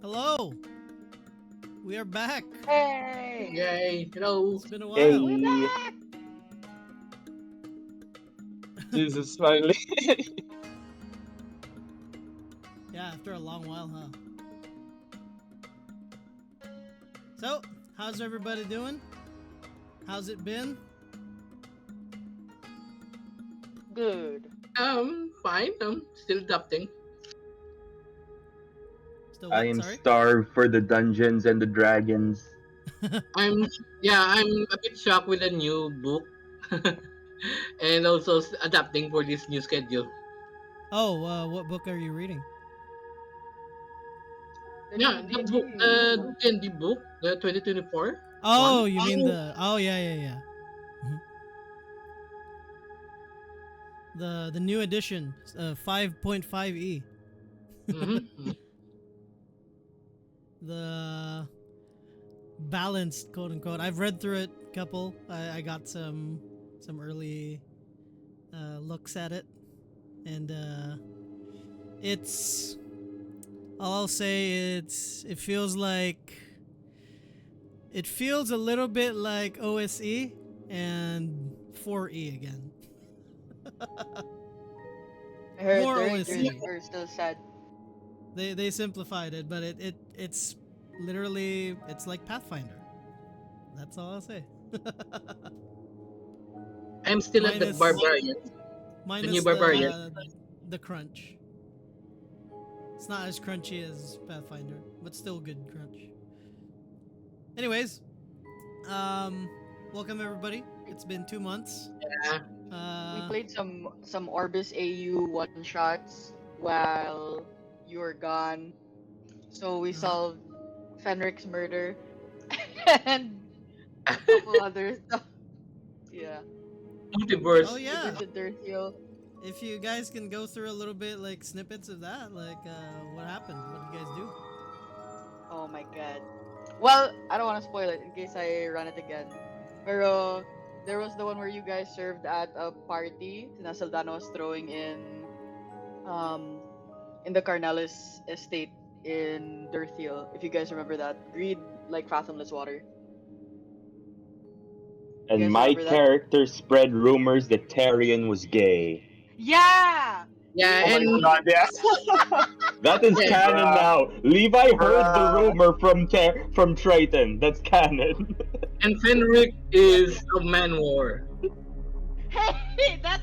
Hello. We are back. Hey! Yay! Hello. It's been a while. We Hey, back! Jesus, finally. Yeah, after a long while, huh? So, how's everybody doing? How's it been? Good. Fine. Still adapting. Still I what? am Sorry? starved for the Dungeons and the Dragons. I'm I'm a bit shocked with the new book, and also adapting for this new schedule. Oh, what book are you reading? The Yeah, new the book, D&D. the D&D book, the 2024 one. Oh, you mean the... Oh, yeah, yeah, yeah. Mhm. The new edition, 5.5e. Mm-hmm. The balanced, quote unquote. I've read through it a couple. I got some early looks at it, and it's... I'll say it feels like... It feels a little bit like OSE and 4E again. I heard More the OSE. rangers are still sad. They simplified it, but it's literally it's like Pathfinder. That's all I'll say. I'm still at the minus barbarian, the new minus barbarian. the crunch. It's not as crunchy as Pathfinder, but still good crunch. Anyways, welcome everybody. It's been 2 months. Yeah. We Uh, played some Orbis AU one shots while you were gone. So we uh-huh. solved Fenric's murder and a couple other stuff. Yeah. Oh Multiverse. We yeah. visit Dirthiel. If you guys can go through a little bit like snippets of that, like what happened? What did you guys do? Oh my god. Well, I don't want to spoil it in case I run it again. Pero there was the one where you guys served at a party. Sina Saldana was throwing um in the Carnalis estate in Dirthiel. If you guys remember that. Greed like fathomless water. You And guys my remember that? character spread rumors that Tyrion was gay. Yeah! Yeah, Oh my and god, yeah. That is yeah, canon Bruh, now. Levi heard the bruh. rumor from Triton. That's canon. and Fenric is a man war. Hey, that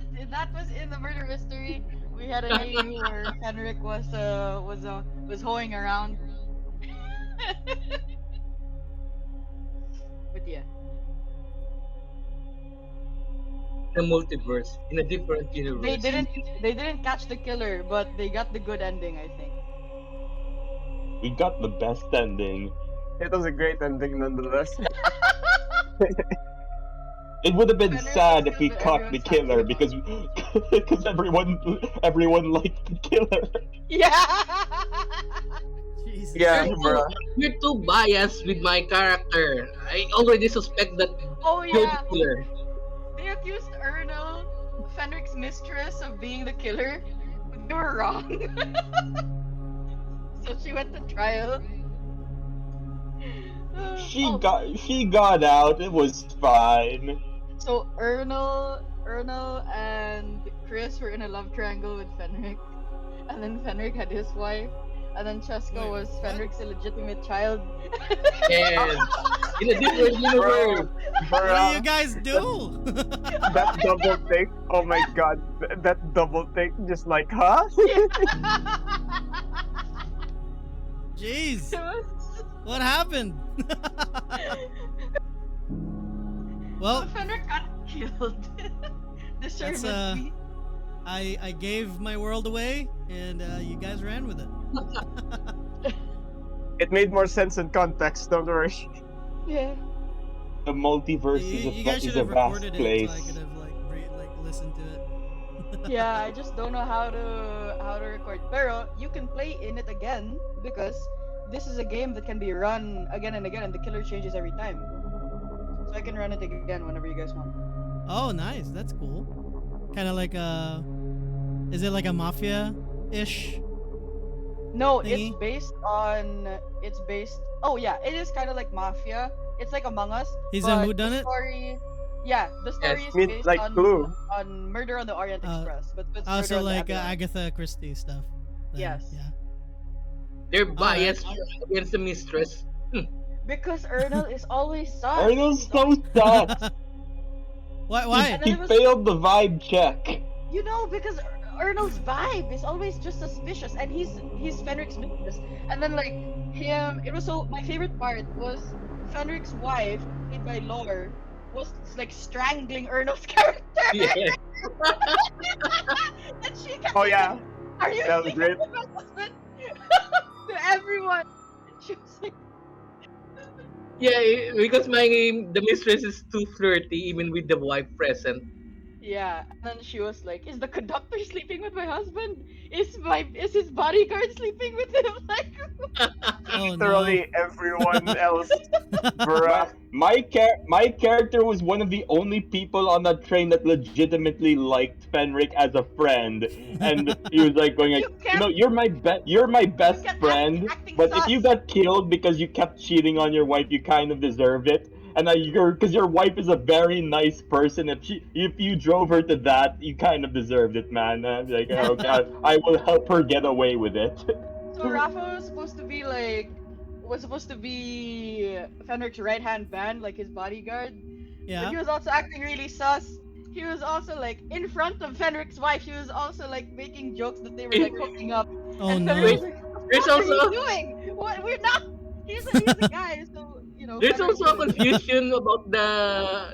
was in the murder mystery. We had an AU where Fenric was hoeing around. But yeah. The multiverse in a different They universe. didn't they didn't catch the killer, but they got the good ending, I think. We got the best ending. It was a great ending nonetheless. It would have been Fenrir was sad if killed, we but caught the everyone's happy killer about because it. because everyone liked the killer. Yeah. Jesus. Yeah, You're too, bruh. you're too biased with my character. I already suspect that Oh you're the yeah. killer. They accused Ernal, Fenric's mistress, of being the killer, but they were wrong. So she went to trial. Oh, She got out. It was fine. so Ernal and Chris were in a love triangle with Fenric, and then Fenric had his wife, and then Cheska Wait, was what? Fenric's illegitimate child. Yes, in a different Bro, universe. What do you bruh. guys do? That double take. Oh my god. That double take. Just like, huh? Jeez. It was- What happened? Well, Fenric got killed. Deservedly. I gave my world away, and you guys ran with it. It made more sense in context, don't worry. Yeah. The multiverse You guys should is a have vast recorded it place. so I could have like listened to it. Yeah, I just don't know how to record. Pero you can play in it again because this is a game that can be run again and again, and the killer changes every time. So I can run it again whenever you guys want. Oh, nice. That's cool. Kind of like a... Is it like a mafia-ish? No, thingy? it's based. Oh yeah, it is kind of like Mafia. It's like Among Us, He's a but the whodunit? story, yeah, the Yes. story is I mean, based like Clue. on Murder on the Orient Uh, Express, but it's Murder Also on the like Emerald. Agatha Christie stuff. Then, Yes. Yeah. They're Alright. biased against the mistress. Because Ernal is always sus. Arnold's He's so always sus. Why? And then He it was, failed the vibe check. because Ernal's vibe is always just suspicious, and he's Fenric's mistress. And then like him, it was so my favorite part was Fenric's wife, played by Lore, was like strangling Ernal's character, Yes. and she kept Oh saying, yeah, "Are you that was sleeping great. with my husband?" To everyone. She was like, Yeah, because the mistress is too flirty even with the wife present. yeah. And then she was like, "Is the conductor sleeping with my husband? Is his bodyguard sleeping with him?" Like, Oh no. Literally everyone else. My Bruh. my character was one of the only people on that train that legitimately liked Fenric as a friend, and he was like going you like, kept you're my you best kept friend, acting but if you sus. got killed because you kept cheating on your wife, you kind of deserve it. And because your wife is a very nice person, if you drove her to that, you kind of deserved it, man. Like, And oh god, I will help her get away with it. so Rafa was supposed to be Fenric's right hand man, like his bodyguard. But Yeah. he was also acting really sus. He was also like in front of Fenric's wife. He was also like making jokes that they were like hooking up. Oh And Fenric Wait, was no. like, "What the there's fuck are you also doing? What? We're not." He's a guy, so there's Fenric also a wouldn't. confusion about the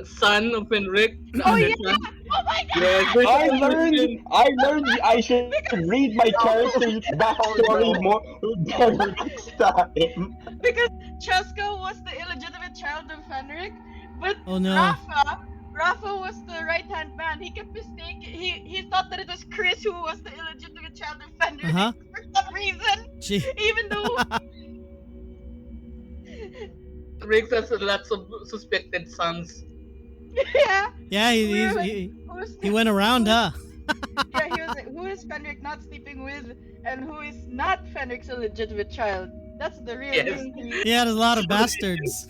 son of Henrik, the Oh other yeah! son. Oh my Yes, god! there's a confusion. I learned I should Because read my character's Oh backstory no. more next time. because Cheska was the illegitimate child of Fenric, but Oh no. Rafa was the right hand man. He kept mistaking. He thought that it was Chris who was the illegitimate child of Fenric Uh-huh. for some reason, Gee. even though Henrik has lots of suspected sons. yeah, Yeah, we were he, like, he, who's he went around, who's huh? yeah, he was like, who is Fenric not sleeping with, and who is not Fenric's illegitimate child? That's the real Yes. mystery. He had a lot of bastards.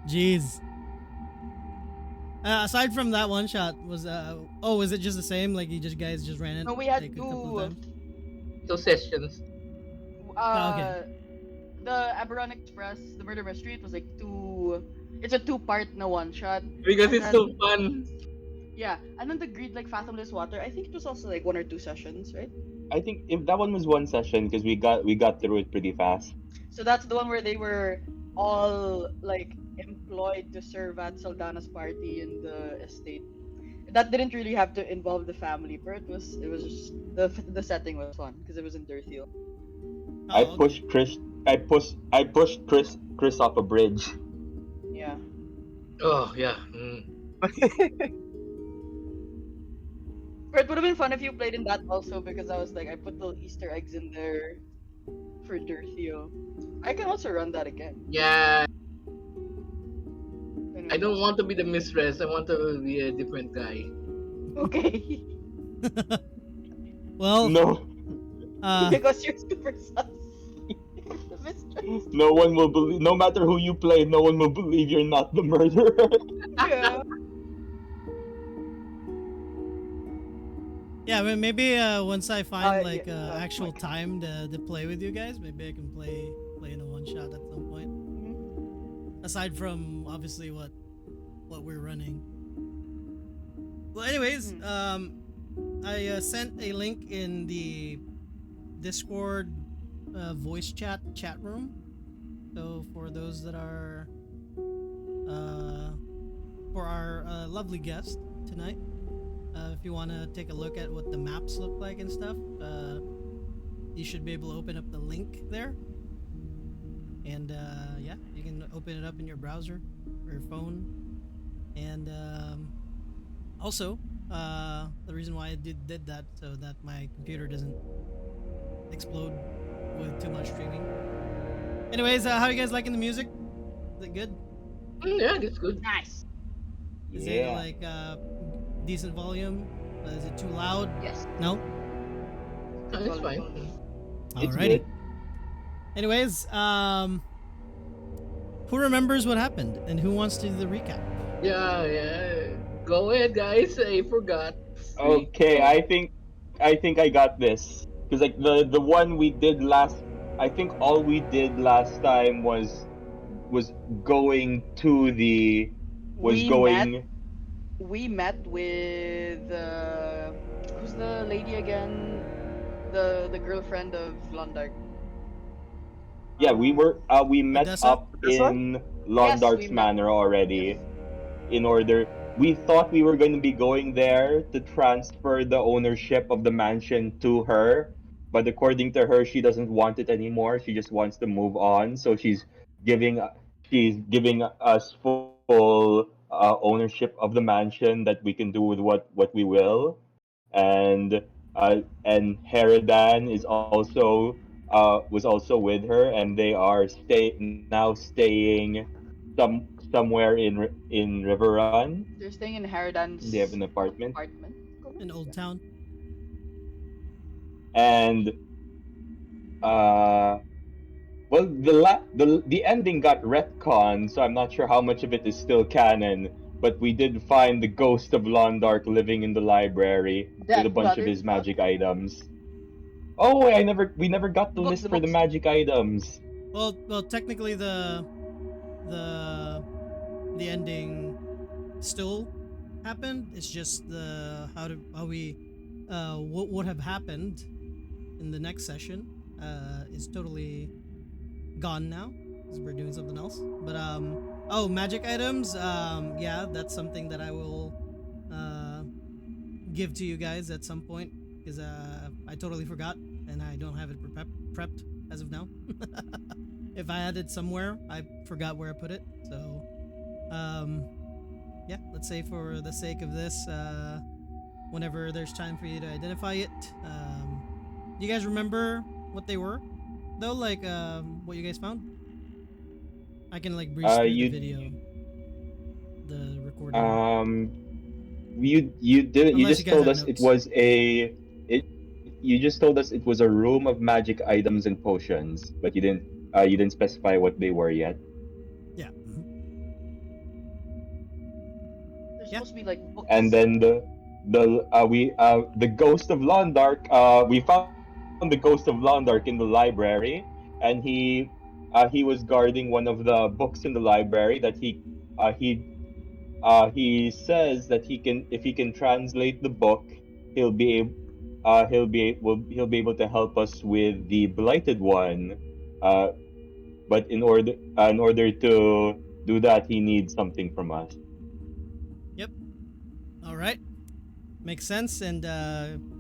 Jeez. Aside from that one shot, was it just the same? Like you guys just ran it No, we had like a couple of times? Two sessions. Oh, okay. The Aberon Express, the Murder Mystery, it was like two. It's a two-part na one shot. Because And it's then, so fun. yeah, and then the Greed like Fathomless Water. I think it was also like one or two sessions, right? I think if that one was one session because we got through it pretty fast. So that's the one where they were all like employed to serve at Saldana's party in the estate. That didn't really have to involve the family, but it was just the setting was fun because it was in Durthiel. I Oh, pushed Chris. I pushed Chris off a bridge. Yeah. Oh yeah. But it would have been fun if you played in that also because I was like I put little Easter eggs in there for Durthio. I can also run that again. Yeah. Anyway. I don't want to be the mistress. I want to be a different guy. Okay. well, No, Because you're super sus. The mistress. no one will believe. No matter who you play, no one will believe you're not the murderer. Yeah. yeah, but maybe once I find like yeah, actual time to play with you guys, maybe I can play in a one shot at some point. Aside from obviously what we're running. Well, anyways, I sent a link in the Discord voice chat room. So for those that are for our lovely guest tonight, if you want to take a look at what the maps look like and stuff, you should be able to open up the link there. And yeah, you can open it up in your browser or your phone. And also, the reason why I did that so that my computer doesn't explode with too much streaming. Anyways, how are you guys liking the music? Is it good? Yeah, that's good. Nice. Is it Yeah. like decent volume? Is it too loud? Yes. No? No, it's all it fine. was. It's Alrighty. good. Anyways, who remembers what happened and who wants to do the recap? Yeah, yeah. Go ahead, guys. I forgot. Three, Okay, two. I think I got this. Cause like the one we did last, I think all we did last time was going to the was We met. going We met with who's the lady again? The girlfriend of Londark. yeah, we met Odessa? up This one? in Yes, we Londark's met. Manor Yes. already in order we thought we were going to be going there to transfer the ownership of the mansion to her, but according to her she doesn't want it anymore. She just wants to move on, so giving she's giving us full ownership of the mansion that we can do with what we will. And Heradan is also was also with her, and they are staying somewhere in River Run. They're staying in They have Haradan's an apartment, apartment In complex. Old Yeah. Town? and uh, well, the ending got retconned, so I'm not sure how much of it is still canon. But we did find the ghost of Londark living in the library with a That bunch of brother his stuff. magic items. Oh, we never got The the books. list The for the books. magic items. Well, technically the the ending still happened. It's just the how we what would have happened in the next session is totally gone now because we're doing something else. But oh, magic items. Yeah, that's something that I will uh give to you guys at some point because I totally forgot and I don't have it prepped as of now. If I had it somewhere, I forgot where I put it. So um yeah, let's say for the sake of this, whenever there's time for you to identify it, do you guys remember what they were though? Like what you guys found? I can like breeze through the You video, the recording, um you unless you just guys told have us it notes. was you just told us it was a room of magic items and potions, but you didn't specify what they were yet. Yeah. There's Yeah. supposed to be like And books. then the ghost of Londark, we found the ghost of Londark in the library, and he was guarding one of the books in the library that uh, he he says that he can if he can translate the book, he'll be able he'll be able to help us with the blighted one. Uh, but in order to do that, he needs something from us. Yep. All right. Makes sense, and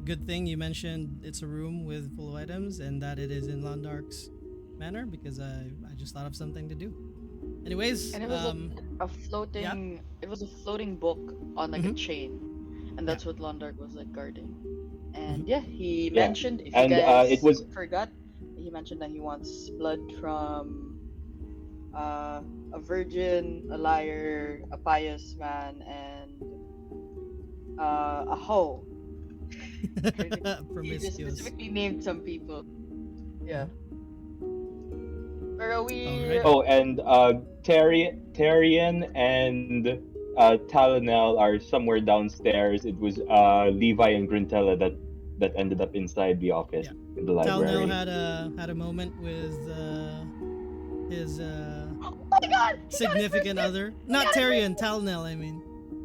good thing you mentioned it's a room with full of items, and that it is in Londark's manor because I just thought of something to do. Anyways, And it was like a yeah, floating. It was a floating book on like a mm-hmm, chain, and yeah, that's what Londark was like guarding. mm-hmm, And yeah, he Yeah, mentioned, if you and it guys was forgot, he mentioned that he wants blood from uh, a virgin, a liar, a pious man, and a hoe. He just promiscuous. specifically named some people. Yeah. Mm-hmm. Pero we Alrighty. oh, and Tarian and Talonel are somewhere downstairs. It was Levi and Grintella that ended up inside the office Yeah, in the Talnell library. had a moment with his Oh my god! He got his first significant kiss! other, He not got his first Tyrion, Talnell. I mean,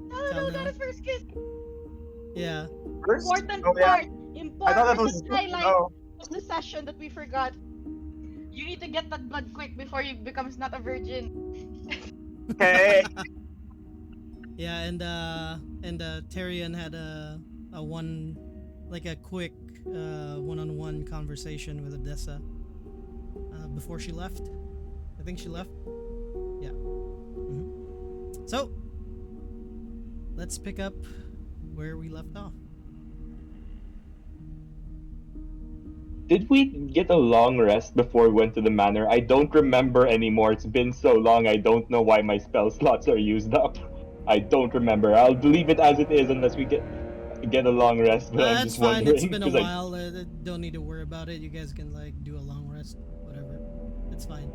Talonel got Talnell. his first kiss! Yeah. First? Important Oh yeah. part! I thought that Important was highlight oh. of the session that we forgot. You need to get that blood quick before you becomes not a virgin. Okay. Yeah, and Tyrion had a one like a quick one-on-one conversation with Odessa before she left. I think she left. Yeah. So let's pick up where we left off. Did we get a long rest before we went to the manor? I don't remember anymore. It's been so long. I don't know why my spell slots are used up. I don't remember. I'll leave it as it is unless we get get a long rest, but I'm That's just fine. It's wondering been a because I while. Don't need to worry about it. You guys can like do a long rest, whatever. It's fine.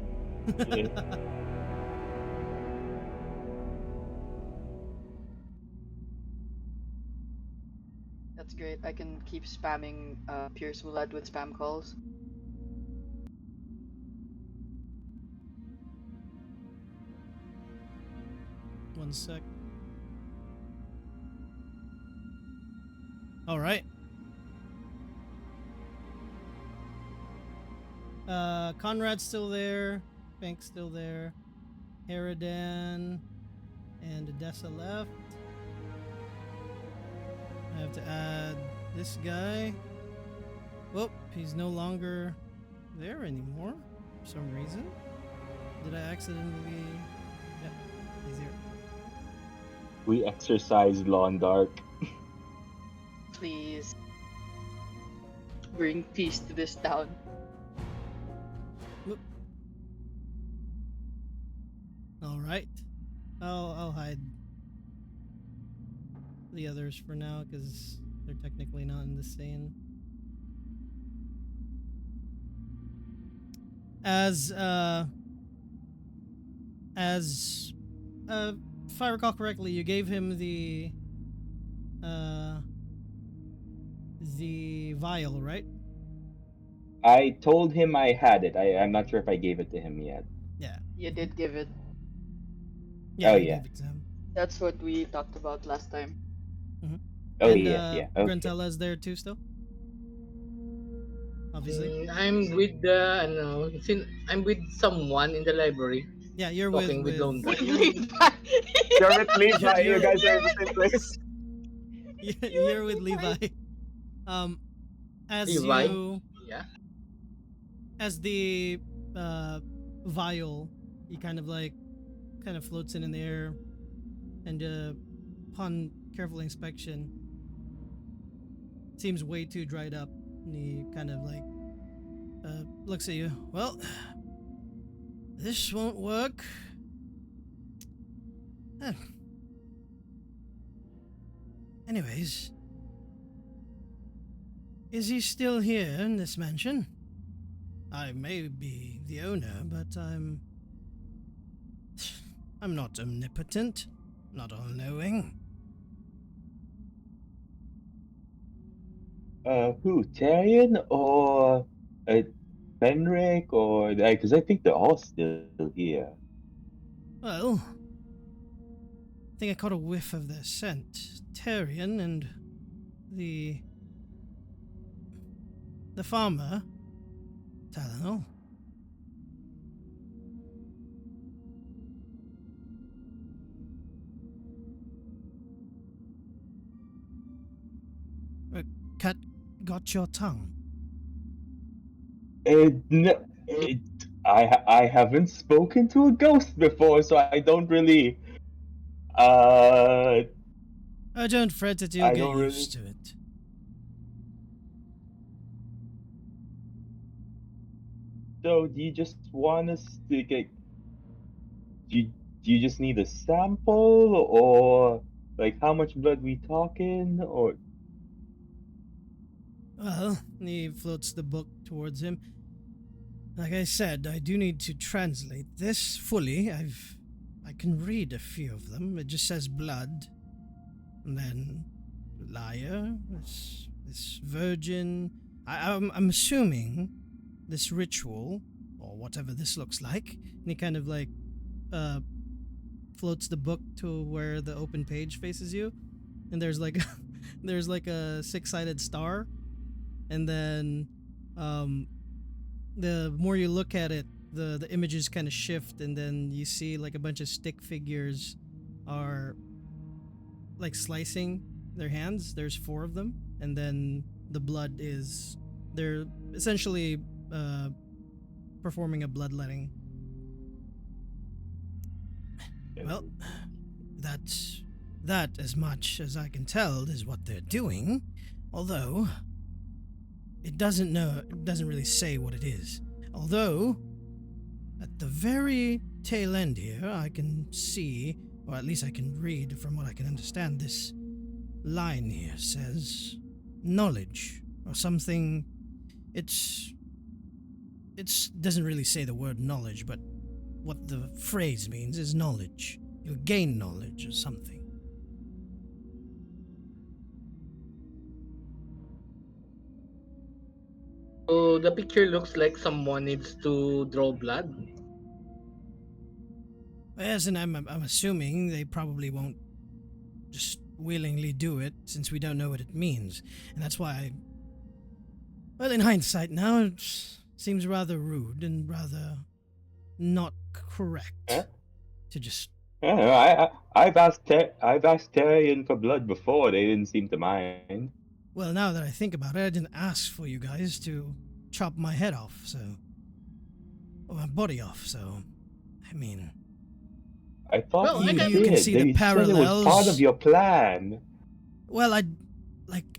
yeah. That's great. I can keep spamming Pierce Willard with spam calls. One sec. All right. Conrad's still there. Fink's still there. Haradan and Odessa left. I have to add this guy. Whoop, he's no longer there anymore for some reason. Did I accidentally? Yep, he's here. We exercised Lawn Dark. Please bring peace to this town. All right. I'll hide the others for now because they're technically not in the scene. As if I recall correctly, you gave him the vial, right? I told him I had it. I'm not sure if I gave it to him yet. Yeah. You did give it. Yeah, Oh, you yeah. gave it to him. That's what we talked about last time. Oh And yeah. Okay. Grantella's there too still? Obviously. I'm with the I'm with someone in the library Yeah, you're talking with with Lone Dark. Levi. You're with Levi. You're- You guys are in the same place. you're with Levi. As Levi? you Yeah. as the vial, he kind of floats in the air, and upon careful inspection, seems way too dried up. And he kind of like looks at you. Well, this won't work. Huh. Anyways, is he still here in this mansion? I may be the owner, but I'm not omnipotent, not all-knowing. Who? Tyrion or Fenric or because I think they're all still here. Well, I think I caught a whiff of their scent. Tyrion and the farmer, Talonel. Cat got your tongue. No, I haven't spoken to a ghost before, so I don't really. Uh, Oh, don't fret it, you'll I get don't really. used to it. So, do you just want us to get? Do you just need a sample, or like how much blood we talking, or? Well, he floats the book towards him. Like I said, I do need to translate this fully. I can read a few of them. It just says blood. And then liar, this virgin. I'm assuming this ritual, or whatever this looks like. And he kind of like floats the book to where the open page faces you. And there's like there's like a six-sided star. And then the more you look at it, the images kind of shift, and then you see like a bunch of stick figures are like slicing their hands. There's 4 of them, and then the blood is they're essentially performing a bloodletting. Well, that as much as I can tell is what they're doing, although it doesn't really say what it is. Although at the very tail end here, I can see, or at least I can read from what I can understand, this line here says knowledge or something. It's doesn't really say the word knowledge, but what the phrase means is knowledge. You'll gain knowledge or something. So the picture looks like someone needs to draw blood. Yes, and I'm assuming they probably won't just willingly do it since we don't know what it means, and that's why. Well, in hindsight, now it seems rather rude and rather not Huh? correct to just. I've asked Tyrion for blood before. They didn't seem to mind. Well, now that I think about it, I didn't ask for you guys to chop my head off, or my body off. So, I mean, I thought Well, I you can- you can did. see the They said it was part parallels. of your plan. Well, like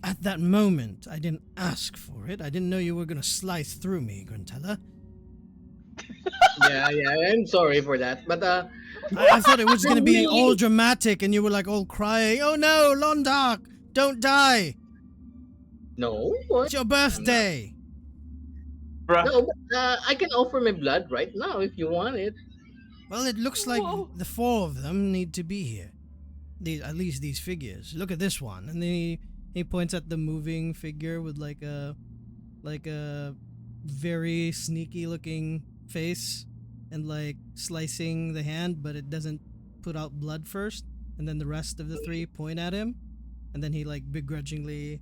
at that moment, I didn't ask for it. I didn't know you were gonna slice through me, Grantella. Yeah, I'm sorry for that. But I thought it was For gonna be all me- dramatic, and you were like all crying. Oh no, Londark, don't die! no, what? It's your birthday. Bruh. No, but I can offer my blood right now if you want it. Well, it looks like Whoa. the four of them need to be here. At least these figures. Look at this one, and then he points at the moving figure with like a very sneaky looking face, and like slicing the hand, but it doesn't put out blood first. And then the rest of the three point at him, and then he like begrudgingly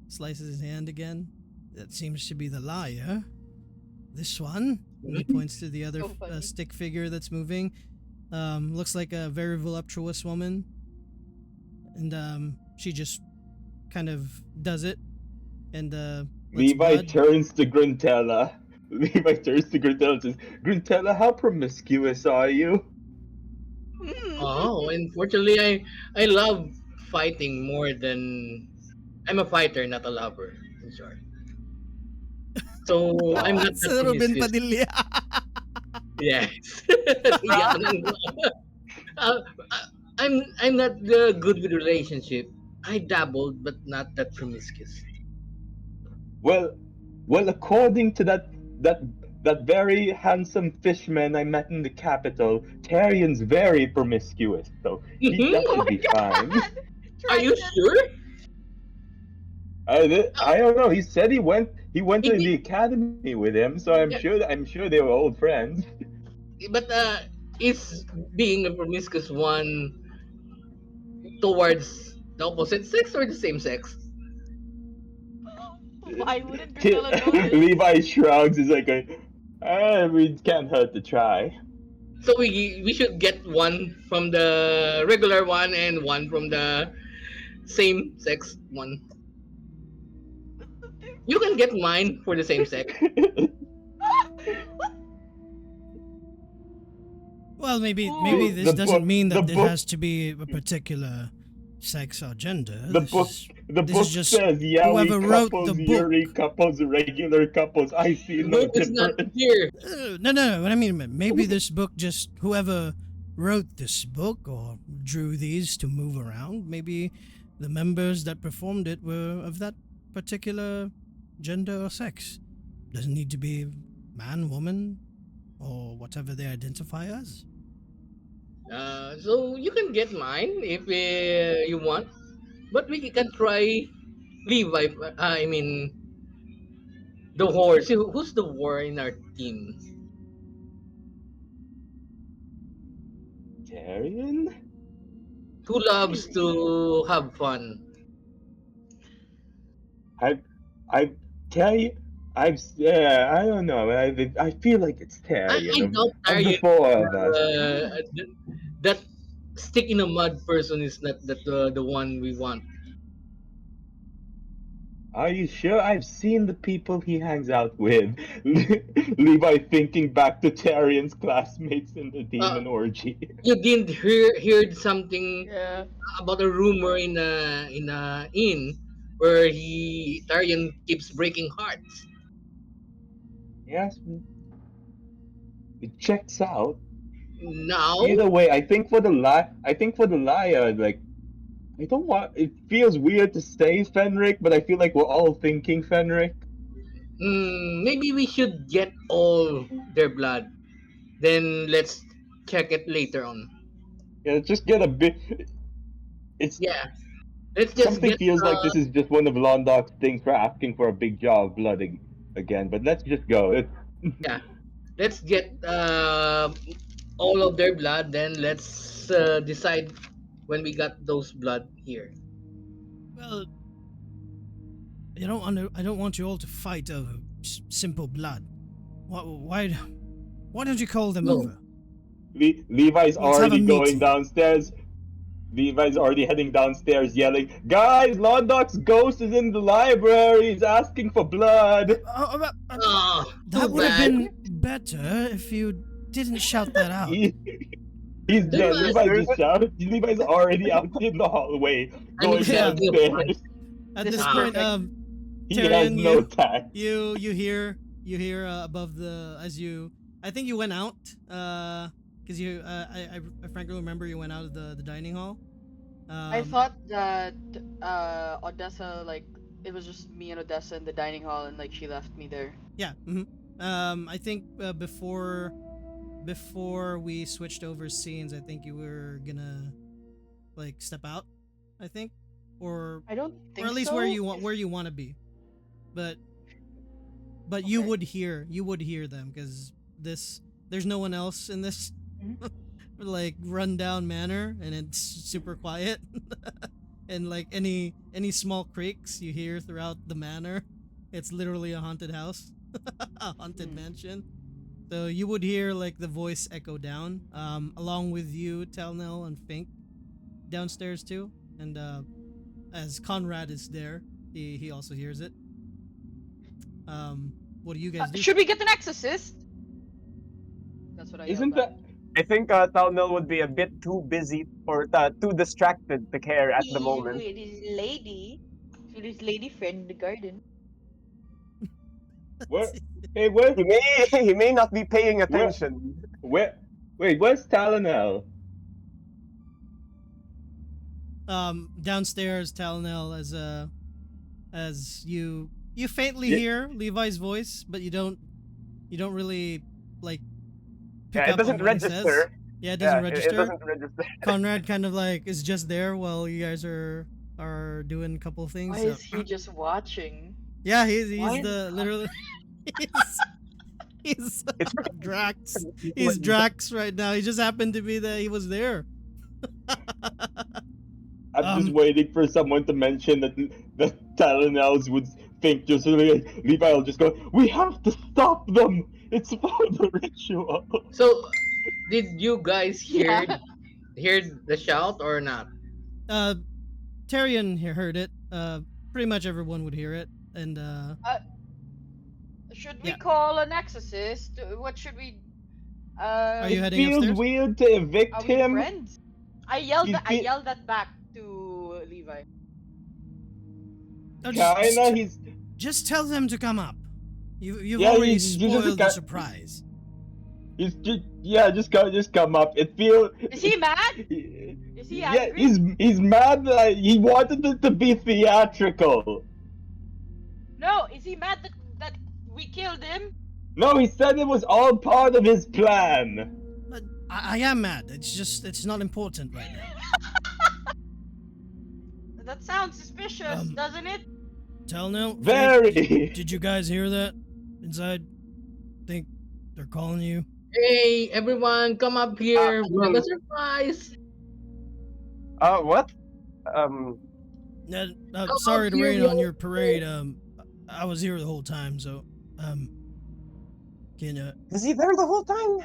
slices his hand again. That seems to be the liar. This one, and he points to the other So funny. stick figure that's moving. Looks like a very voluptuous woman, and she just kind of does it, and lets Levi blood. turns to Grintella. Levi turns to Grintella and says, Grintella, how promiscuous are you? Oh, unfortunately, I love fighting more than I'm a fighter, not a lover. I'm sorry. So I'm not that Sa Ruben promiscuous. Padilla. Yes. Iyak na lang. Uh, I'm not good with relationship. I dabbled, but not that promiscuous. Well, according to that that very handsome fishman I met in the capital, Tyrion's very promiscuous, so that Oh should my be fine. god! Are you Triton. sure? I don't know. He said he went to Hindi- the academy with him, so Yeah, I'm sure they were old friends. but is being a promiscuous one towards the opposite sex or the same sex? Why wouldn't Grisella know this? Levi shrugs. He's like, we can't hurt to try. So we should get one from the regular one and one from the same sex one. You can get mine for the same sex. Well, maybe Ooh. this The doesn't book- mean the that it book- has to be a particular sex or gender. The This book is- the this book is just says yaoi whoever wrote couples, the book. yuri couples, regular couples. I see The no book is not difference. here. No. What I mean, maybe this book just whoever wrote this book or drew these to move around. Maybe the members that performed it were of that particular gender or sex. Doesn't need to be man, woman, or whatever they identify as. So you can get mine if you want, but we can try Levi. I mean the whore. See who's the whore in our team? Tyrion? Who loves to have fun? I tell you, yeah, I don't know. I feel like it's I Tyrion doubt of the Arya, four of us. that stick in a mud person is not the one we want. Are you sure? I've seen the people he hangs out with. Levi thinking back to Tyrion's classmates in the Uh, demon orgy. you didn't heard something Yeah. about a rumor in a inn where he Tyrion keeps breaking hearts. Yes, it checks out. Now, Either way, I think for the lie, like I don't want. It feels weird to say Fenric, but I feel like we're all thinking Fenric. Maybe we should get all their blood. Then let's check it later on. Yeah, just get a bit. It's Yeah, let's just something get feels like this is just one of Londok's things for asking for a big jar of blood again. But let's just go. yeah, let's get all of their blood. Then let's decide when we got those blood here. Well, I don't want you all to fight over simple blood. Why don't you call them No. over? Levi's Let's have a already going meeting. downstairs. Levi's already heading downstairs, yelling, "Guys, Londok's ghost is in the library. He's asking for blood." Oh, That too would have bad. been better if you didn't shout that out. He, he's There dead. was- Levi's just shouted. Levi's already out in the hallway, I mean, going Yeah. downstairs. At This this is point, perfect. He has Tyrion, no tact. you hear above the as you I think you went out because you I frankly remember you went out of the dining hall. I thought that Odessa, like, it was just me and Odessa in the dining hall, and like she left me there. Yeah. I think before we switched over scenes, I think you were gonna like step out. I think, or I don't think or at least so. where you want to be, but you Okay. would hear them because there's no one else in this like rundown manor, and it's super quiet. And like any small creaks you hear throughout the manor, it's literally a haunted house, a haunted mansion. So you would hear like the voice echo down, along with you, Telnel and Fink, downstairs too. And as Conrad is there, he also hears it. What do you guys do? Should we get an exorcist? That's what I Isn't yelled that? I think Talnil would be a bit too busy or too distracted to care at the moment. With his lady friend in the garden. Where? Hey, where? He may not be paying Where? attention. Where? Wait, where's Talonel? Downstairs, Talnel, as you faintly Yeah. hear Levi's voice, but you don't really like pick Yeah, it up doesn't on what he says. register. Yeah, it doesn't It register. doesn't register. Conrad kind of like is just there while you guys are doing a couple of things. Why is he just watching? Yeah, he's Why- the literally he's It's Drax. He's Drax right now. He just happened to be that he was there. I'm just waiting for someone to mention that Talonels would think just like Levi will just go, "We have to stop them. It's for the ritual." So, did you guys hear Yeah. hear the shout or not? Tyrion heard it. Pretty much everyone would hear it, and Should we Yeah. call an exorcist? What should we? Are you It heading feels upstairs? weird to evict Are we him. friends? I yelled. You I feel- yelled that back to Levi. Oh, Kinda, just tell them to come up. You've Yeah, already you just spoiled the got- surprise. he's just come up. It feels. Is he mad? Is he Yeah, angry? he's mad. That he wanted it to be theatrical. No, is he mad that we killed him? No, he said it was all part of his plan. But I am mad. It's not important right now. That sounds suspicious, doesn't it? Telnel, Very. did you guys hear that inside? Think they're calling you? Hey, everyone, come up here. We have a surprise. What? Sorry to here, rain yo. on your parade. I was here the whole time, so can Was he there the whole time?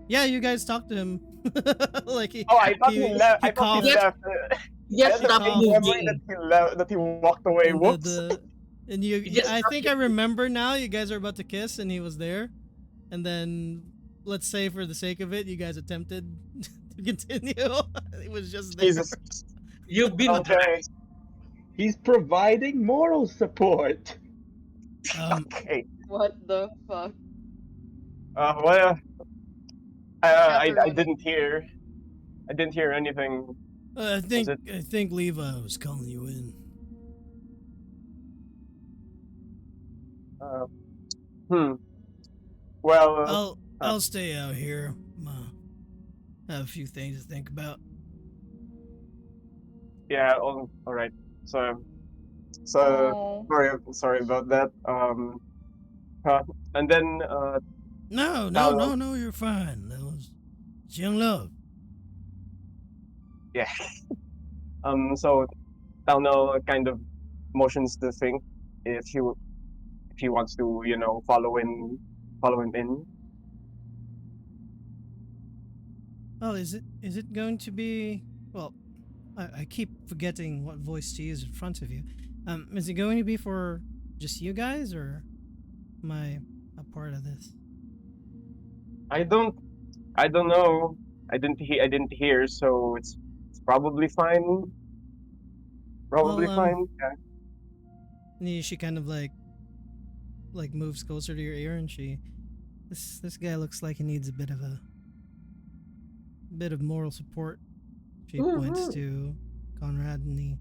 yeah, you guys talked to him. Like he, Oh, I thought he left. I thought coughed. he left. Just I had stop a vague memory moving. that he walked away. and Whoops. and you, You just I stopped think I remember now. You guys are about to kiss, and he was there, and then let's say for the sake of it, you guys attempted to continue. It was just there. Jesus. You've been Okay. He's providing moral support. Okay. What the fuck? Well, I Chaperone. didn't hear. I didn't hear anything. I think it- I think Levi was calling you in. Uh, hmm. Well, I'll stay out here. Have a few things to think about. yeah. All right. So, so Oh. sorry about that. Huh. And then Tao, No, you're fine. That was it's young love. yeah. So Tao kind of motions to think if he wants to, follow him in. Oh, is it going to be? Well, I keep forgetting what voice to use in front of you. Is it going to be for just you guys, or am I a part of this? I don't, I don't know. I didn't hear, so it's probably fine. Well, Probably fine. Yeah. she kind of like moves closer to your ear, and this guy looks like he needs a bit of moral support. She points Mhm. to Conrad, and he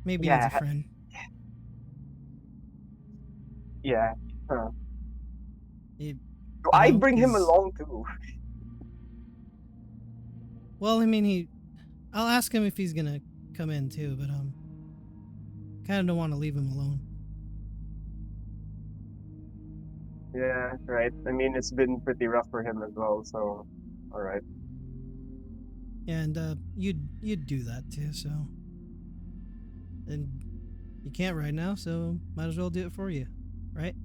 maybe needs a Yeah. friend. Yeah. Huh. He, Do you I know, bring him he's along too? well. I mean, I'll ask him if he's gonna come in too, but kind of don't want to leave him alone. Yeah. Right. I mean, it's been pretty rough for him as well. So, all right. And you'd do that too, so and you can't right now, so might as well do it for you, right?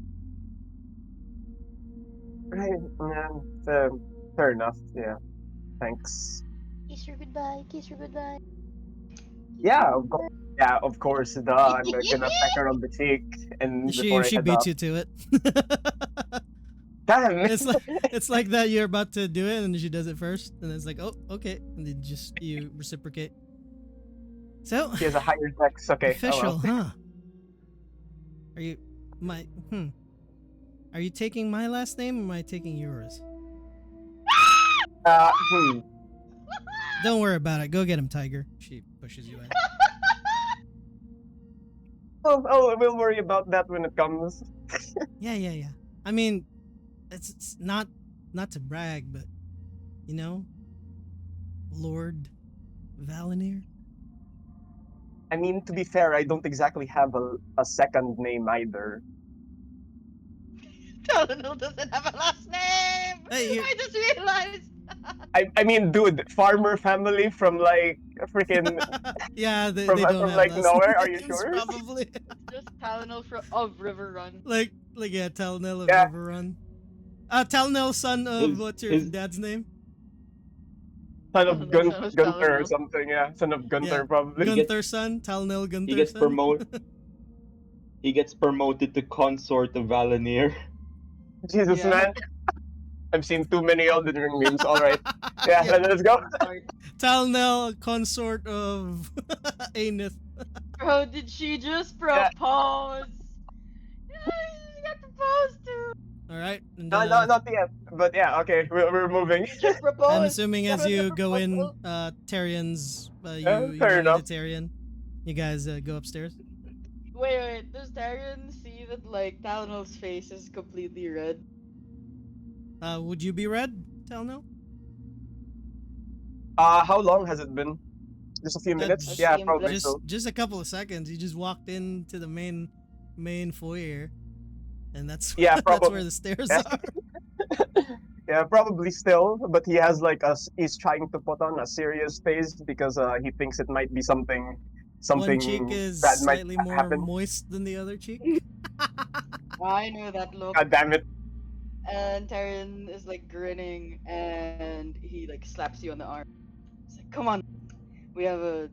Right. Yeah. Fair enough. Yeah. Thanks. Kiss her goodbye. Kiss her goodbye. Yeah. Of course. Yeah. Of course. Duh. I'm gonna peck her on the cheek and before I She head beats off. you to it. Damn. It's like that you're about to do it and she does it first, and it's like, oh, okay, and then just you reciprocate. So He has a higher dex. Okay. Oh official, well. huh? Are you my Are you taking my last name or am I taking yours? Hmm. Don't worry about it. Go get him, Tiger. She pushes you out. Oh, we'll worry about that when it comes. Yeah. I mean, it's not to brag, but you know, Lord Valinir. I mean, to be fair, I don't exactly have a second name either. Talonel doesn't have a last name. Hey, I just realized. I mean, dude, farmer family from like freaking yeah, they don't from have like last nowhere. Are you names, sure? probably. Just Talonel of River Run. like yeah, Talnell of Yeah, Riverrun. Talnell, son of His what's your his dad's name? son of Talonel, son of Gunter or Talonel. something. Yeah, son of Yeah, Gunter probably. he gets Gunther son, Talnell he Gunther gets son. he gets promoted to consort of Valinir. Jesus Yeah. man, I've seen too many Elden Ring memes. All right, yeah, yeah, let's go. Consort. Talnell, consort of Anith. Bro, did she just Yeah, propose? She got proposed to. All right, and no, not yet, but yeah, okay, we're moving. She just I'm proposed. assuming That as was a you go in, proposal. Tyrion's, you Fair run into enough. Tyrion. You guys go upstairs. Wait. Does Tyrion see that like Talonel's face is completely red? Would you be red, Talnell? How long has it been? Just a few minutes? It Yeah, seemed probably like just so. just a couple of seconds. You just walked into the main foyer, and that's Yeah, that's probably. where the stairs Yeah. are. Yeah, probably still, but he has like he's trying to put on a serious face because he thinks it might be One cheek something is bad might slightly more happen. moist than the other cheek. I knew that look. God damn it! And Tyrion is like grinning and he like slaps you on the arm. It's like, come on, we have a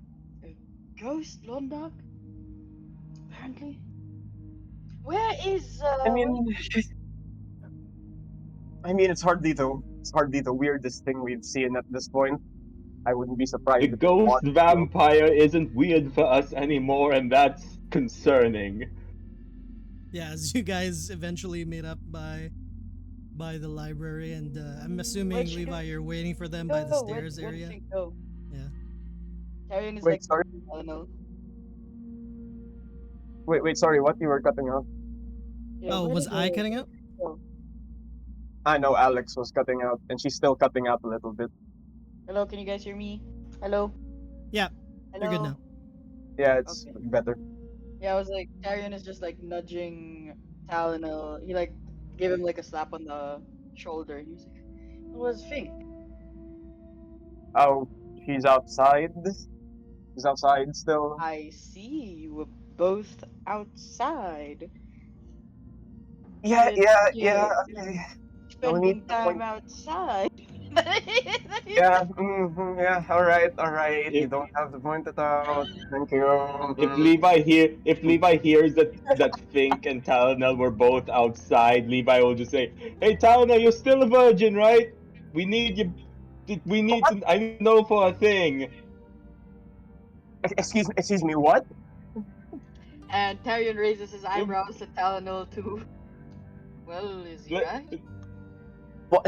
ghost Londoc, apparently. Where is I mean, it's hardly the weirdest thing we've seen at this point. I wouldn't be The surprised if it ghost was. vampire isn't weird for us anymore, and that's concerning. Yeah, as you guys eventually meet up by by the library, and I'm assuming Where'd she Levi, go? you're waiting for them by the No, stairs where'd area. Fink go? Yeah. Tyrion is Wait, like, sorry. I don't know. Wait, sorry. What you were cutting out? Yeah, Oh, where was did I cutting where out? did Fink go? I know Alex was cutting out, and she's still cutting out a little bit. Hello, can you guys hear me? Hello? Yeah, you're good Hello? now. Yeah, it's Okay. better. Yeah, I was like, Tyrion is just like nudging Talonel. He like gave him like a slap on the shoulder. And he was like, "It was Fink." Oh, she's outside. She's outside still. I see you were both outside. Yeah, Good, yeah, yeah. yeah, Okay. No need spending to time point. outside. Yeah, yeah. All right. You If don't have to point it out. Thank you. if Levi hears that Fink and Talonel were both outside, Levi will just say, "Hey Talonel, you're still a virgin, right? We need you. We need What? to. I know for a thing. Excuse me. What? And Tyrion raises his You- eyebrows at Talonel too. Well, is he let- right? What?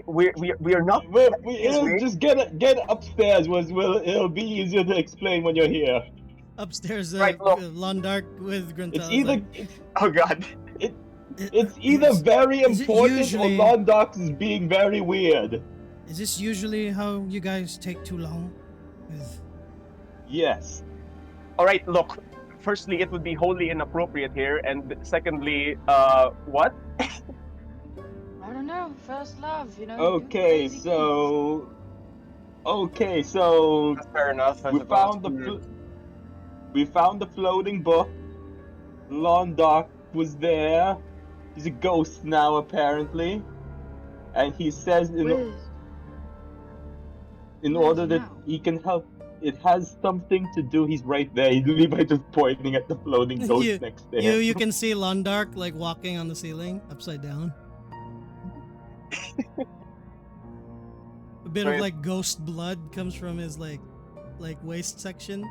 We are not. Excuse it'll me. just get upstairs. It'll be easier to explain when you're here. Upstairs, Right. Look. Londark with It's Grantel is like, either it's Oh God. it, "I- it's either is, very is it important or usually, Londox is being very weird. is this usually how you guys take too long? With, Yes. All right. Look. Firstly, it would be wholly inappropriate here, and secondly, what? I don't know. First love, you know, you do Okay, crazy things. so That's fair enough, I we suppose. found we found the floating book. Londoc was there. He's a ghost now apparently, and he says in Where is order he that now? he can help. It has something to do. He's right there. He's Levi just pointing at the floating ghost you, next to him. you can see Londark like walking on the ceiling upside down. A bit of Right. like ghost blood comes from his like waist section.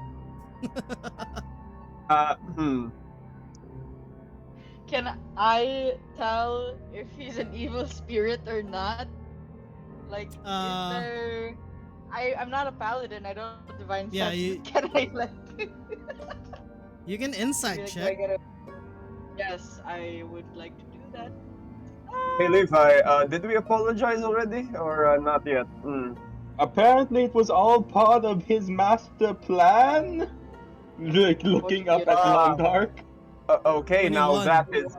Hmm. Can I tell if he's an evil spirit or not? Like, is there? I'm not a paladin. I don't have divine Yeah, sense. you- But can I like? You can be insight like, do check. I gotta? Yes, I would like to do that. Hey Levi, did we apologize already or not yet? Hmm. Apparently, it was all part of his master plan. Like looking up at Ah. Londark. Okay, now 21. that is.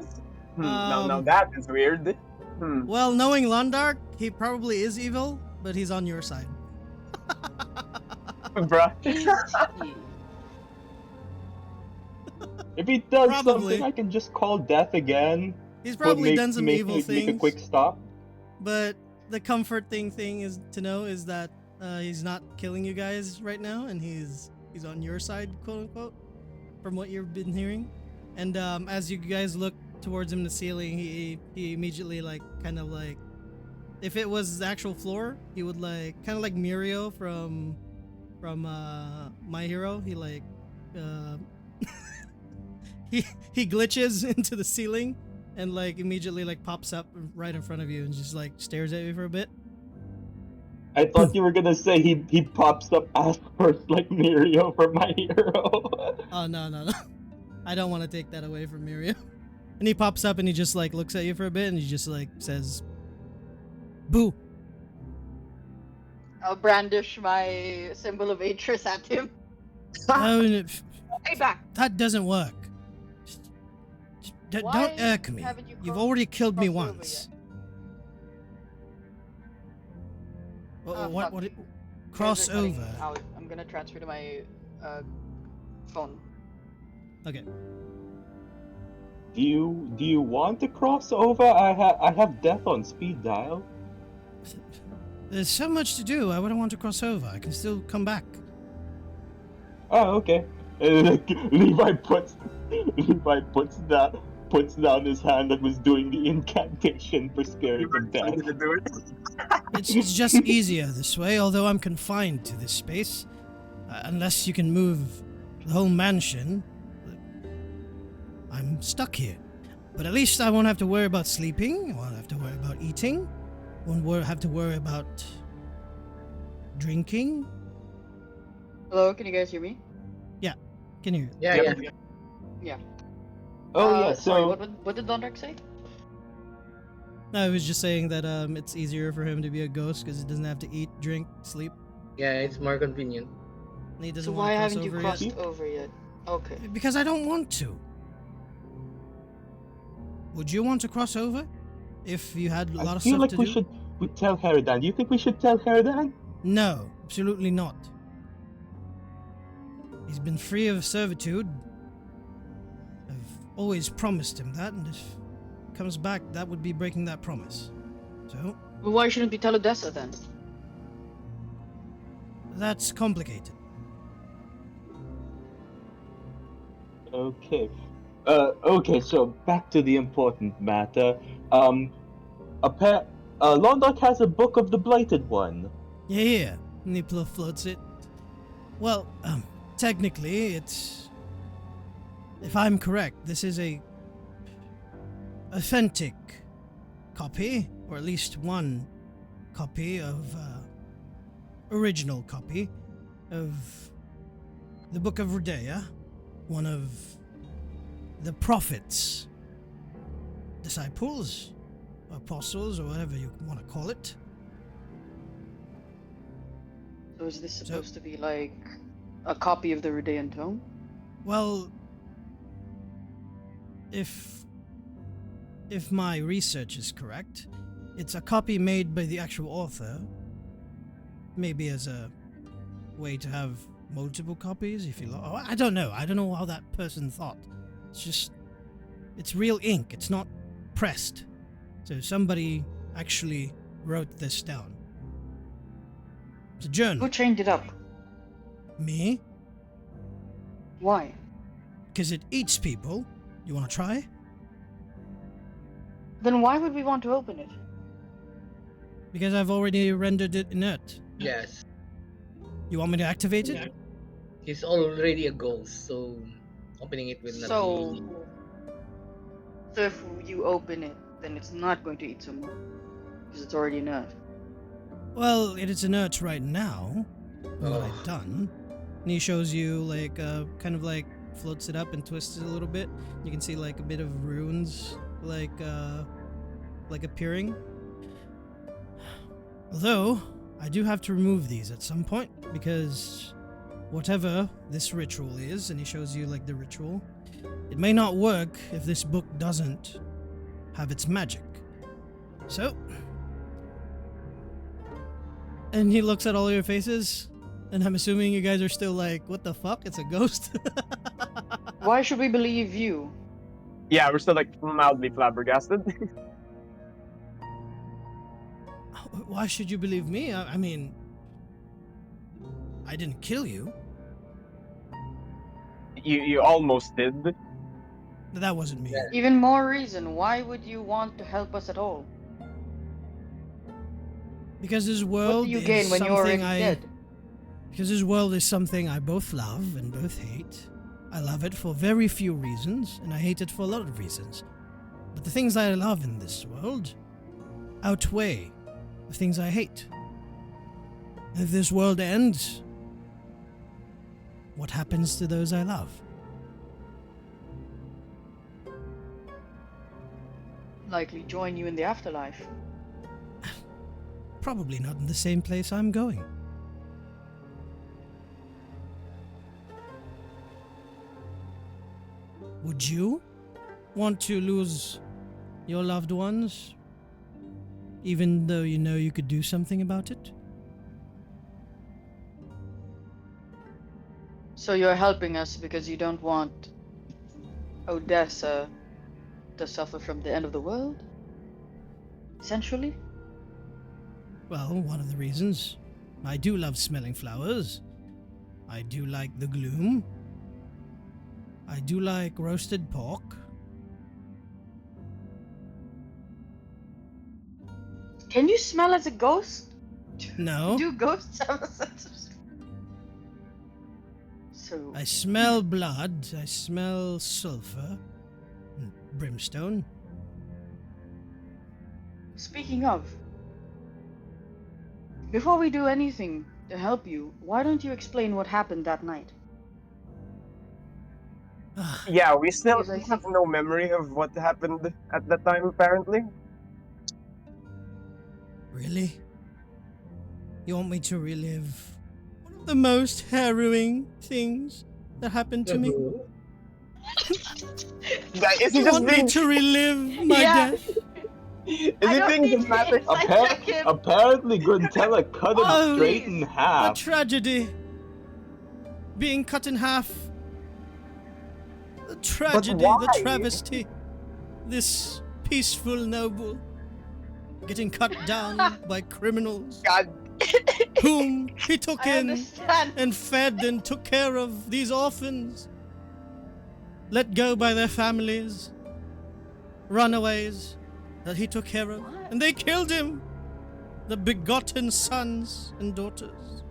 Now that is weird. Hmm. Well, knowing Londark, he probably is evil, but he's on your side. Bruh. Is he? If he does Probably. something, I can just call death again. He's probably done some evil Make a things. quick stop. But the comforting thing is to know is that he's not killing you guys right now, and he's on your side, quote unquote, from what you've been hearing. And as you guys look towards him in the ceiling, he immediately like kind of like, if it was the actual floor, he would like kind of like Mirio from My Hero. He like he glitches into the ceiling and like immediately like pops up right in front of you and just like stares at you for a bit. I thought you were gonna say he pops up ass first like Mirio from My Hero. Oh no. I don't want to take that away from Mirio. And he pops up and he just like looks at you for a bit and he just like says, "Boo." I'll brandish my symbol of Atris at him. Oh, Hey, back! that doesn't work. Don't Why irk me. haven't you You've crossed- already killed me crossed over once. Oh, What? fuck. What? You guys Cross are cutting over. out. I'm gonna transfer to my phone. Okay. Do you want to cross over? I have death on speed dial. There's so much to do. I wouldn't want to cross over. I can still come back. Oh, okay. And like, Levi puts down his hand that was doing the incantation for spirit of death. Something to do it. It's just easier this way, although I'm confined to this space. Unless you can move the whole mansion, I'm stuck here. But at least I won't have to worry about sleeping. I won't have to worry about eating. Have to worry about drinking. Hello, can you guys hear me? Can you? Yeah, Yep. yeah. Yeah. Oh yeah. Sorry, So what did Dondark say? No, I was just saying that it's easier for him to be a ghost because he doesn't have to eat, drink, sleep. Yeah, it's more convenient. And he So doesn't why want to cross haven't you over crossed yet. over yet? Okay. Because I don't want to. Would you want to cross over? If you had a lot I of feel stuff like to we do? should tell Heridan. Do you think we should tell Heridan? No, absolutely not. He's been free of servitude. I've always promised him that, and if he comes back, that would be breaking that promise. So, Well, why shouldn't we tell Odessa then? that's complicated. Okay. Okay. So back to the important matter. Londoc has a book of the Blighted One. Yeah, and he floats it. Well, technically, it's... If I'm correct, this is a authentic copy, or at least one copy of, original copy of the Book of Rudea, one of the prophets, disciples, apostles, or whatever you want to call it. So is this supposed to be like a copy of the Rudean tome? Well, if my research is correct, it's a copy made by the actual author, maybe as a way to have multiple copies if you like. Oh, I don't know how that person thought. It's just, it's real ink, it's not pressed. So somebody actually wrote this down. It's a journal. Who chained it up? Me? Why? Because it eats people. You want to try? Then why would we want to open it? Because I've already rendered it inert. Yes. You want me to activate it? He's already a ghost, so opening it will not So, be... so if you open it, then it's not going to eat someone because it's already enough. Well, it is inert right now. What Oh. I've done. And he shows you, like, kind of like floats it up and twists it a little bit. You can see, like, a bit of runes, like appearing. Although, I do have to remove these at some point because whatever this ritual is, and he shows you, like, the ritual, it may not work if this book doesn't have its magic. So, and he looks at all your faces, and I'm assuming you guys are still like, what the fuck? It's a ghost? Why should we believe you? Yeah, we're still like mildly flabbergasted. Why should you believe me? I mean, I didn't kill you. you almost did. That wasn't me. Even more reason, why would you want to help us at all? Because this world What do you is gain when you're already something dead? Because this world is something I both love and both hate. I love it for very few reasons, and I hate it for a lot of reasons. But the things I love in this world outweigh the things I hate. If this world ends, what happens to those I love? Likely join you in the afterlife. Probably not in the same place I'm going. Would you want to lose your loved ones, even though you know you could do something about it? So you're helping us because you don't want Odessa to suffer from the end of the world? Essentially? Well, one of the reasons. I do love smelling flowers. I do like the gloom. I do like roasted pork. Can you smell as a ghost? No, Do ghosts have a sense of So I smell blood. I smell sulfur. And Brimstone. Speaking of, before we do anything to help you, why don't you explain what happened that night? Yeah, we still Because I have think no memory of what happened at that time, apparently. Really? You want me to relive one of the most harrowing things that happened to me? Uh-huh. Is he You just want me being to relive my yeah, death? is I he don't being need to dramatic? insight check him. Apparently, Gruntella cut him Oh, straight please. in The half. tragedy. Being cut in half. The But tragedy, why? the travesty. This peaceful noble getting cut down by criminals God, whom he took I in understand. and fed and took care of, these orphans. Let go by their families. Runaways that he took care of. What? And they killed him. The begotten sons and daughters.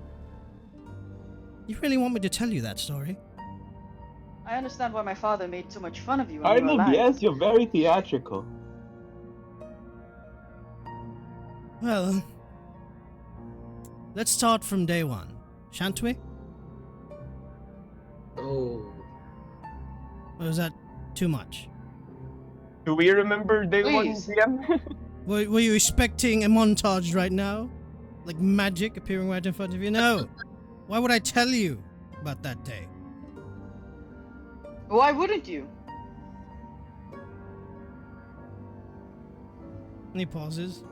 You really want me to tell you that story? I understand why my father made so much fun of you when you Kind were of, alive. yes, you're very theatrical. Well, let's start from day one, shan't we? Oh. Or is that too much? do we remember day one, Please. GM? Were you expecting a montage right now? Like magic appearing right in front of you? No. Why would I tell you about that day? Why wouldn't you? And he pauses.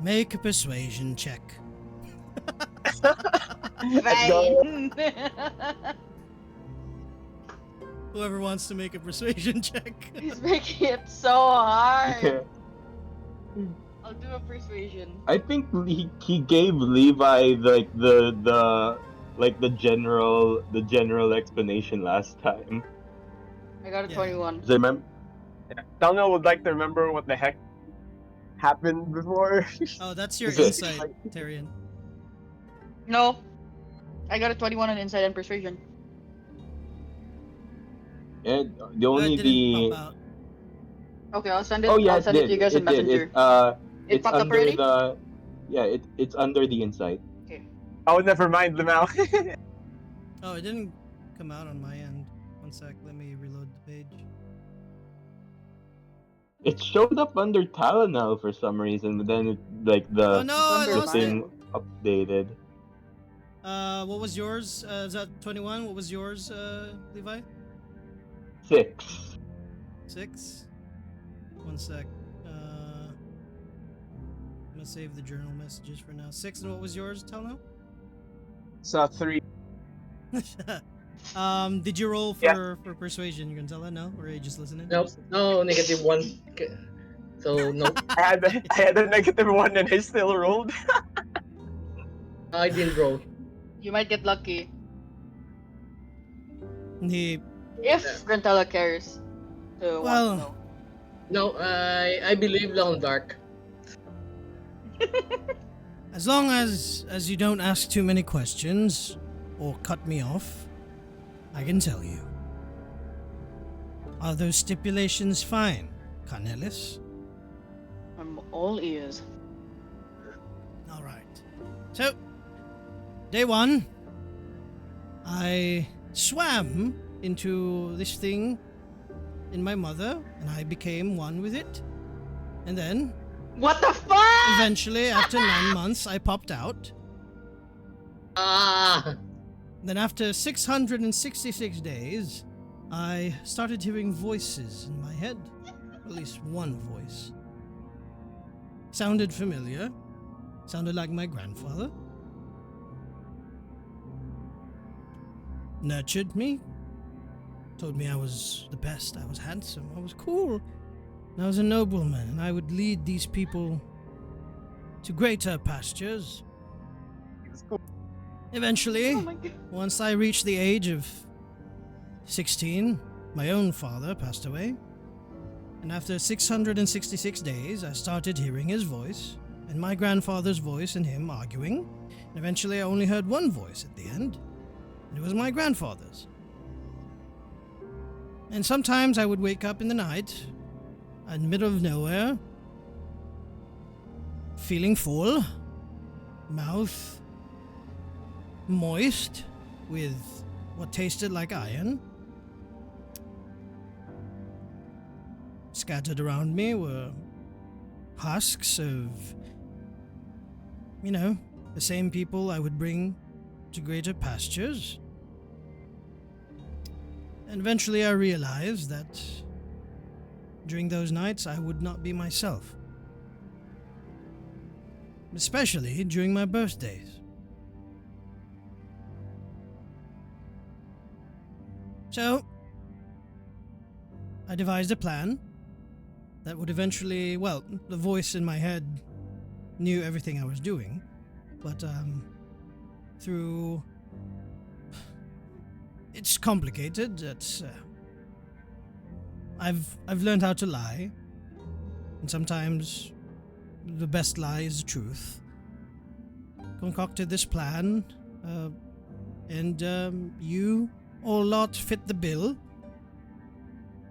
Make a persuasion check. Let's go. Fine. Whoever wants to make a persuasion check. He's making it so hard. I'll do a persuasion. I think he gave Levi the general explanation last time. I got a Yeah. 21. Does I remember? Daniel would like to remember what the heck happened before. Oh, that's your Is it- insight, Tyrion. No. I got a 21 on insight and persuasion. Yeah, the Oh, only it didn't the pop out. Okay, I'll send it. oh yeah, I'll it send it did. to you guys It in did. Messenger. It It's popped up under already? the it's under the insight. Okay. Oh, never mind, Lamau. Oh, it didn't come out on my end. One sec, let me reload the page. It showed up under Talonel for some reason, but then Oh no, I under the lost mine. it. thing updated. What was yours? Is that 21? What was yours, Levi? 6. 6? One sec. I'm gonna save the journal messages for now. 6, and what was yours, tell now? So 3. Did you roll Yeah. for persuasion? You can tell that no? Or are you just listening? Nope. No, -1. So, no. I had a -1 and I still rolled. I didn't roll. You might get lucky. He If Grantella cares to want Well- to know. No, I believe Long Dark. As long as you don't ask too many questions or cut me off, I can tell you. Are those stipulations fine, Cornelis? I'm all ears. All right. So, day one, I swam into this thing in my mother, and I became one with it. And then, What the fuck? eventually, after 9 months, I popped out. Ah! Then, after 666 days, I started hearing voices in my head. At least one voice. Sounded familiar. Sounded like my grandfather. Nurtured me. Told me I was the best, I was handsome, I was cool. And I was a nobleman, and I would lead these people to greater pastures. It's cool. Eventually, Oh my god. once I reached the age of 16, my own father passed away. And after 666 days, I started hearing his voice, and my grandfather's voice and him arguing. And eventually, I only heard one voice at the end, and it was my grandfather's. And sometimes I would wake up in the night, in the middle of nowhere, feeling full, mouth moist with what tasted like iron. Scattered around me were husks of, the same people I would bring to greater pastures. And eventually I realized that during those nights I would not be myself. Especially during my birthdays. So, I devised a plan that would eventually, well, the voice in my head knew everything I was doing, but through... It's complicated. I've learned how to lie, and sometimes the best lie is the truth. Concocted this plan, and you all lot fit the bill,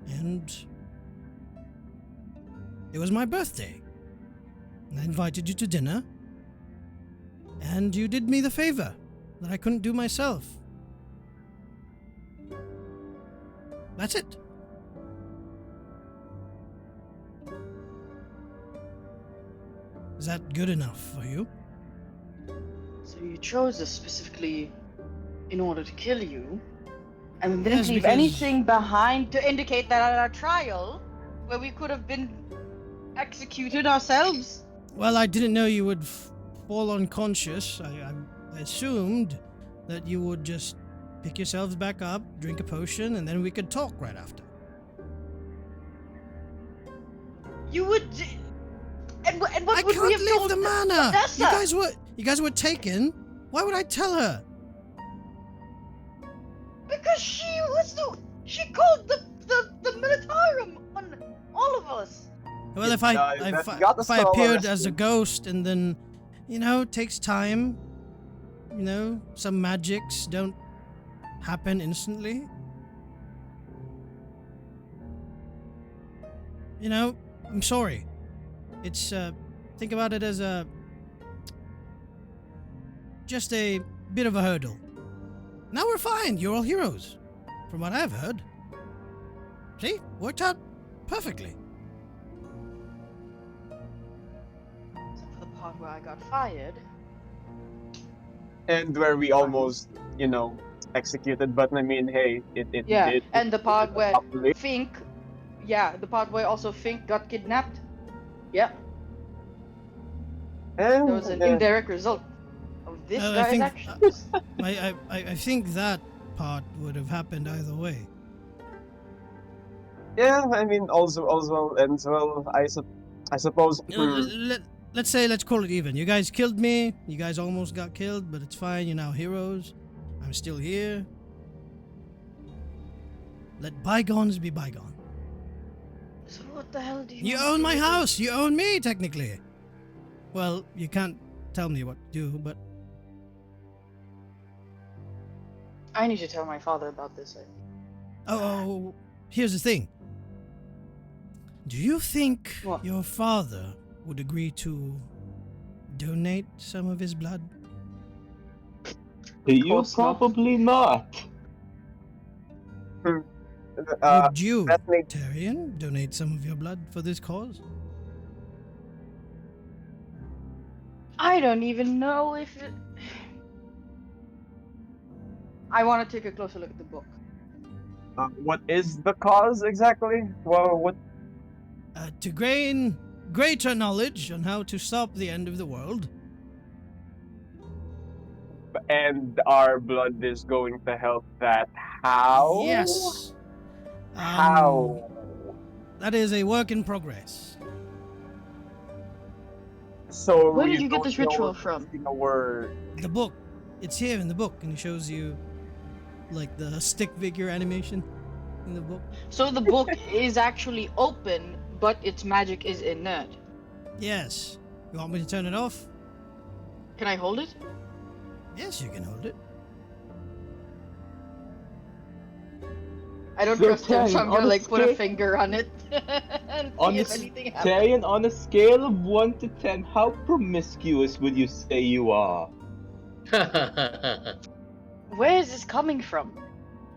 and it was my birthday. And I invited you to dinner, and you did me the favor that I couldn't do myself. That's it. Is that good enough for you? So you chose us specifically in order to kill you, and didn't Yes, leave because- anything behind to indicate that at our trial, where we could have been executed ourselves. Well, I didn't know you would fall unconscious. I assumed that you would just pick yourselves back up, drink a potion, and then we could talk right after. You would. And what I would we can't have leave told the manor. Vanessa? You guys were taken. Why would I tell her? Because she called the Militarum on all of us. Well, if I got us all appeared as a arrested. ghost, and then, it takes time. Some magics don't happen instantly. I'm sorry. It's think about it as just a bit of a hurdle. Now we're fine. You're all heroes, from what I've heard. See, worked out perfectly. Except for the part where I got fired. And where we almost, executed. But I mean, hey, it Yeah, did. and the part where Properly. Fink, the part where also Fink got kidnapped. Yeah, And, that was an indirect result of this I guy's think- actions. I think that part would have happened either way. yeah, I mean, also ends well. I suppose. Let's call it even. You guys killed me. You guys almost got killed, but it's fine. You're now heroes. I'm still here. Let bygones be bygone. So what the hell do you? You want own me my to do? house. You own me, technically. Well, you can't tell me what to do, but I need to tell my father about this. oh, here's the thing. Do you think What? your father would agree to donate some of his blood? You course not. probably not. Would you, that makes- Tyrion, donate some of your blood for this cause? I don't even know if it. I want to take a closer look at the book. What is the cause exactly? Well, what? To gain greater knowledge on how to stop the end of the world. And our blood is going to help that. How? Yes. How? That is a work in progress. So Where did you you get don't this know ritual if, from? we're The book. It's here in the book, and it shows you, like, the stick figure animation in the book. So the book is actually open, but its magic is inert. Yes. You want me to turn it off? Can I hold it? Yes, you can hold it. I don't So trust him, so 10 I'm gonna on a like put a scale finger on it and on see a if s- anything happens. Tarian, on a scale of 1 to 10, how promiscuous would you say you are? Where is this coming from?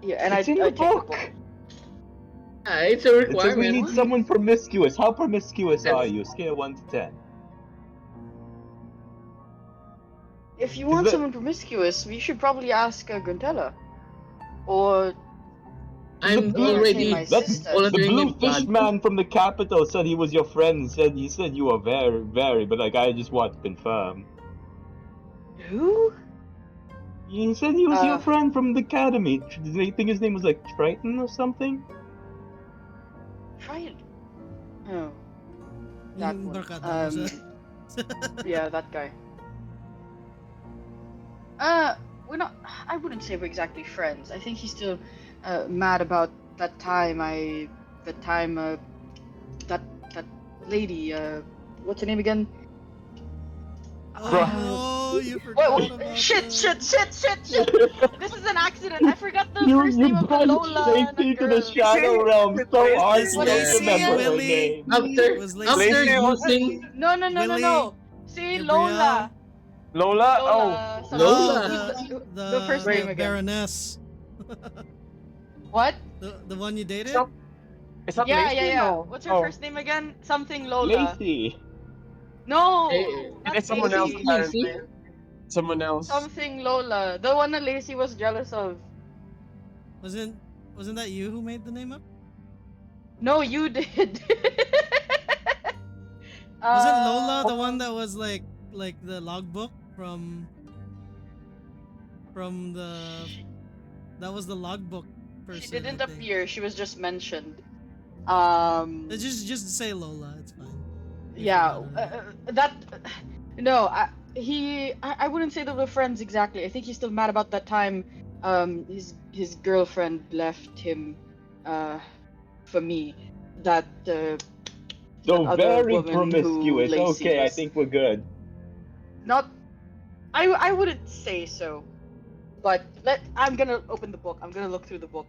Yeah, and It's in I the take the book. book. It's a It says we requirement. need What? someone promiscuous. How promiscuous are That's you? Scale 1 to 10. If you Is want the someone promiscuous, we should probably ask Gruntella. Or the I'm or blue let's say already my that's sister. the volunteering blue in fish blood. man from the capital said he was your friend. He said you are very very, but like I just want to confirm. Who? He said he was your Uh, friend from the academy. I think his name was like Triton or something. try it. Oh, that Yung one. barkada mo sa... Yeah, that guy. We're not. I wouldn't say we're exactly friends. I think he's still mad about that time. That time. That that lady. What's her name again? Oh Bruh. no, you Wait, forgot what? about Shit! that. Shit! This is an accident. I forgot the You first name you of the banished Lola and the Lacey to the girl. shadow realm so hard It's you What's her don't name Lacey, remember again? her Willie. name. Was After Lacey, Lacey, using Willie, No. See, Gabrielle. Lola. Oh, Lola. Something. Oh, Lola, Who's the first Wait. name the again? Baroness. What? The one you it's dated? not. It's not Lacey. Yeah. No. What's her Oh, first name again? Something Lola. Lacey. No, eh, not it's someone was else it Lacey. apparently. Lacey? Someone else. Something Lola. The one that Lacey was jealous of. Wasn't wasn't that you who made the name up? No, you did. Wasn't Lola the one Um, that was like the logbook from the that was the logbook she person, didn't I think. appear. She was just mentioned. Just say Lola, it's fine. We Yeah. forgot already. That. No, I wouldn't say that we're friends exactly. I think he's still mad about that time. His girlfriend left him, uh, for me. That that So other very woman who promiscuous. Lacey Okay, I was think we're good. not. I wouldn't say so. But I'm gonna open the book. I'm gonna look through the book.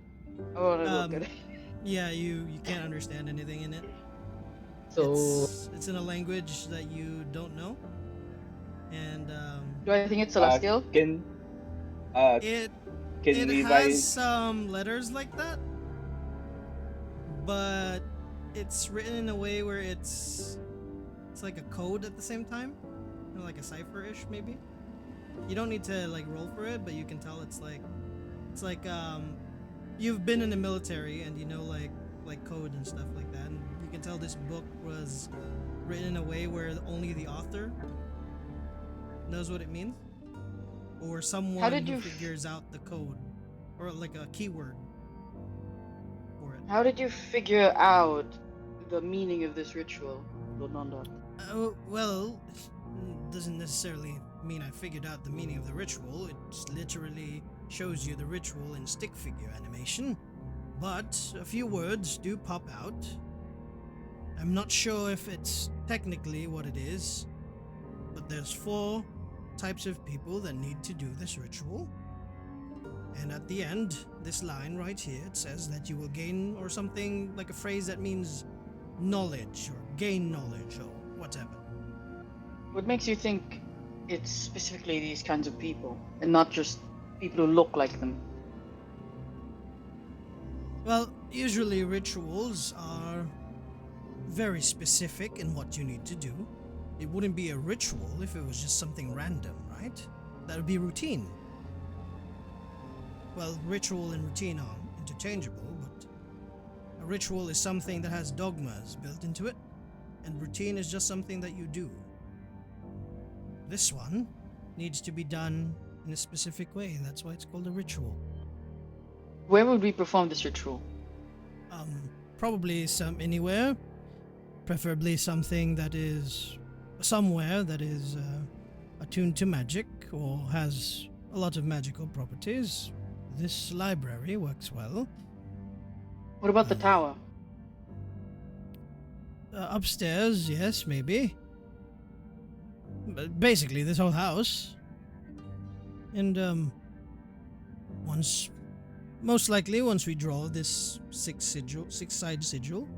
I wanna look at Um, it. yeah, you can't understand anything in it. So It's in a language that you don't know, and Do I think it's Uh, celestial? can uh it can it has Levi some letters like that, but it's written in a way where it's like a code at the same time, like a cipher-ish maybe. You don't need to like roll for it, but you can tell it's like you've been in the military and you know like code and stuff like that, and you can tell this book was written in a way where only the author knows what it means, or someone did who you figures out the code, or like a keyword for it. How did you figure out the meaning of this ritual, Lononda? Well, it doesn't necessarily mean I figured out the meaning of the ritual. It literally shows you the ritual in stick figure animation, but a few words do pop out. I'm not sure if it's technically what it is, but there's 4 types of people that need to do this ritual. And at the end, this line right here, it says that you will gain, or something like a phrase that means knowledge, or gain knowledge, or whatever. What makes you think it's specifically these kinds of people and not just people who look like them? Well, usually rituals are very specific in what you need to do. It wouldn't be a ritual if it was just something random, right? That would be routine. Well, ritual and routine are interchangeable, but a ritual is something that has dogmas built into it, and routine is just something that you do. This one needs to be done in a specific way. That's why it's called a ritual. Where would we perform this ritual? Probably anywhere, preferably something that is somewhere that is attuned to magic or has a lot of magical properties. This library works well. What about the tower? Upstairs, yes, maybe. But basically, this whole house. And once most likely, once we draw this six-side sigil,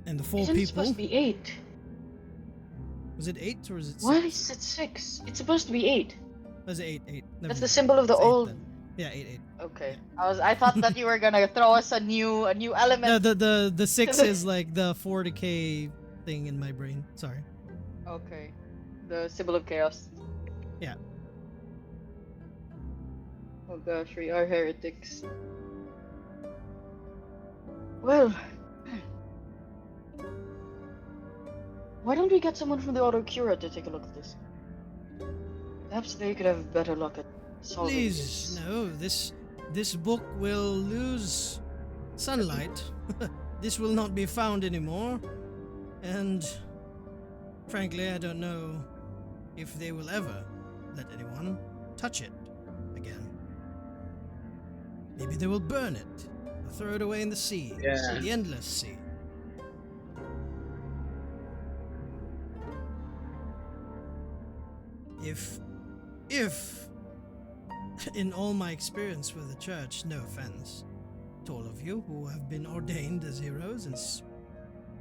and the 4 Isn't it people, supposed to be 8? was it 8 or is it 6? Why is it 6? It's supposed to be 8. Was it 8? 8. Never That's the mind. symbol of the It's 8 old. then. Yeah, 8 8. Okay. I thought that you were gonna throw us a new No, element. the 6 is like the 4 decay thing in my brain. Sorry. Okay. The symbol of chaos. Yeah. Oh gosh, we are heretics. Well, why don't we get someone from the Autocura to take a look at this? Perhaps they could have better luck at solving Please, this. no. This book will lose sunlight. This will not be found anymore. And frankly, I don't know if they will ever let anyone touch it again. Maybe they will burn it or throw it away in the sea. Yeah. The endless sea. If in all my experience with the church, no offense to all of you who have been ordained as heroes and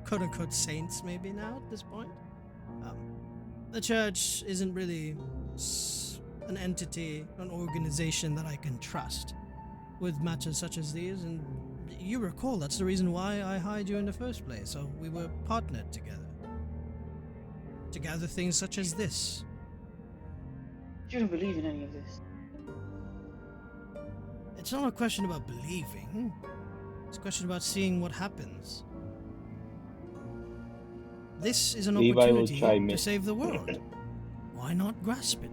quote-unquote saints maybe now at this point, the church isn't really an entity, an organization that I can trust with matches such as these. And you recall that's the reason why I hired you in the first place, so we were partnered together to gather things such as this. You don't believe in any of this. It's not a question about believing. It's a question about seeing what happens. This is an Levi will opportunity chime to in. save the world. Why not grasp it?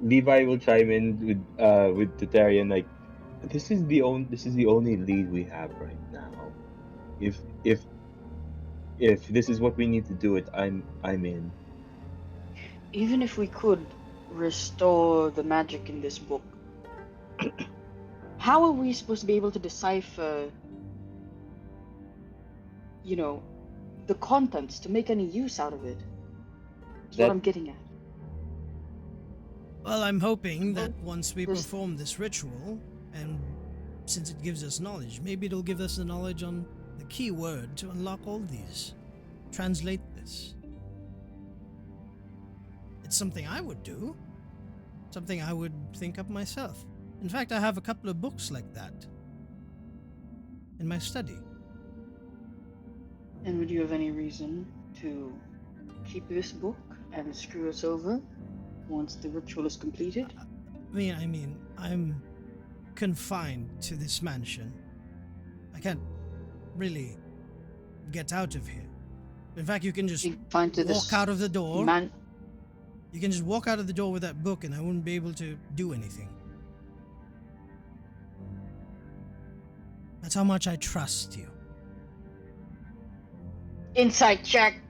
Levi will chime in with Tutarian like, this is the only lead we have right now. If this is what we need to do it, I'm in. Even if we could restore the magic in this book, how are we supposed to be able to decipher, the contents to make any use out of it? That's what That- I'm getting at. Well, I'm hoping that Well, once we there's- perform this ritual, and since it gives us knowledge, maybe it'll give us the knowledge on the key word to unlock all these. Translate this. It's something I would do. Something I would think up myself. In fact, I have a couple of books like that in my study. And would you have any reason to keep this book and screw us over once the ritual is completed? I mean, I'm confined to this mansion. I can't really get out of here. In fact, you can just Find to walk this out of the door. man. You can just walk out of the door with that book and I wouldn't be able to do anything. That's how much I trust you. Insight check.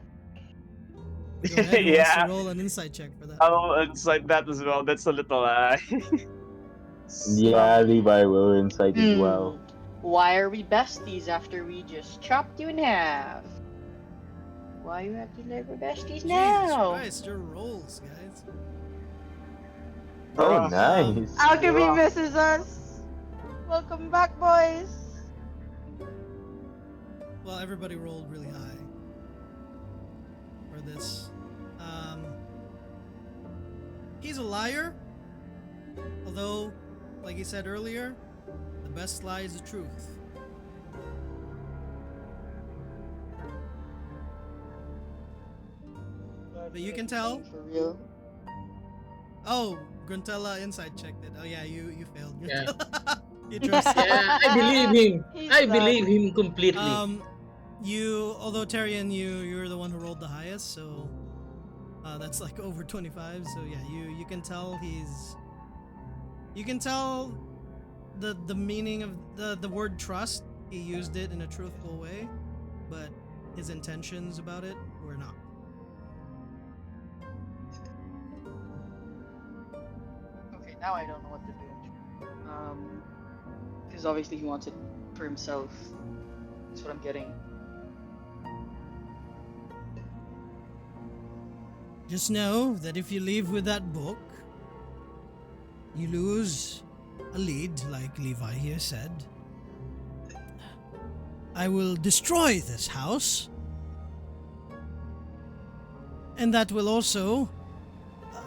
Go ahead, who wants Yeah. to roll an insight check for that? Oh, it's like that as well. That's a little Yeah, Levi will insight as well. Why are we besties after we just chopped you in half? Why are you acting like we're besties Jesus now? Christ, your rolls, guys. Oh, Rough. nice. Alchemy Rough. misses us. Welcome back, boys. Well, everybody rolled really high for this. He's a liar. Although, like he said earlier, the best lie is the truth. But you can tell. For real. Oh, Gruntella inside checked it. Oh yeah, you failed. Yeah. Gruntella. You trust. Yeah, I believe him. He's I done. believe him completely. Although Tyrion, you're the one who rolled the highest, so that's like over 25. So yeah, you can tell you can tell the meaning of the word trust. He used it in a truthful way, but his intentions about it were not. Okay, now I don't know what to do. Because obviously he wants it for himself. That's what I'm getting. Just know that if you leave with that book, you lose a lead, like Levi here said, I will destroy this house. And that will also,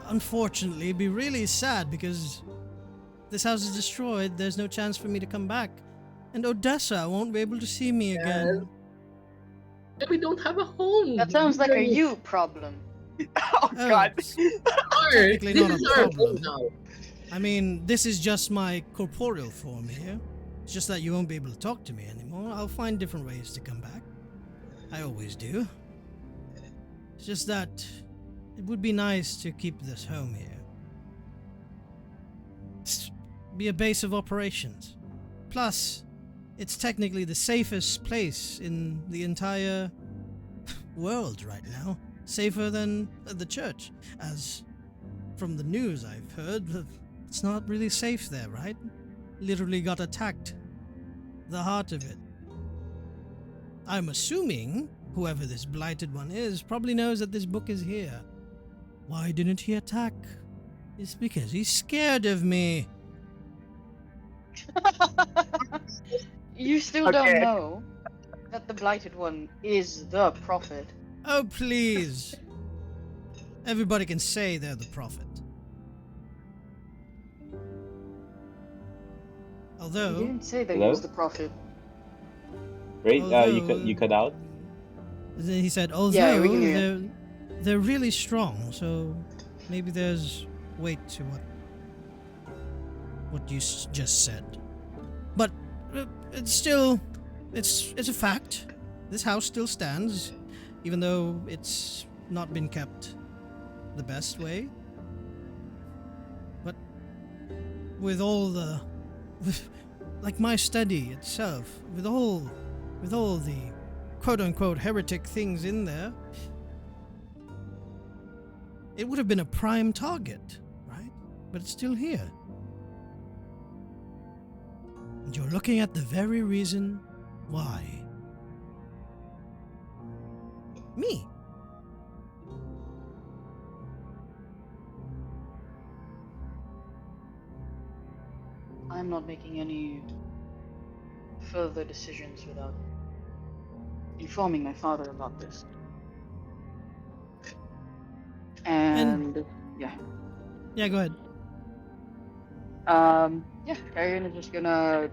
unfortunately, be really sad because this house is destroyed. There's no chance for me to come back. And Odessa won't be able to see me again. We don't have a home. That sounds like a you problem. Oh God. It's Our, technically this not a is our problem. home now. I mean, this is just my corporeal form here. It's just that you won't be able to talk to me anymore. I'll find different ways to come back. I always do. It's just that it would be nice to keep this home here. It's be a base of operations. Plus, it's technically the safest place in the entire world right now. Safer than the church. As from the news I've heard, it's not really safe there, right? Literally got attacked. The heart of it. I'm assuming whoever this blighted one is probably knows that this book is here. Why didn't he attack? It's because he's scared of me. You still Okay. don't know that the Blighted One is the Prophet. Oh, please. Everybody can say they're the prophet. He Although, didn't say that he Hello? was the Prophet. Great. although You cut out. then he said, although Yeah, we can hear. they're really strong, so maybe there's weight to what you just said. But it's still, it's a fact. This house still stands, even though it's not been kept the best way. But with all the, like my study itself, with all the quote-unquote heretic things in there, it would have been a prime target, right? But it's still here. And you're looking at the very reason why. Me. I'm not making any further decisions without informing my father about this. And yeah. Yeah, go ahead. Yeah, Kyrian is just gonna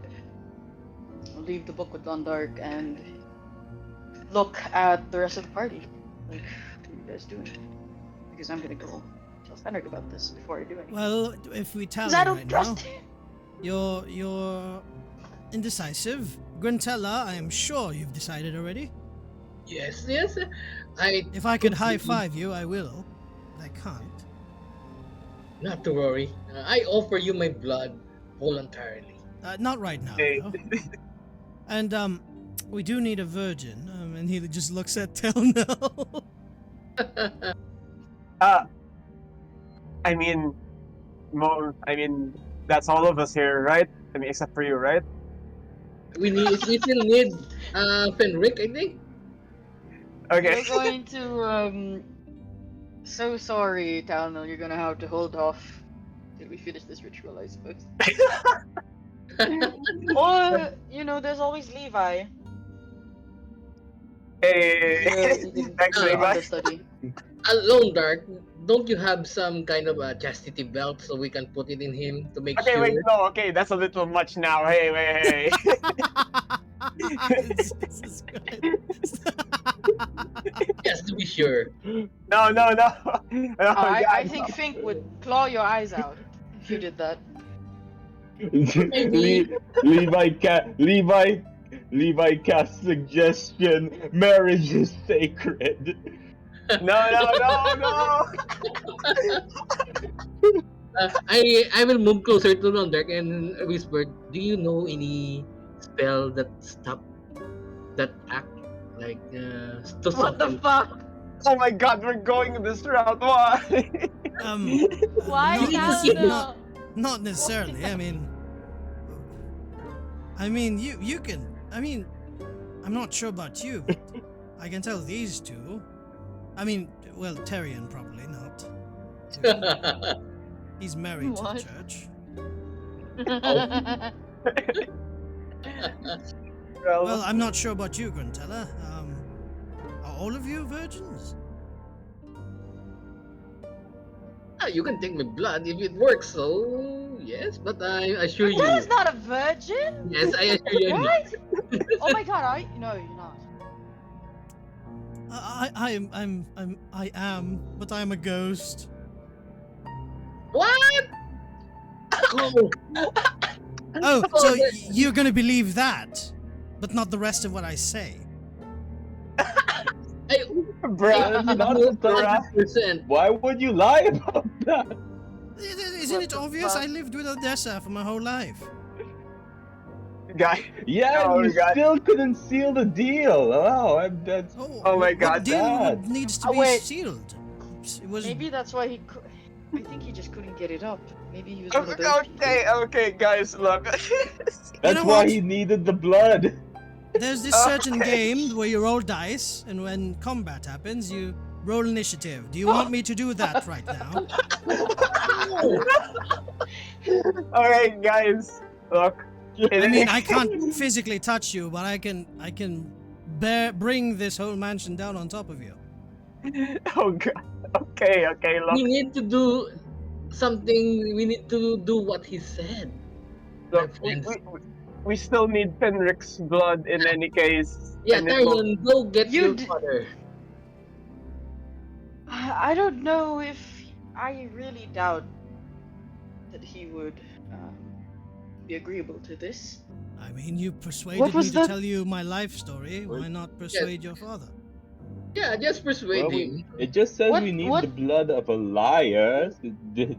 leave the book with Dondark and look at the rest of the party. Like, what are you guys doing? Because I'm gonna go tell Fenric about this before I do anything. Well, if we tally Because I don't right trust now, him. you're indecisive. Gwentella, I am sure you've decided already. Yes. If I could high completely- five you, I will. But I can't. Not to worry. I offer you my blood voluntarily. Not right now, Hey. though. And we do need a virgin. And he just looks at Telno. I mean, that's all of us here, right? I mean, except for you, right? we still need Fenric, I think. Okay. We're going to, so sorry, Talno, you're gonna have to hold off till we finish this ritual, I suppose. Or, there's always Levi. Hey, You can thanks, Oh, Levi. understudy. Alone, Dark. Don't you have some kind of a chastity belt so we can put it in him to make Okay, sure? wait, no, okay, that's a little much now. Hey. Jesus Christ. Yes, to be sure. No. No, I God, think Fink would claw your eyes out if you did that. Levi cast suggestion. Marriage is sacred. no. I will move closer to Londark and whisper, do you know any spell that stop that act? Like, to What the soften? fuck? Oh my God, we're going this route. Why? Why not, Talno? not, not necessarily. I mean, you can. I mean, I'm not sure about you, but I can tell these two. I mean, well, Tyrion probably not. He's married to What? the church. Oh, Well, I'm not sure about you, Gruntella. Are all of you virgins? you can take my blood if it works. So yes, but I assure Grandella's you, not a virgin. yes, I assure you, I'm not. What? Oh my god, no, you're not. I am, but I'm a ghost. What? Oh, Oh, oh, so that- you're gonna believe that, but not the rest of what I say. I, Bruh, That's not the time. 100%. Why would you lie about that? Isn't What it the obvious? fuck? I lived with Odessa for my whole life. Guy. Yeah, and Oh, you guy. still couldn't seal the deal. Oh, that's Oh, Oh my what god. deal sad. would needs to Oh, be wait. sealed? It was. Maybe that's why I think he just couldn't get it up. Maybe he was one of those people. Okay, guys, look. You That's know why what? he needed the blood. There's this certain Okay. game where you roll dice, and when combat happens, you roll initiative. Do you want me to do that right now? Alright, guys, look. I mean, I can't physically touch you, but I can bring this whole mansion down on top of you. Oh god. Okay, We look. need to do something. We need to do what he said. Look, my friends. we still need Fenric's blood in any case. Yeah, and it will- Tyrion, go get You your d- father. I don't know if I really doubt that he would be agreeable to this. I mean, you persuaded What me was to that? tell you my life story. Why not persuade your father? Yeah, just persuade Well, him. it just says we need What? the blood of a liar. Oh,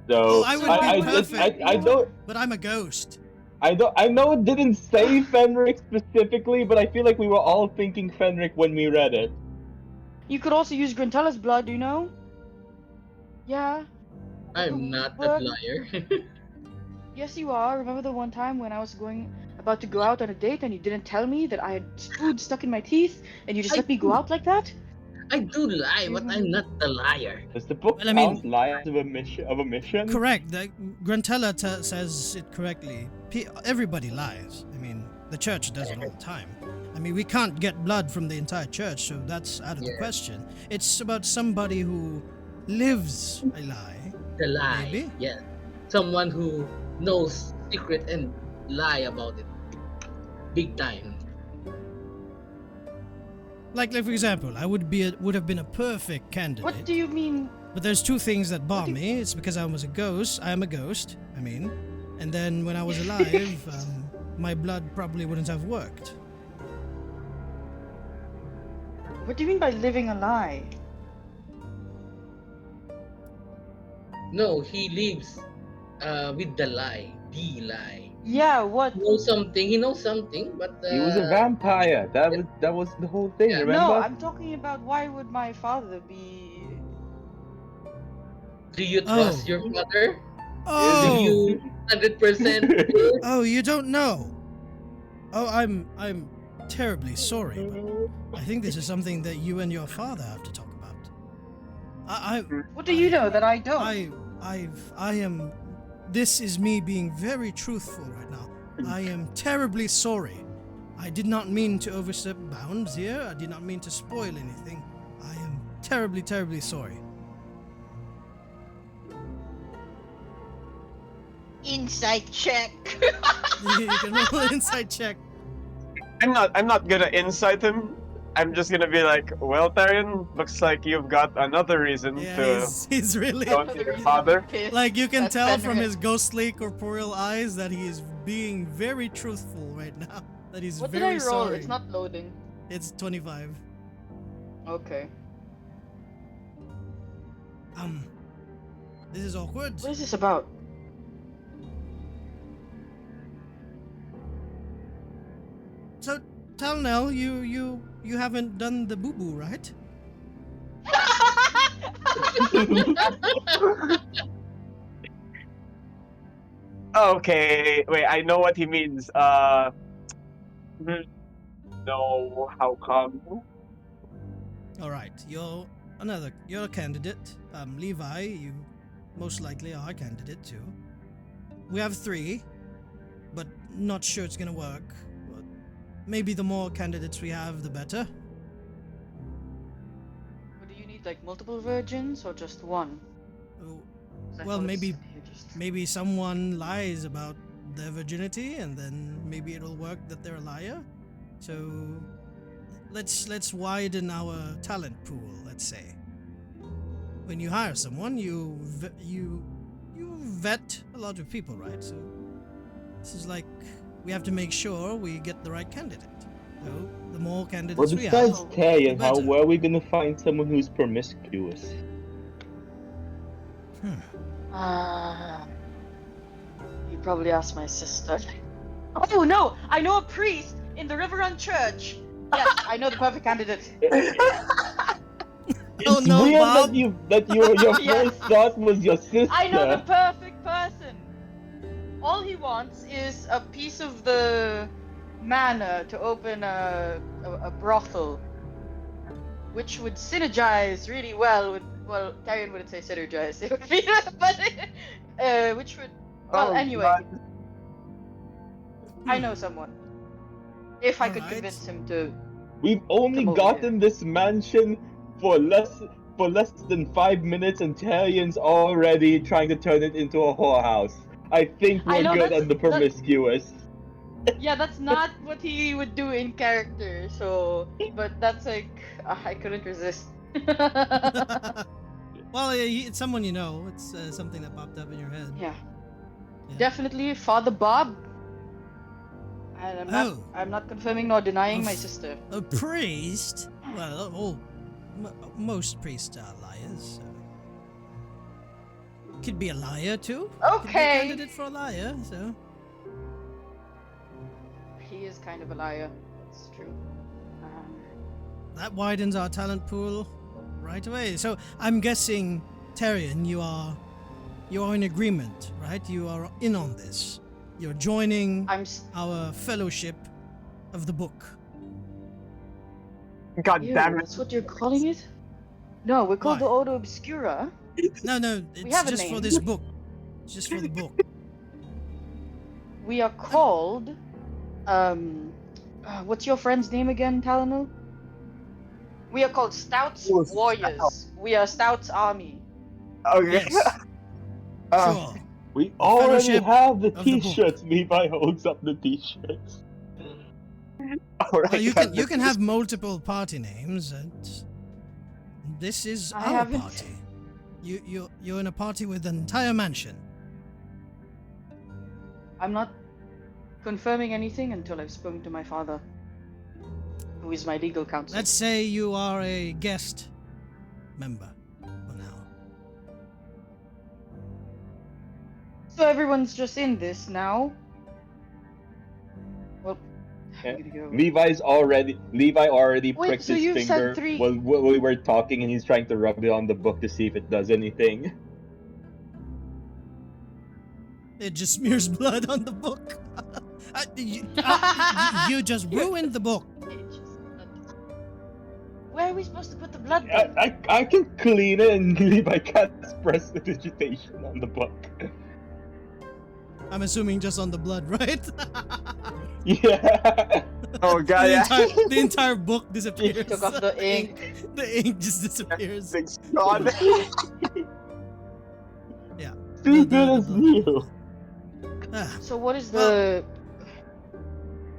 So I would So be I perfect, don't but I'm a ghost. I know it didn't say Fenric specifically, but I feel like we were all thinking Fenric when we read it. You could also use Grantella's blood, you know? Yeah. that I'm could not a work. liar. Yes, you are. Remember the one time when I was about to go out on a date and you didn't tell me that I had food stuck in my teeth and you just I let me go do. out like that? I do lie, but I'm not a liar. Does the book Well, I mean- count lies of a mission? Correct. Grantella says it correctly. Everybody lies. I mean, the church does it all the time. I mean, we can't get blood from the entire church, so that's out of the Yeah. question. It's about somebody who lives a lie. The lie. Maybe. Yeah. Someone who knows secret and lie about it. Big time. Like for example, I would have been a perfect candidate. What do you mean? But there's two things that bother do me. It's because I was a ghost. I am a ghost. I mean, and then when I was alive, my blood probably wouldn't have worked. What do you mean by living a lie? No, he lives with the lie. The lie. Yeah, what? He knows something, but He was a vampire. That was the whole thing. Yeah. Remember? No, I'm talking about why would my father be. do you trust Oh. your father? Do Oh, you 100% sure? oh, you don't know. Oh, I'm terribly sorry, but I think this is something that you and your father have to talk about. I What do you know that I don't? I am. This is me being very truthful right now. I am terribly sorry. I did not mean to overstep bounds here. I did not mean to spoil anything. I am terribly, terribly sorry. Insight check. You can roll an insight check. I'm not gonna incite him. I'm just gonna be like, well, Tyrion, looks like you've got another reason Yeah, to he's really go to your father. like you can That's tell from Fenrir. his ghostly corporeal eyes that he is being very truthful right now. That he's What did very I roll? sorry. It's not loading. It's 25. Okay. This is awkward. What is this about? So, Talnell, you haven't done the boo boo, right? Okay, wait, I know what he means. No, how come? All right, you're a candidate. Levi, you most likely are a candidate too. we have 3, but not sure it's gonna work. But maybe the more candidates we have, the better. But do you need like multiple virgins or just one? Oh, 'Cause I well, thought it maybe said here just- maybe someone lies about their virginity, and then maybe it'll work that they're a liar. So let's widen our talent pool. Let's say when you hire someone, you vet a lot of people, right? So this is like we have to make sure we get the right candidate. So the more Well, candidates we besides have, Tay, and the how better. where are we gonna find someone who's promiscuous? Ah, you probably asked my sister. Oh no! I know a priest in the Riverrun Church. Yes, I know the perfect candidate. Oh It's no, weird Bob! that your Yes. first thought was your sister. I know the perfect person. All he wants is a piece of the manor to open a brothel, which would synergize really well with. Well, Tyrion wouldn't say synergize. It would be, but which would. Well, Oh, anyway, God. I know someone. If I could Alright. convince him to. We've only Come over gotten this mansion for less than 5 minutes, and Talian's already trying to turn it into a whorehouse. I think I we're know, good that's- on the promiscuous. Yeah, that's not what he would do in character. So, but that's like I couldn't resist. Well, it's someone you know. It's something that popped up in your head. Yeah, Yeah. definitely Father Bob. And Oh. I'm not confirming nor denying my Of- sister. A priest? Well, most priests are liars. So. Could be a liar too. Could be a Okay. candidate for a liar. So He is kind of a liar. That's true. that widens our talent pool right away. So I'm guessing, Tyrion, you are in agreement, right? You are in on this. You're joining I'm. s- our fellowship of the book. God Ew, damn it. that's what you're calling it? No, we're called Why? the Ordo Obscura. No, it's have a just for name. this book. It's just for the book. We are called. What's your friend's name again, Talano? We are called Stouts Oh, Warriors. We are Stouts Army. Okay. Yes, Uh, sure. We already Fellowship have the of the book. t-shirts. Levi holds up the t-shirts. alright, Well, you then. can have multiple party names, and this is I our haven't- party. You're in a party with an entire mansion. I'm not confirming anything until I've spoken to my father, who is my legal counsel. Let's say you are a guest member for now. So everyone's just in this now. Well, Yeah. I'm gonna go. Levi already Wait, pricked so his you've said finger 3. while we were talking, and he's trying to rub it on the book to see if it does anything. It just smears blood on the book. You just ruined the book. Where are we supposed to put the blood? I, Then? I can clean it, and Levi casts prestidigitation on the book. I'm assuming just on the blood, right? Yeah. Oh, God, yeah. The entire book disappears. Took off the ink. The ink just disappears. Things gone. Yeah. Stupid as you. Ah, So what is the?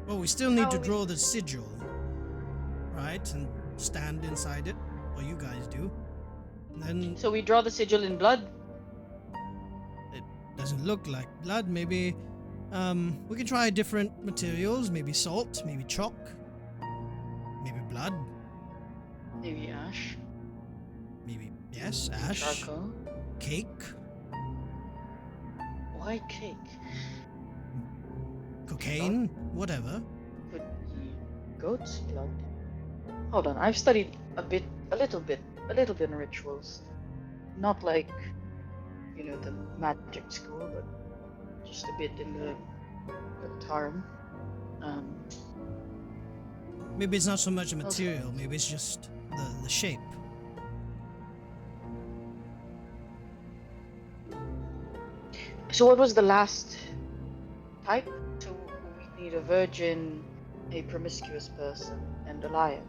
well, we still need How to we- draw the sigil, right? And stand inside it, or you guys do. And then So we draw the sigil in blood. it doesn't look like blood. Maybe we can try different materials. Maybe salt, maybe chalk, maybe blood, Maybe ash, maybe yes, ash, charcoal, cake, white cake. cocaine, whatever. Could be goat's blood. Hold on, I've studied a little bit in rituals. Not like, the magic school, but just a bit in the Tarm. Maybe it's not so much a material. Maybe it's just the shape. So what was the last type? So we need a virgin, a promiscuous person, and a liar.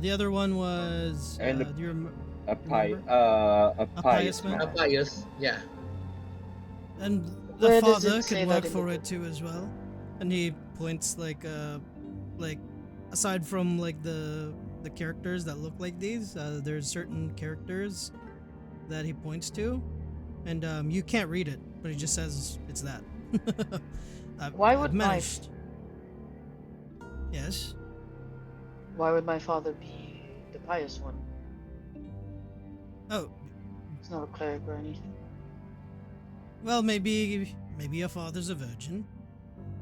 The other one was. And Do you a remember? a A pious pious man? A man. pious, yeah. And the Where does father it say could that work in the for it book? too as well. And he points like aside from like the characters that look like these, there's certain characters that he points to, and you can't read it, but he just says it's that. Why I've would managed. Yes. Why would my father be the pious one? Oh, He's not a cleric or anything. well, maybe your father's a virgin.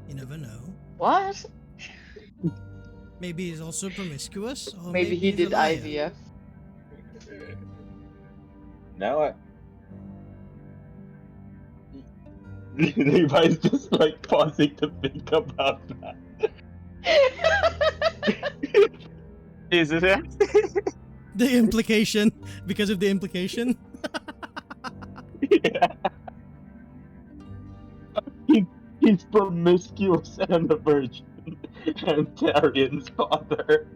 You never know. What? Maybe he's also promiscuous, or Maybe he he's a did liar. IVF. Now Levi's just like pausing to think about that. Is it? The implication, because of the implication. Yeah. He's promiscuous and a virgin. And Tarian's father.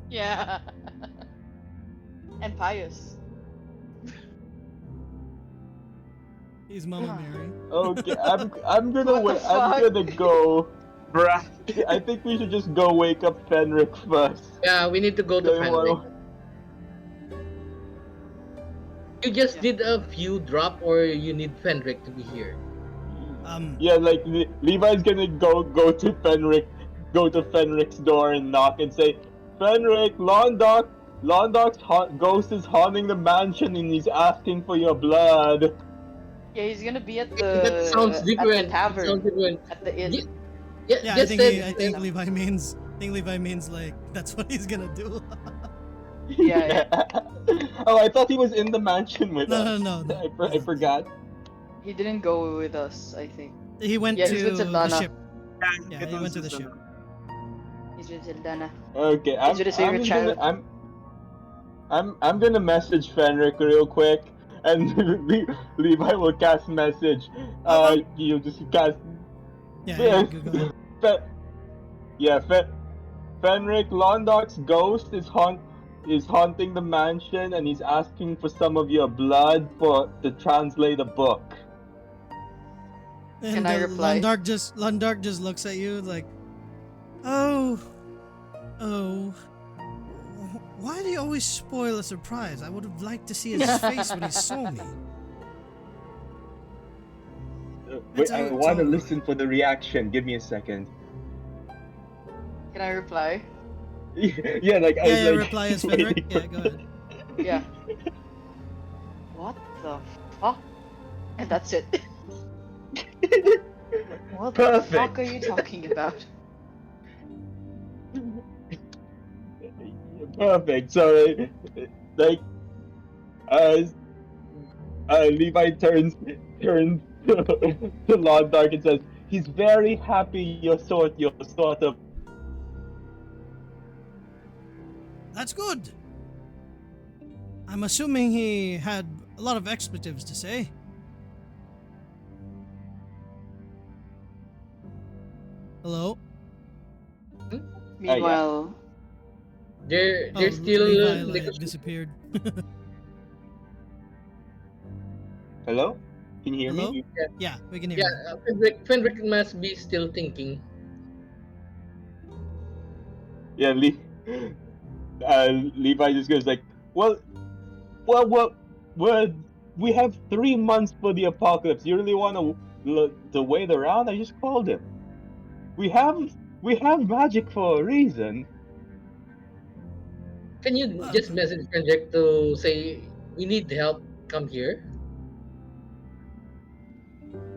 Yeah. And pious. He's Mama Mary. Okay, I'm gonna What the wait. I'm fuck? gonna go. Bruh. I think we should just go wake up Fenric first. Yeah, we need to go to Then Fenwick. You just Yeah. did a few drop, or you need Fenric to be here. Yeah, like Levi's gonna go to Fenric's door and knock and say, Fenric, Londok's ghost is haunting the mansion and he's asking for your blood. Yeah, he's gonna be at That sounds the different. That tavern, sounds different. at the inn. Yeah, Just I said. think Levi means like that's what he's gonna do. Yeah. Oh, I thought he was in the mansion with No, us. no. I forgot. He didn't go with us, I think. He went Yeah, to he's with the Saldana. ship. Yeah, he went to the ship. He's with Saldana. Okay, He's with his favorite child. I'm gonna message Fenric real quick, and Levi will cast message. You just cast. Yeah, go ahead. Fenric, Londok's ghost is haunting the mansion, and he's asking for some of your blood to translate a book. And Can I reply? Lundark just looks at you like, oh, why do you always spoil a surprise? I would have liked to see his face when he saw me. Wait, I want to all- listen for the reaction. Give me a second. Can I reply? Yeah, like I was Yeah, like reply as Fenric. waiting Yeah, for- go ahead. Yeah. What the fuck? And that's it. What the Perfect. fuck are you talking about? Perfect. So, like, uh, Levi turns to Lord Dark and says, "He's very happy you're sort of." That's good. I'm assuming he had a lot of expletives to say. Hello? Meanwhile, They're Oh, still Levi like, negotiating. disappeared. Hello? Can you hear Hello? me? Yeah, we can hear Yeah, you. Fenric must be still thinking. Yeah, Levi just goes like, well, we have 3 months for the apocalypse. You really want to wait around? I just called him. We have magic for a reason. Can you just message Fenric to say we need help? Come here.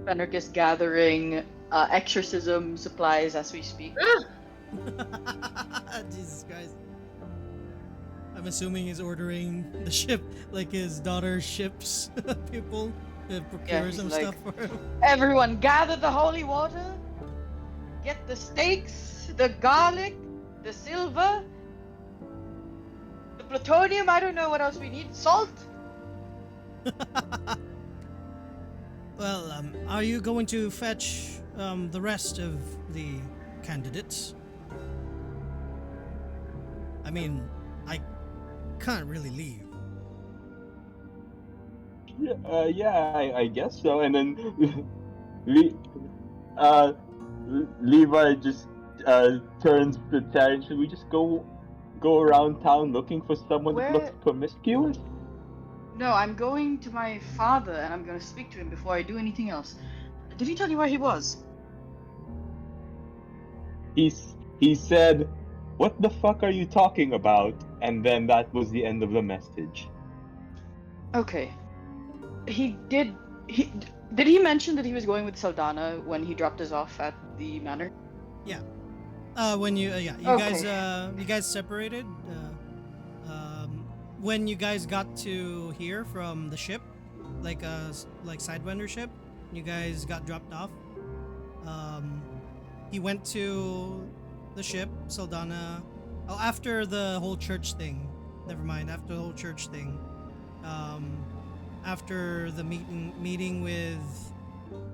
Fenric is gathering exorcism supplies as we speak. Jesus Christ. I'm assuming he's ordering the ship, like his daughter's ships, people to procure he's some like- stuff for him. Everyone, gather the holy water. Get the steaks, the garlic, the silver, the plutonium. I don't know what else we need. Salt. Well, are you going to fetch the rest of the candidates? I mean, I can't really leave. Yeah, I guess so. And then Le- uh, Levi just turns to Terry. Should we just go around town looking for someone that looks Where? promiscuous? No, I'm going to my father and I'm gonna speak to him before I do anything else. Did he tell you where he was? He said, "What the fuck are you talking about?" And then that was the end of the message. Okay. He did. He did he mention that he was going with Saldana when he dropped us off at the manor? Yeah. When you yeah, Okay. you guys separated. When you guys got to here from the ship, like Sidewinder ship, you guys got dropped off. Um, he went to the ship, Saldana. Oh, after the whole church thing. Never mind. After the whole church thing. Um, after the meeting with.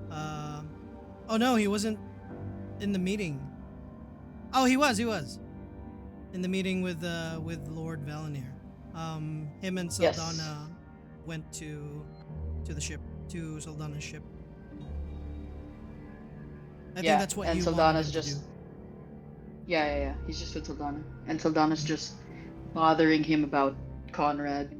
Uh, oh no, he wasn't in the meeting. Oh, he was. He was in the meeting with Lord Valinir. Him and Yes. Saldana went to the ship, to Saldana's ship. I think that's what and you Saldana's wanted him just. to do. Yeah. He's just with Saldana, and Saldana's just bothering him about Conrad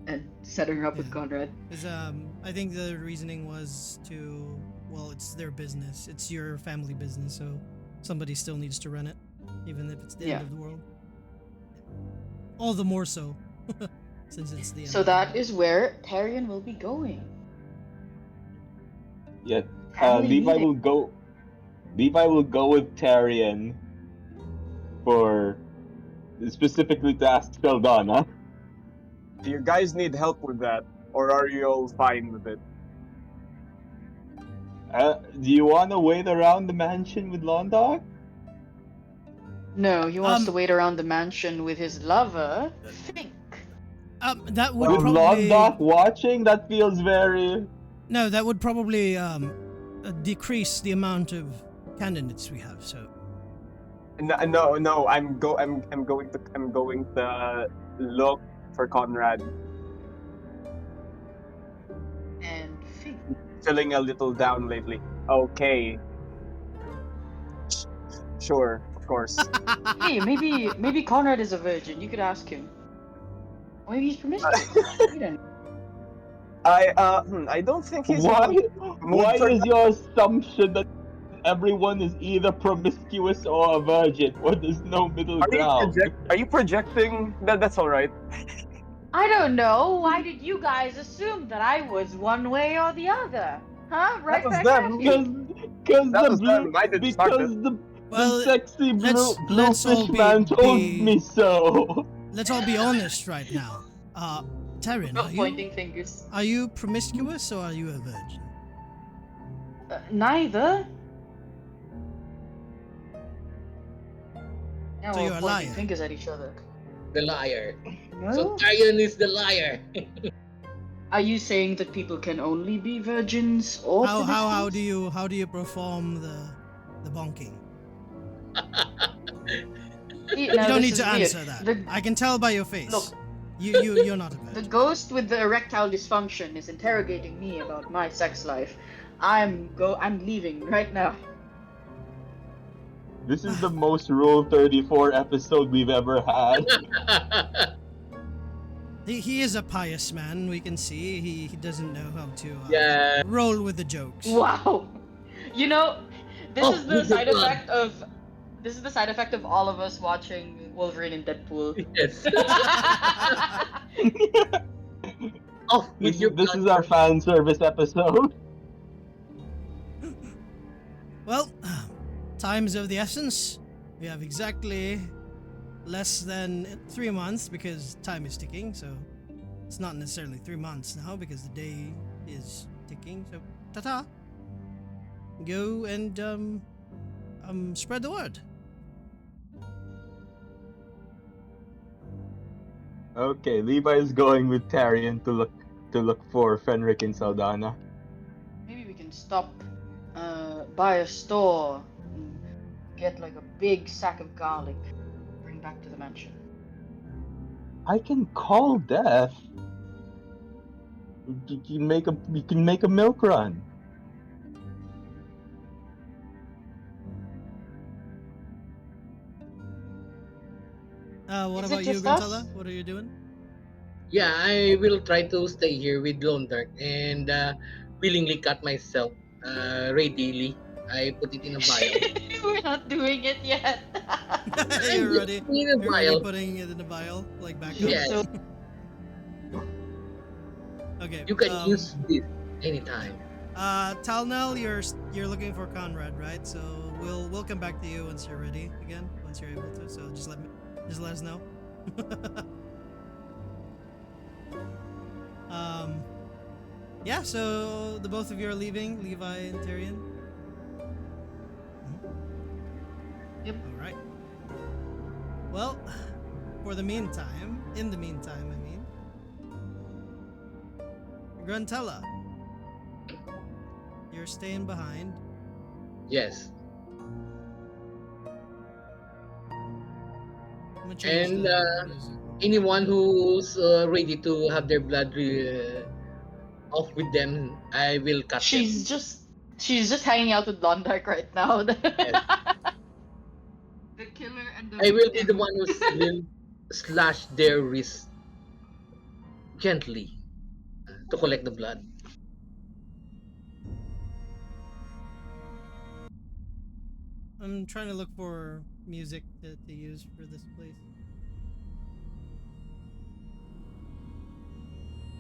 and setting her up with Yeah. Conrad. Because I think the reasoning was to, well, it's their business. It's your family business, so somebody still needs to run it, even if it's the Yeah. end of the world. All the more so, since it's the end. So of the that world. is where Tyrion will be going. Yeah, Family meeting. Levi will go with Tyrion for specifically to ask Saldana. Do you guys need help with that, or are you all fine with it? Do you want to wait around the mansion with Londog? No, he wants to Um, wait around the mansion with his lover, Fink. That would With probably Londog watching? That feels very. no, that would probably decrease the amount of candidates we have. So No. I'm going to look for Conrad, And Fink. feeling a little down lately. Okay, sure, of course. Hey, maybe Conrad is a virgin. You could ask him. Or maybe he's promiscuous. You don't know. I don't think he's in Why? the mood Why for is that. your assumption that everyone is either promiscuous or a virgin? What is no middle ground? Are you projecting? That's all right. I don't know. Why did you guys assume that I was one way or the other? Huh? That Right was back at them. you. Because That the was blue them. I didn't start it. because the well, sexy let's all bluefish man told me so. let's all be honest right now. Taryn, No pointing fingers. are you promiscuous or are you a virgin? Neither. Now So we're you're a pointing liar. fingers at each other. The liar. No? So Tyrion is the liar. Are you saying that people can only be virgins or How promiscuous? do you perform the bonking? See, You now don't this need is to weird. answer that. The, I can tell by your face. Look. You're not a the virgin. ghost with the erectile dysfunction is interrogating me about my sex life. I'm leaving right now. This is the most Rule 34 episode we've ever had. He is a pious man. We can see he doesn't know how to Yeah. roll with the jokes. Wow. You know, this Oh, is the with the side blood. effect of all of us watching Wolverine and Deadpool. Yes. Oh, with your This blood. is our fan service episode. Well, time is of the essence. We have exactly less than 3 months because time is ticking. So it's not necessarily 3 months now because the day is ticking. So ta-ta. Go and spread the word. Okay, Levi is going with Tyrion to look for Fenric and Saldana. Maybe stop by a store and get like a big sack of garlic, bring back to the mansion. I can call death. You can make a milk run. What Is it about you, just us? Grantala? What are you doing? Yeah, I will try to stay here with Lone Dark and willingly cut myself readily. I put it in a vial. We're not doing it yet. I'm you're just ready. putting in a You're already vial. putting it in a vial, like backup. So Yes, Okay. you can use this anytime. Talnell, you're looking for Conrad, right? So we'll come back to you once you're ready again, once you're able to. So just let us know. um, yeah. So the both of you are leaving, Levi and Tyrion. Yep. All right. Well, for the meantime, in the meantime, I mean, Gruntella, you're staying behind. Yes, I'm gonna change and the music. anyone who's ready to have their blood off with them, I will cut them. she's just she's just hanging out with Blondark right now. The Yes, killer and the I will be the victim. one who will slash their wrist gently to collect the blood. I'm trying to look for music to use for this place.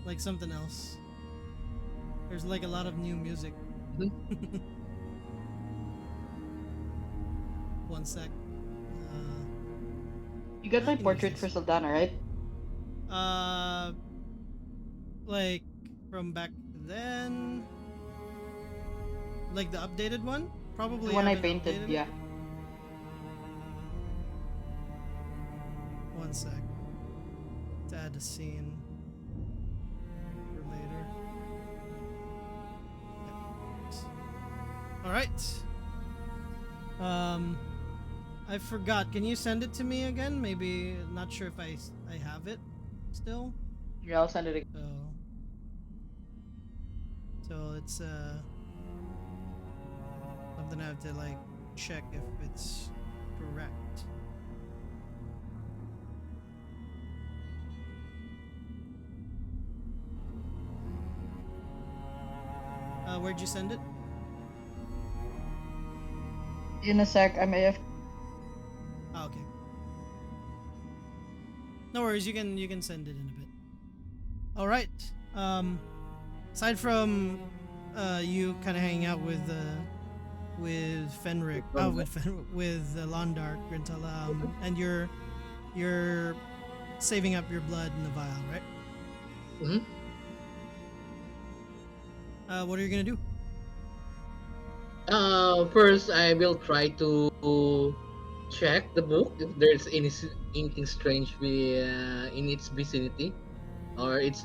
Like something else. There's like a lot of new music. Mhm. One sec. You got I my can use portrait for this. Saldana, right? Uh, like from back then. Like the updated one? The Probably one I haven't painted, updated it. yeah. One sec. To add a scene for later. All right. I forgot. Can you send it to me again? Maybe not sure if I have it still. Yeah, I'll send it again. So it's something I have to like check if it's correct. Where'd you send it? In a sec, I may have. Oh, okay. No worries. You can send it in a bit. All right. Aside from you kind of hanging out with Fenric, with Londark, Grintala, and you're saving up your blood in the vial, right? Mhm. What are you gonna do? First, I will try to check the book if there's anything strange in its vicinity, or if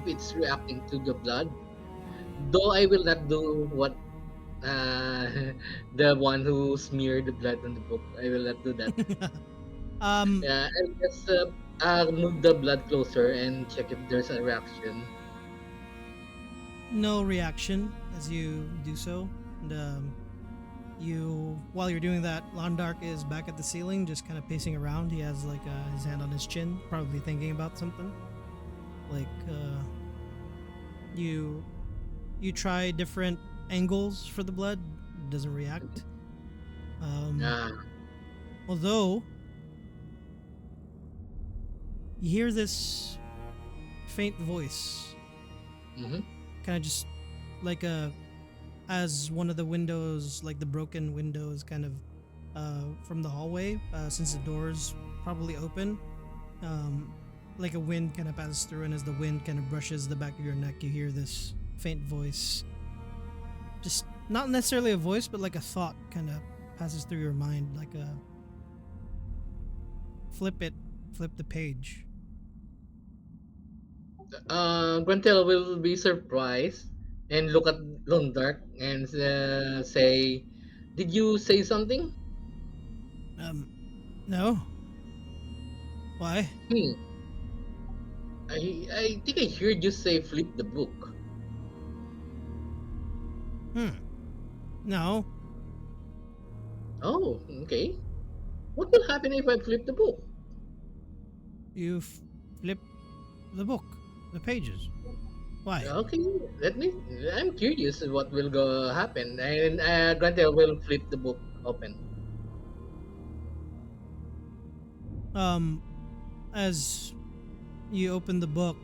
it's reacting to the blood. Though I will not do what the one who smeared the blood on the book. I will not do that. um, Yeah, I'll just move the blood closer and check if there's a reaction. no reaction as you do so, and while you're doing that, Londark is back at the ceiling, just kind of pacing around. He has like his hand on his chin, probably thinking about something. Like you you try different angles for the blood, it doesn't react. Ah, Although you hear this faint voice, mm-hmm. kind of just like as one of the windows, like the broken windows, kind of from the hallway, since the doors probably open. Like a wind kind of passes through, and as the wind kind of brushes the back of your neck, you hear this faint voice. Just not necessarily a voice, but like a thought kind of passes through your mind, like a flip the page. Grantel will be surprised and look at Londark and say, "Did you say something?" No. Why? Hmm. I think I heard you say flip the book. Hmm. No. Oh, okay. What will happen if I flip the book? You flip the book, the pages. Why? Okay, let me. I'm curious what will go happen, and granted, I will flip the book open. Um, as you open the book,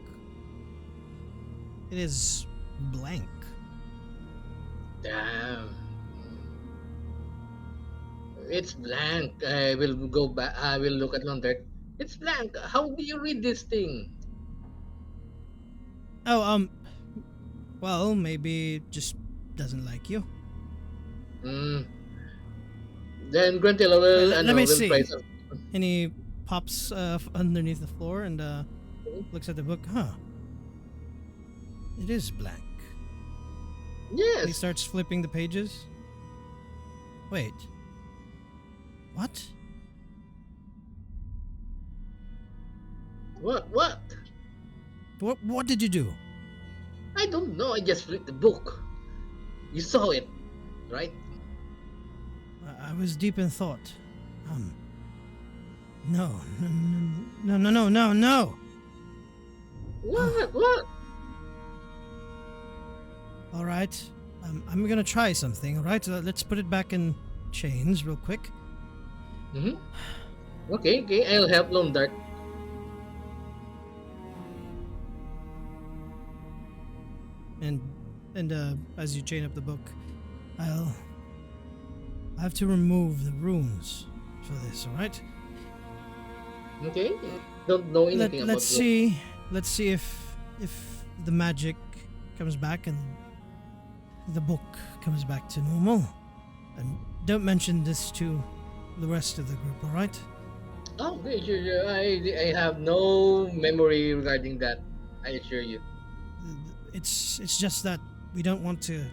it is blank. Damn, it's blank. I will go back. I will look at London. It's blank. How do you read this thing? Oh, well, maybe it just doesn't like you. Hmm. Then granted, I Wait, will. I let know. me Will try see. some. And he pops underneath the floor and looks at the book. Huh. It is blank. And he Yes. starts flipping the pages. Wait. What? What? What? What did you do? I don't know. I just flipped the book. You saw it, right? I was deep in thought. Um. No. No. No. No. No. No. No. What? What? All right. I'm gonna try something. All right. Let's put it back in chains real quick. Mm-hmm. Okay. Okay. I'll help London. And as you chain up the book, I'll have to remove the runes for this. All right. Okay. Don't know anything about Let's this. see. Let's see if the magic comes back and the book comes back to normal. And don't mention this to the rest of the group. All right. Oh, okay, sure, sure. I have no memory regarding that. I assure you. It's just that we don't want to.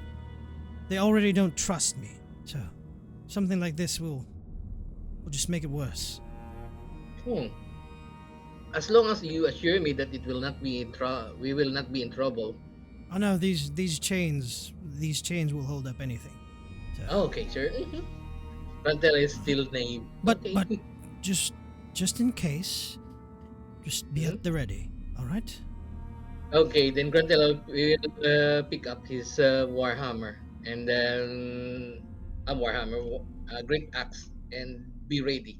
They already don't trust me, so something like this will just make it worse. Hmm. As long as you assure me that it will not be we will not be in trouble. Oh no, these chains will hold up anything. So, Oh, okay, sure. Rantel is still naive. Okay. but just in case, just be Mhm. at the ready. All right. Okay, then Grantel will pick up his warhammer and then a warhammer, a great axe, and be ready.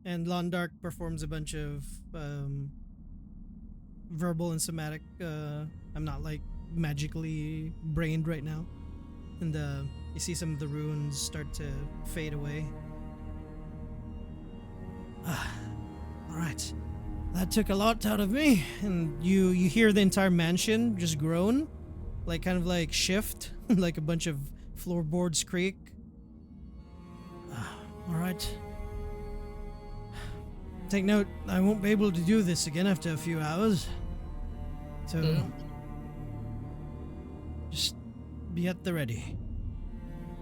And Londark performs a bunch of verbal and somatic. I'm not like magically brained right now, and you see some of the runes start to fade away. All right, that took a lot out of me, and you hear the entire mansion just groan, like kind of like shift, like a bunch of floorboards creak. All right. Take note, I won't be able to do this again after a few hours. So, Mhm. just be at the ready.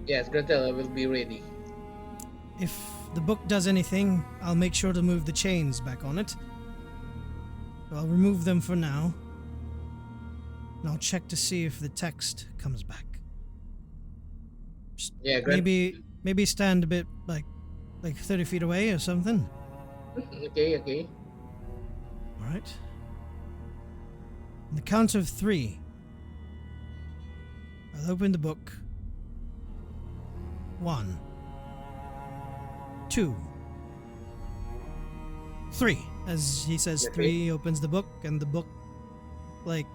Yes, Grantel will be ready. If the book does anything, I'll make sure to move the chains back on it. So I'll remove them for now. And I'll check to see if the text comes back. Just Yeah, Grant. maybe stand a bit like 30 feet away or something. Okay, okay. Alright. On the count of 3, I'll open the book. 1, 2, 3. As he says Okay. 3, he opens the book, and the book like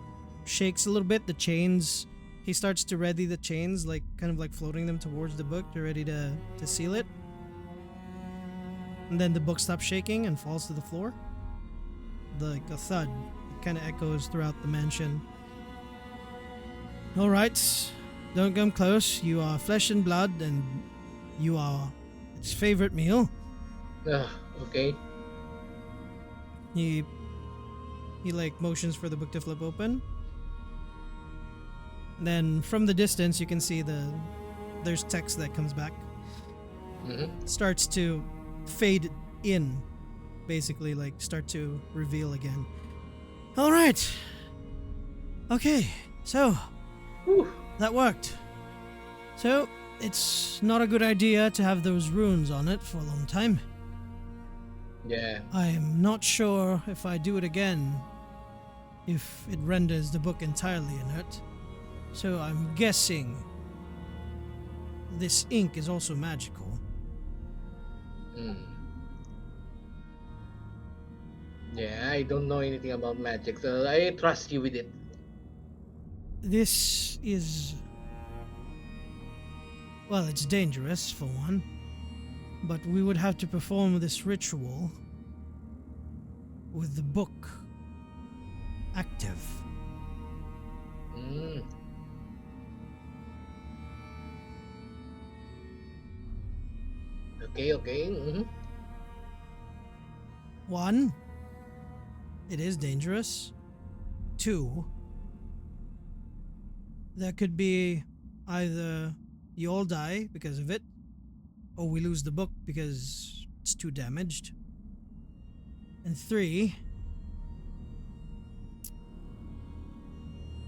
shakes a little bit. The chains, he starts to ready the chains, like kind of like floating them towards the book. They're ready to seal it. And then the book stops shaking and falls to the floor. Like a thud. It kind of echoes throughout the mansion. Alright, don't come close. You are flesh and blood, and you are its favorite meal. Okay. He He like motions for the book to flip open. Then from the distance, you can see there's text that comes back. Mm-hmm. Starts to fade in, basically, like start to reveal again. All right. Okay, so Whew. that worked. So it's not a good idea to have those runes on it for a long time. Yeah. I'm not sure if I do it again, if it renders the book entirely inert. So I'm guessing this ink is also magical. Mm. Yeah, I don't know anything about magic, so I trust you with it. This is... well, it's dangerous, for one. But we would have to perform this ritual with the book active. Mm. Okay, okay. Mm-hmm. One, it is dangerous. Two, there could be either you all die because of it, or we lose the book because it's too damaged. And three,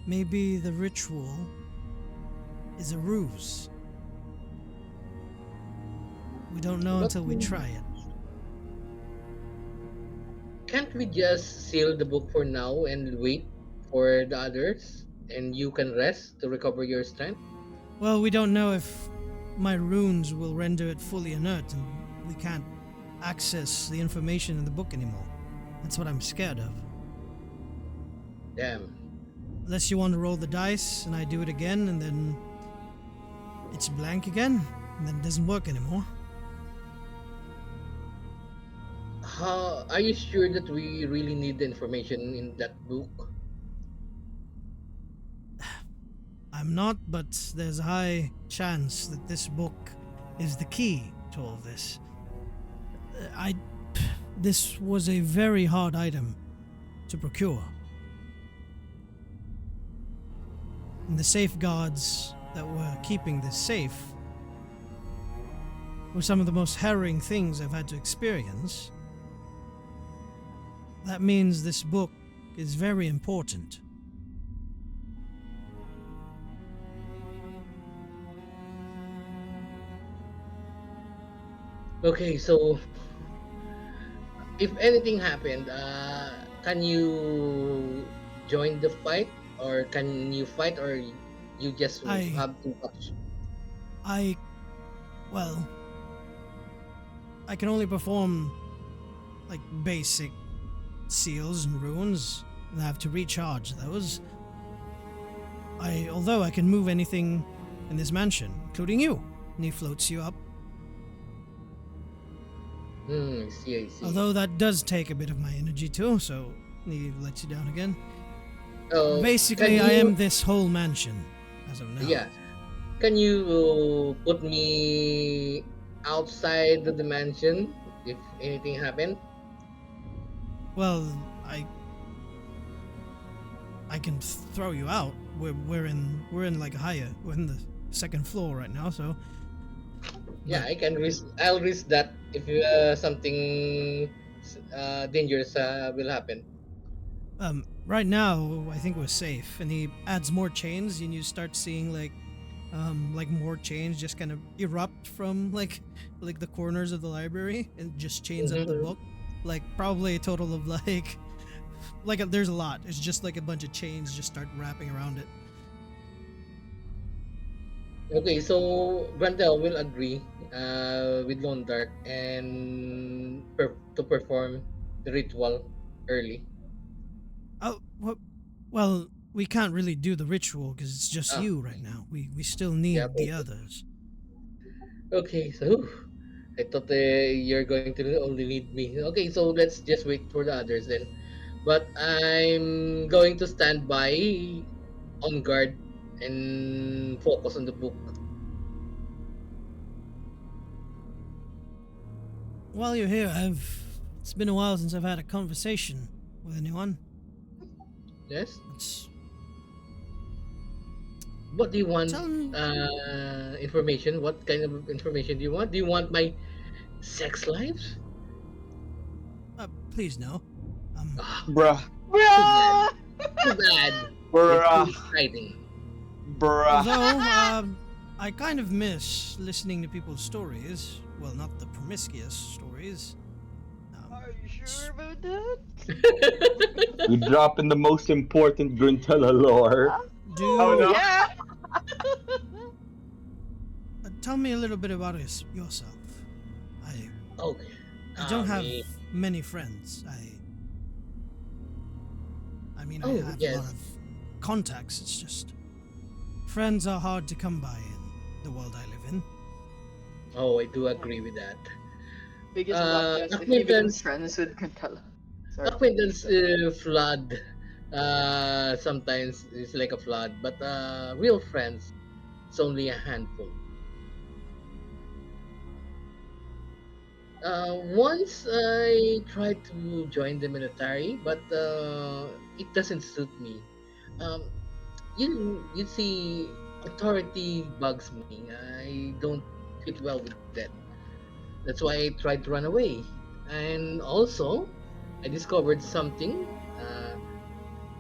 maybe the ritual is a ruse. We don't know But until we try it. can't we just seal the book for now and wait for the others? And you can rest to recover your strength? Well, we don't know if my runes will render it fully inert and we can't access the information in the book anymore. That's what I'm scared of. Damn. Unless you want to roll the dice and I do it again and then it's blank again and then it doesn't work anymore. How are you sure that we really need the information in that book? I'm not, but there's a high chance that this book is the key to all this. This was a very hard item to procure. And the safeguards that were keeping this safe were some of the most harrowing things I've had to experience. That means this book is very important. Okay, so if anything happened, can you join the fight, or can you fight, or you just I- have to watch? I... well... I can only perform, like, basic seals and runes, and I have to recharge those. Although I can move anything in this mansion, including you, and he floats you up. I see, I see. Although that does take a bit of my energy too, so he lets you down again. Oh, Basically, can I you- am this whole mansion, as of now. Yeah. Can you put me outside of the mansion if anything happened? Well, I can throw you out. We're in like a higher. We're in the second floor right now, so Yeah, I can risk. I'll risk that if something dangerous will happen. right now I think we're safe. And he adds more chains, and you start seeing like more chains just kind of erupt from like the corners of the library and just chains up the Mhm. book. Like probably a total of there's a lot. It's just like a bunch of chains just start wrapping around it. Okay, so Grandel will agree with Lone Dark and to perform the ritual early. Oh, well, we can't really do the ritual because it's just Ah, you right now. We still need yeah. the others. Okay, so I thought you're going to only need me. Okay, so let's just wait for the others then. But I'm going to stand by on guard and focus on the book. While you're here, it's been a while since I've had a conversation with anyone. Yes. It's What do you want? tell Information. What kind of information do you want? Do you want my sex lives? please no. Ah, Bruh, too bad. Bruh! Too bad. It's too bruh, exciting. bruh. Although I kind of miss listening to people's stories. Well, not the promiscuous stories. Are you It's- sure about that? You drop in the most important Gruntella lore. Oh do Oh, no. yeah! tell me a little bit about yourself. I Okay. I don't have Me. many friends. I mean I Oh have a lot yes. of contacts. It's just friends are hard to come by in the world I live in. Oh, I do agree with that. Biggest plot twist if you become Acquaintance. friends with Cantella. Sorry. Acquaintance flood. Sometimes it's like a flood, but real friends, it's only a handful. Once I tried to join the military, but it doesn't suit me. Um, you see, authority bugs me. I don't fit well with that. That's why I tried to run away. And also, I discovered something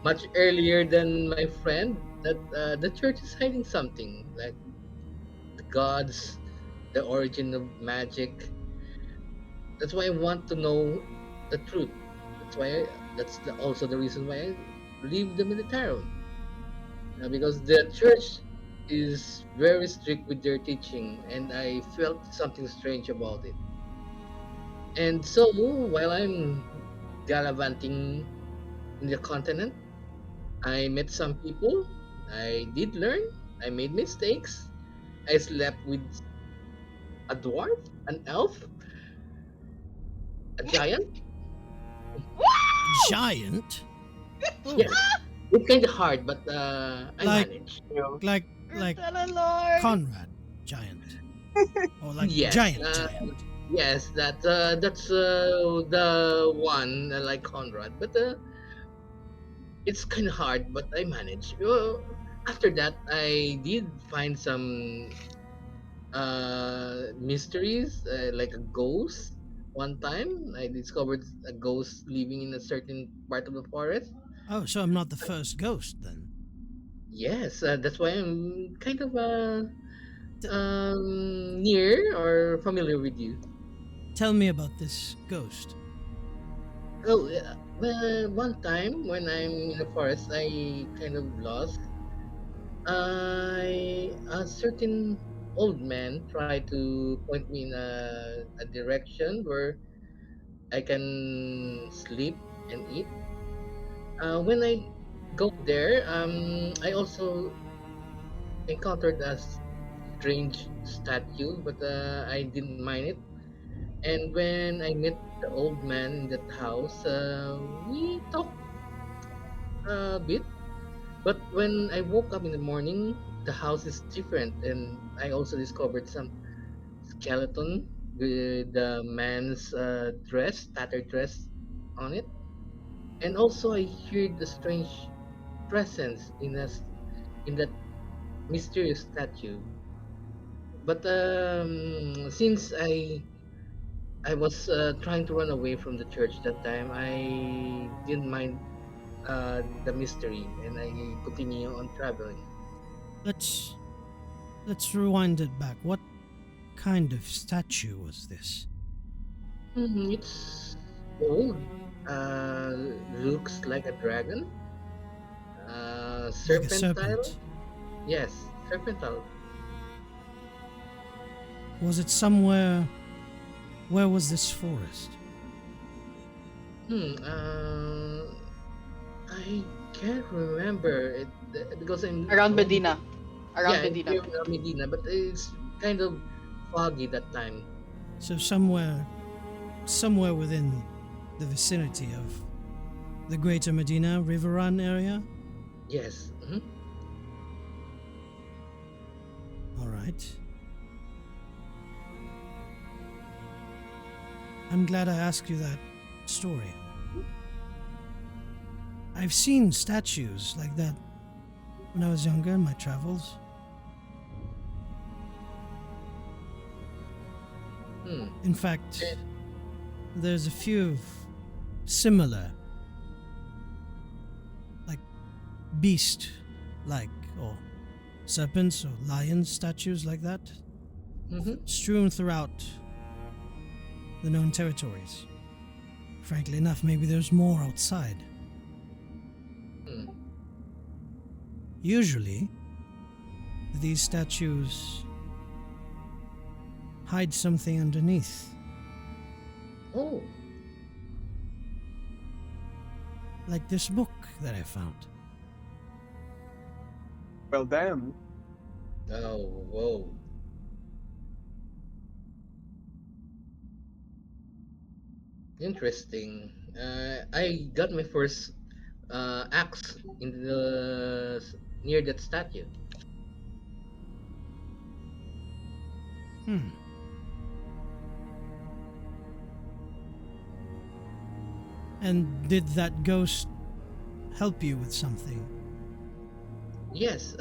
much earlier than my friend that the church is hiding something like the gods, the origin of magic. That's why I want to know the truth. Also the reason why I leave the military. Because the church is very strict with their teaching, and I felt something strange about it. And so while I'm gallivanting in the continent, I met some people. I did learn. I made mistakes. I slept with a dwarf, an elf, a giant. A Wow! giant? Oh, Yes, it's kind of hard, but I like manage. You know, like Nutella Lord! Conrad giant, or like Yes, giant giant. yes, that's the one like Conrad, but it's kind of hard, but I manage. After that, I did find some mysteries like a ghost. One time, I discovered a ghost living in a certain part of the forest. Oh, so I'm not the first ghost then. Yes, that's why I'm kind of T- near or familiar with you. tell me about this ghost. Oh, yeah. Well, one time when I'm in the forest, I kind of lost. A certain old man tried to point me in a direction where I can sleep and eat. When I go there, I also encountered a strange statue, but I didn't mind it. And when I met the old man in that house, we talked a bit. But when I woke up in the morning, the house is different, and I also discovered some skeleton with the man's dress, tattered dress on it. And also, I heard a strange presence in that mysterious statue. But since I was trying to run away from the church that time, I didn't mind the mystery, and I continue on traveling. Let's let's rewind it back. What kind of statue was this? It's old. Looks like a dragon. Like a Serpentile. serpent? Yes, serpentile. Was it somewhere? Where was this forest? Hmm. I can't remember it because I'm Around already. Medina. Yeah, Around I'm Medina. here in Medina, but it's kind of foggy that time. So somewhere within the vicinity of the Greater Medina Riverrun area. Yes. All right. I'm glad I asked you that story. I've seen statues like that when I was younger in my travels. Hmm. In fact, there's a few similar, like beast like, or serpents or lion statues like that, Mm-hmm. strewn throughout the known territories. Frankly enough, maybe there's more outside. Hmm. Usually, these statues hide something underneath, Oh. like this book that I found. Well, damn. Oh. Whoa. Interesting. I got my first axe in the near that statue. Hmm. And did that ghost help you with something? Yes.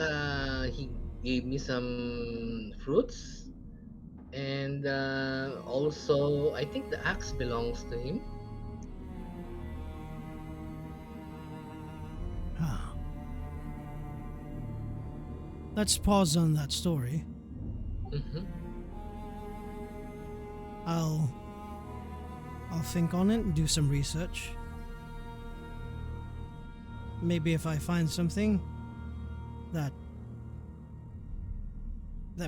He gave me some fruits, and also I think the axe belongs to him. Ah. Let's pause on that story. Mm-hmm. I'll think on it and do some research. Maybe if I find something that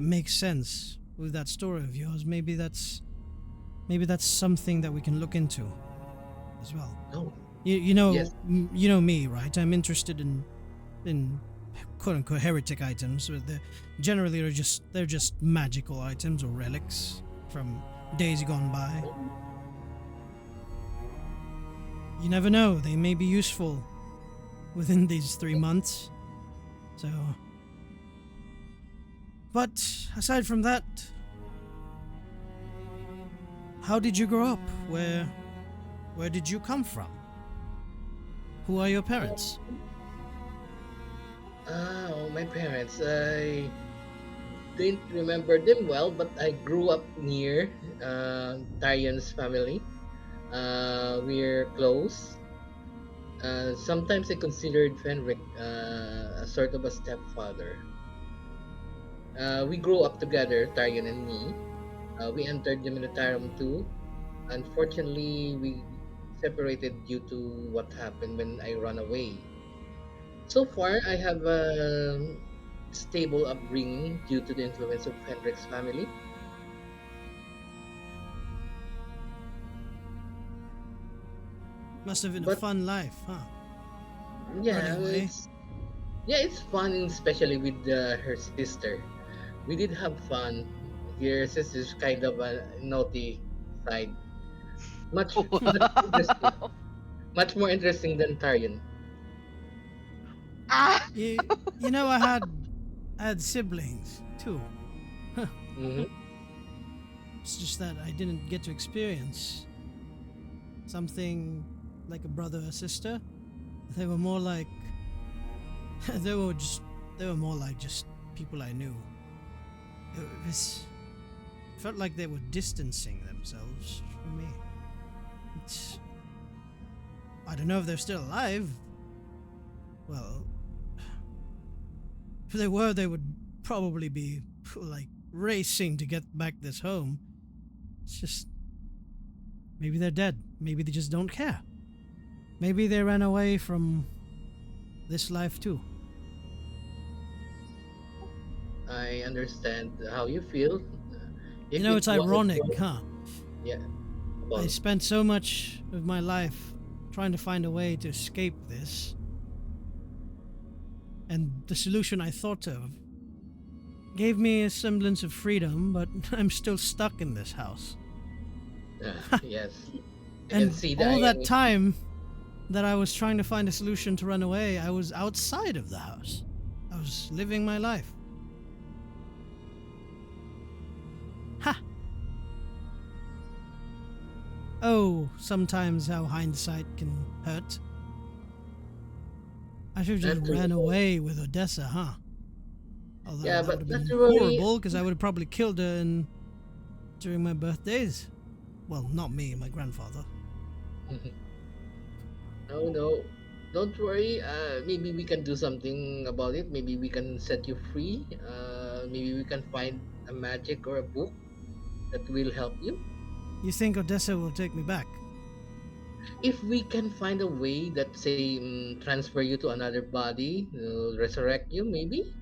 makes sense with that story of yours, maybe that's something that we can look into as well. Oh. You know Yes. you know me, right? I'm interested in quote unquote heretic items. But generally they're just magical items or relics from days gone by. You never know, they may be useful within these 3 months. So, but aside from that, how did you grow up? Where did you come from? Who are your parents? Oh, my parents. I didn't remember them well, but I grew up near Tyrion's family. We're close. Sometimes I considered Fenric a sort of a stepfather. We grew up together, Tyrion and me. We entered the militarum too. Unfortunately, we separated due to what happened when I ran away. So far, I have a stable upbringing due to the influence of Fenric's family. Must have been a But fun life, huh? yeah, Running away. it's fun, especially with her sister. We did have fun. Her sister's kind of a naughty side. Much interesting. Wow. Much more interesting than Tarion. Ah! You know I had siblings too. Mm-hmm. It's just that I didn't get to experience something like a brother or sister. They were more like they were just they were more like just people I knew. It felt like they were distancing themselves from me. It's, I don't know if they're still alive. Well, if they were, they would probably be like racing to get back this home. It's just maybe they're dead. Maybe they just don't care. Maybe they ran away from this life too. I understand how you feel. You If know, it it's wasn't ironic, for huh? yeah, I well, spent so much of my life trying to find a way to escape this, and the solution I thought of gave me a semblance of freedom, but I'm still stuck in this house. yes, I can And see the all that irony. time that I was trying to find a solution to run away, I was outside of the house. I was living my life. Ha! Oh, sometimes how hindsight can hurt. I should have Not just to ran worry. away with Odessa, huh? Although Yeah, that would but have not been to worry. horrible because I would have probably killed her during my birthdays. Well, not me, my grandfather. No, no. Don't worry. Maybe we can do something about it. Maybe we can set you free. Maybe we can find a magic or a book that will help you. You think Odessa will take me back? If we can find a way that, say, transfer you to another body, resurrect you, maybe.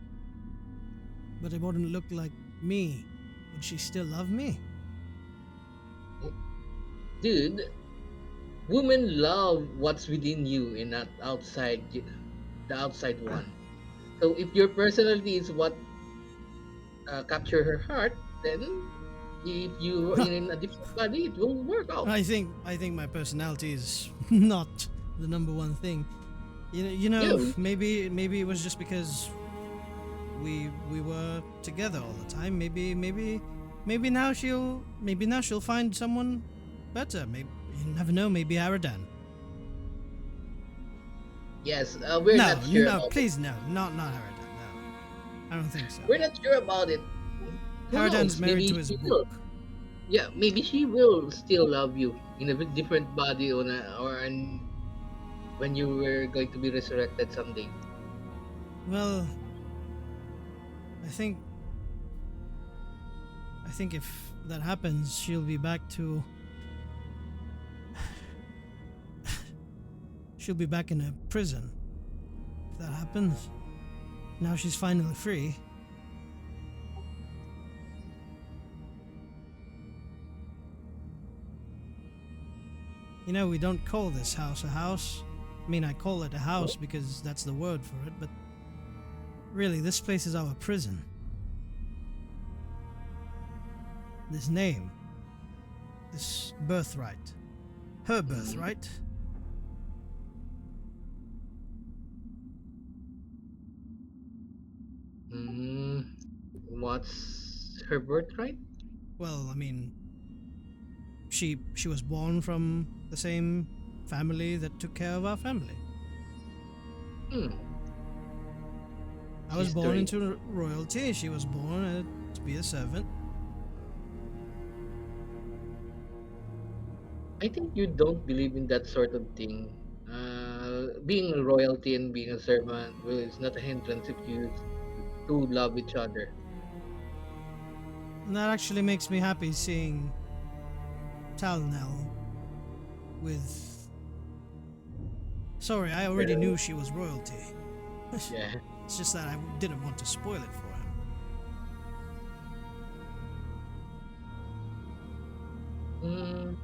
But it wouldn't look like me. Would she still love me? Dude, women love what's within you and not the outside one. So if your personality is what capture her heart, then if you are in a different body, it will work out. I think my personality is not the number one thing. Yeah, Maybe it was just because we were together all the time. Maybe now she'll find someone better. Maybe you never know. Maybe Aradan. yes, we're No, not sure no, about it. please no, not Aradan. No, I don't think so. We're not sure about it. Who Aradan's knows? married Maybe to his she book. will. Yeah, maybe she will still love you in a different body when you were going to be resurrected someday. Well, I think I think if that happens, she'll be back to she'll be back in a prison. If that happens, now she's finally free. We don't call this house a house. I mean, I call it a house because that's the word for it, but really, this place is our prison. This name, this birthright, her birthright. Mm, what's her birthright? Well, I mean, she was born from the same family that took care of our family. Hmm, I was born history. into royalty. She was born to be a servant. I think you don't believe in that sort of thing. Being a royalty and being a servant is not a hindrance if you two love each other. And that actually makes me happy seeing Talnell with. Sorry, I already Yeah. knew she was royalty. Yeah. It's just that I didn't want to spoil it for him. Mm,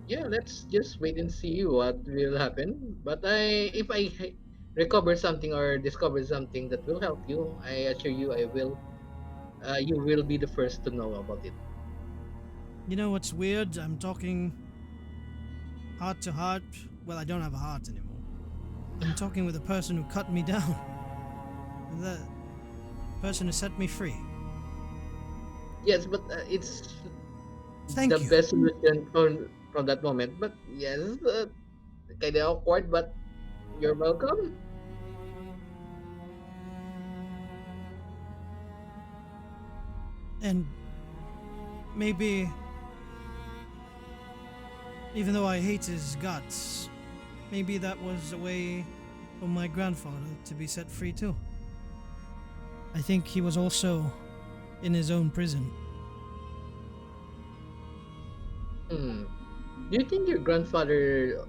yeah, let's just wait and see what will happen. But if I recover something or discover something that will help you, I assure you, I will. You will be the first to know about it. You know what's weird? I'm talking heart to heart. Well, I don't have a heart anymore. I'm talking with a person who cut me down. The person who set me free. Yes, but it's the Thank you. best solution from that moment. But yes, kind of awkward. But you're welcome. And maybe, even though I hate his guts, maybe that was a way for my grandfather to be set free too. I think he was also in his own prison. Hmm. Do you think your grandfather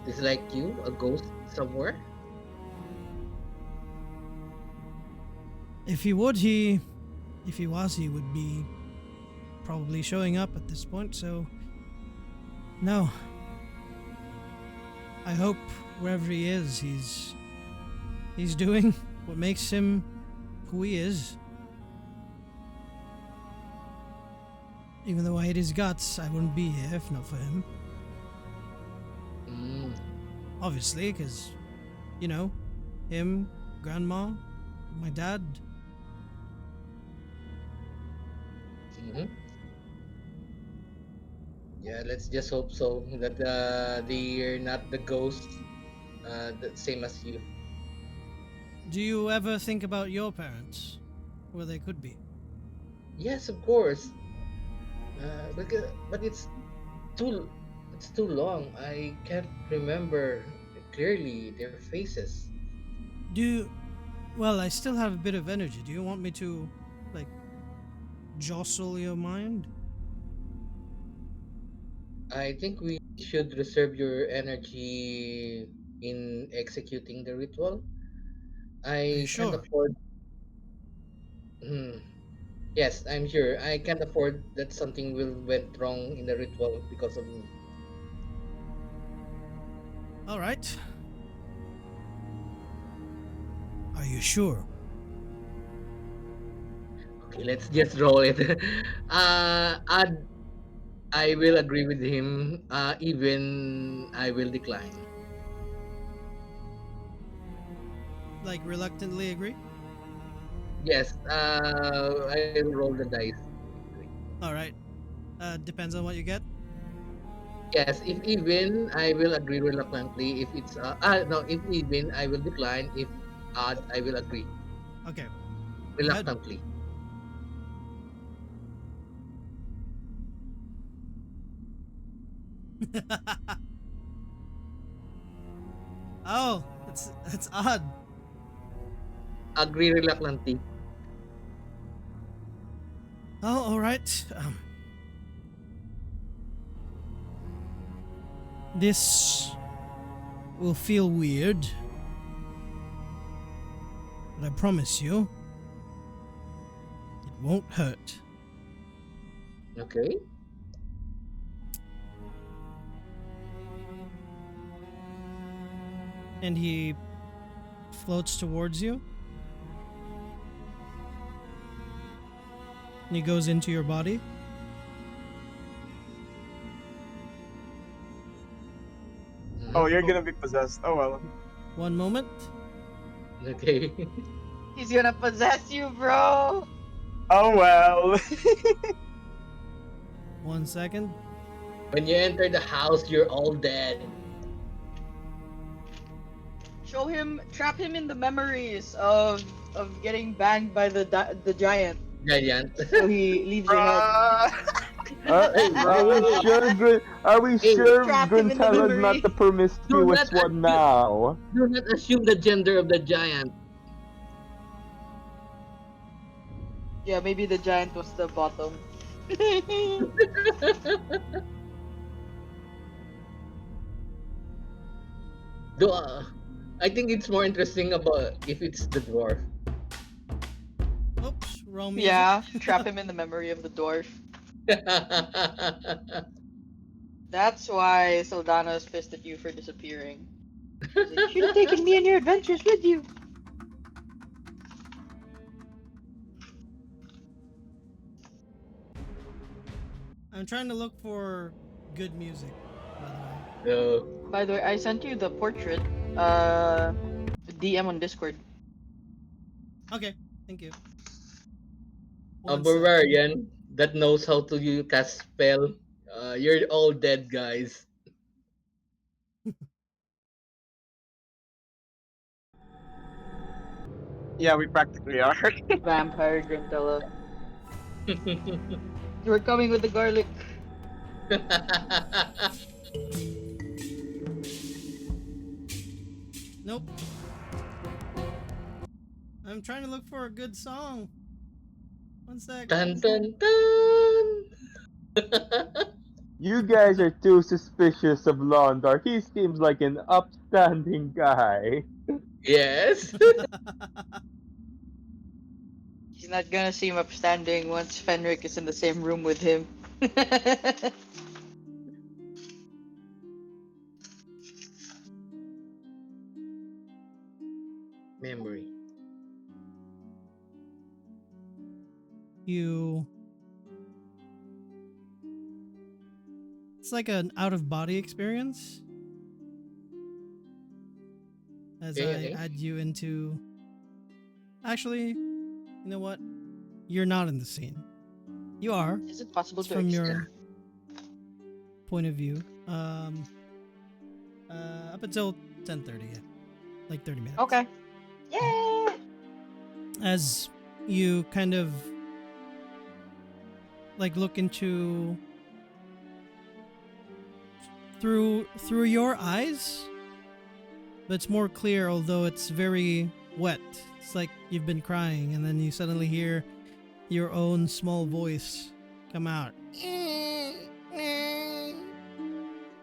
is like you, a ghost somewhere? If he would, he. If he was, he would be probably showing up at this point, so. No. I hope wherever he is, he's doing what makes him who he is. Even though I hate his guts, I wouldn't be here if not for him. Mm. Obviously, because, him, grandma, my dad. Hmm. Yeah, let's just hope so that they're not the ghosts the same as you. Do you ever think about your parents? Where they could be? Yes, of course. But too it's too long. I can't remember clearly their faces. Do you, well, I still have a bit of energy. Do you want me to, like, jostle your mind? I think we should reserve your energy in executing the ritual. Are you I can't sure? afford. Hmm. Yes, I'm sure. I can't afford that something will went wrong in the ritual because of me. All right. Are you sure? Okay, let's just roll it. Add. I will agree with him. Even I will decline. Like, reluctantly agree? Yes. I'll roll the dice. All right. Depends on what you get. Yes, if even, I will agree reluctantly. If it's no, if even, I will decline. If odd, I will agree Okay. Go ahead. reluctantly. Oh, it's odd. Agree reluctantly. Oh, all right. This will feel weird, but I promise you, it won't hurt. Okay. And he floats towards you. And he goes into your body. Oh, Mhm. you're gonna be possessed. Oh well. One moment. Okay. He's gonna possess you, bro. Oh well. 1 second. When you enter the house, you're all dead. Show him, trap him in the memories of getting banged by the giant, Giant. so he leaves your head. Bruh. Hey, Are we hey, sure good? Are we hey, sure Trap him in the Guntella's not memory. the do not promiscuous one assume, now? do not assume the gender of the giant. Yeah, maybe the giant was the bottom. Do I think it's more interesting about if it's the dwarf. Oops, wrong music. Yeah, trap him in the memory of the dwarf. That's why Saldana is pissed at you for disappearing. He's like, you should have taken me on your adventures with you. I'm trying to look for good music, by the way. So, By the way, I sent you the portrait. Uh, DM on Discord. Okay, thank you. a 1 sec. barbarian that knows how to cast spell. You're all dead, guys. Yeah, we practically are. Vampire Grintella. We're coming with the garlic. Nope. I'm trying to look for a good song. 1 sec. Dun dun dun. You guys are too suspicious of Londar. He seems like an upstanding guy. Yes. He's not gonna seem upstanding once Fenric is in the same room with him. Memory. you. It's like an out of body experience as Okay, I okay. add you into. Actually, you know what? You're not in the scene. You are. Is it possible It's to from exit? your point of view. Up until 10:30, yeah. Like 30 minutes. Okay. Yay! As you kind of like look into through your eyes, but it's more clear, although it's very wet. It's like you've been crying, and then you suddenly hear your own small voice come out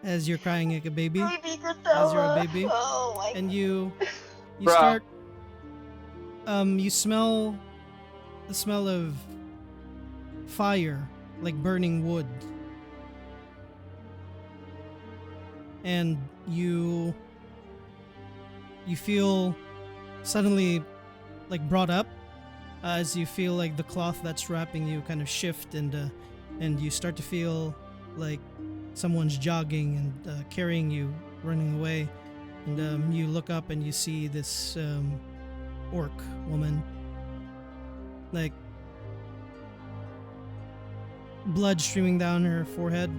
as you're crying like a baby, as you're a baby, Oh my and you Bruh. start you smell the smell of fire, like burning wood, and you feel suddenly like brought up as you feel like the cloth that's wrapping you kind of shift, and you start to feel like someone's jogging and carrying you, running away, and you look up and you see this orc woman, like blood streaming down her forehead,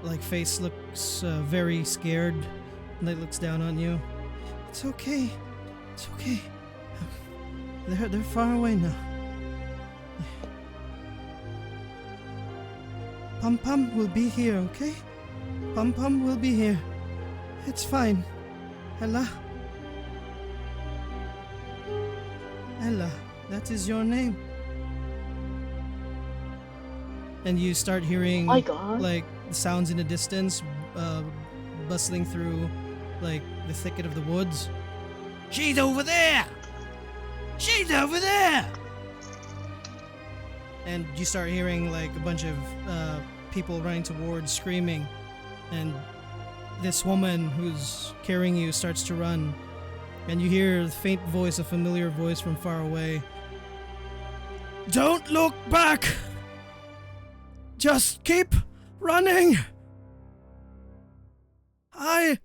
like face looks very scared, and like looks down on you. It's okay. It's okay. They're far away now. Pum Pum will be here, okay? Pum Pum will be here. It's fine. Ella. Ella, that is your name. And you start hearing My God. like the sounds in the distance, bustling through like the thicket of the woods. She's over there! She's over there! And you start hearing like a bunch of people running towards, screaming, and this woman who's carrying you starts to run, and you hear the faint voice, a familiar voice from far away. Don't look back! Just keep running! I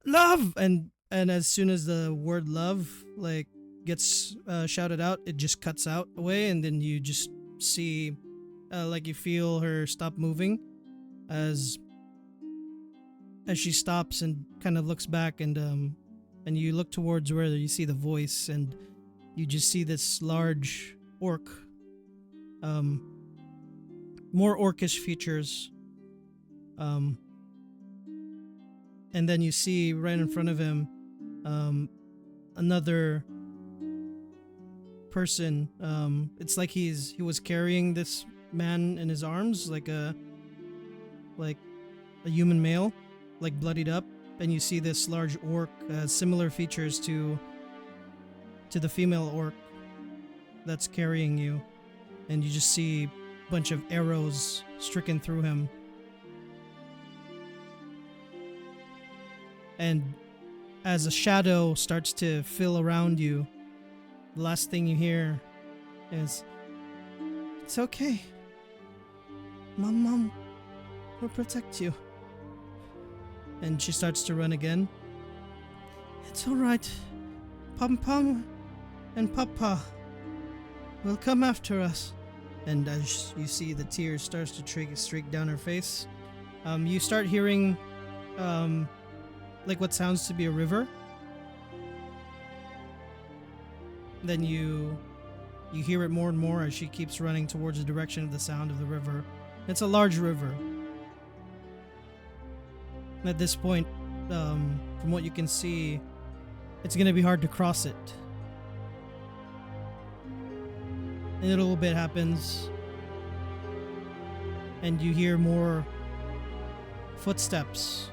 love, and as soon as the word love like gets shouted out, it just cuts out away, and then you just see like you feel her stop moving as she stops and kind of looks back, and you look towards where you see the voice, and you just see this large orc, more orcish features, and then you see right in front of him another person. It's like he was carrying this man in his arms, like a human male, like bloodied up, and you see this large orc, similar features to the female orc that's carrying you, and you just see a bunch of arrows stricken through him. And as a shadow starts to fill around you, the last thing you hear is, "It's okay. Mom will protect you." And she starts to run again. "It's alright. Pum Pum and Papa will come after us." And as you see the tears starts to streak down her face, you start hearing like what sounds to be a river. Then you hear it more and more as she keeps running towards the direction of the sound of the river. It's a large river. At this point, from what you can see, it's going to be hard to cross it. And a little bit happens, and you hear more footsteps,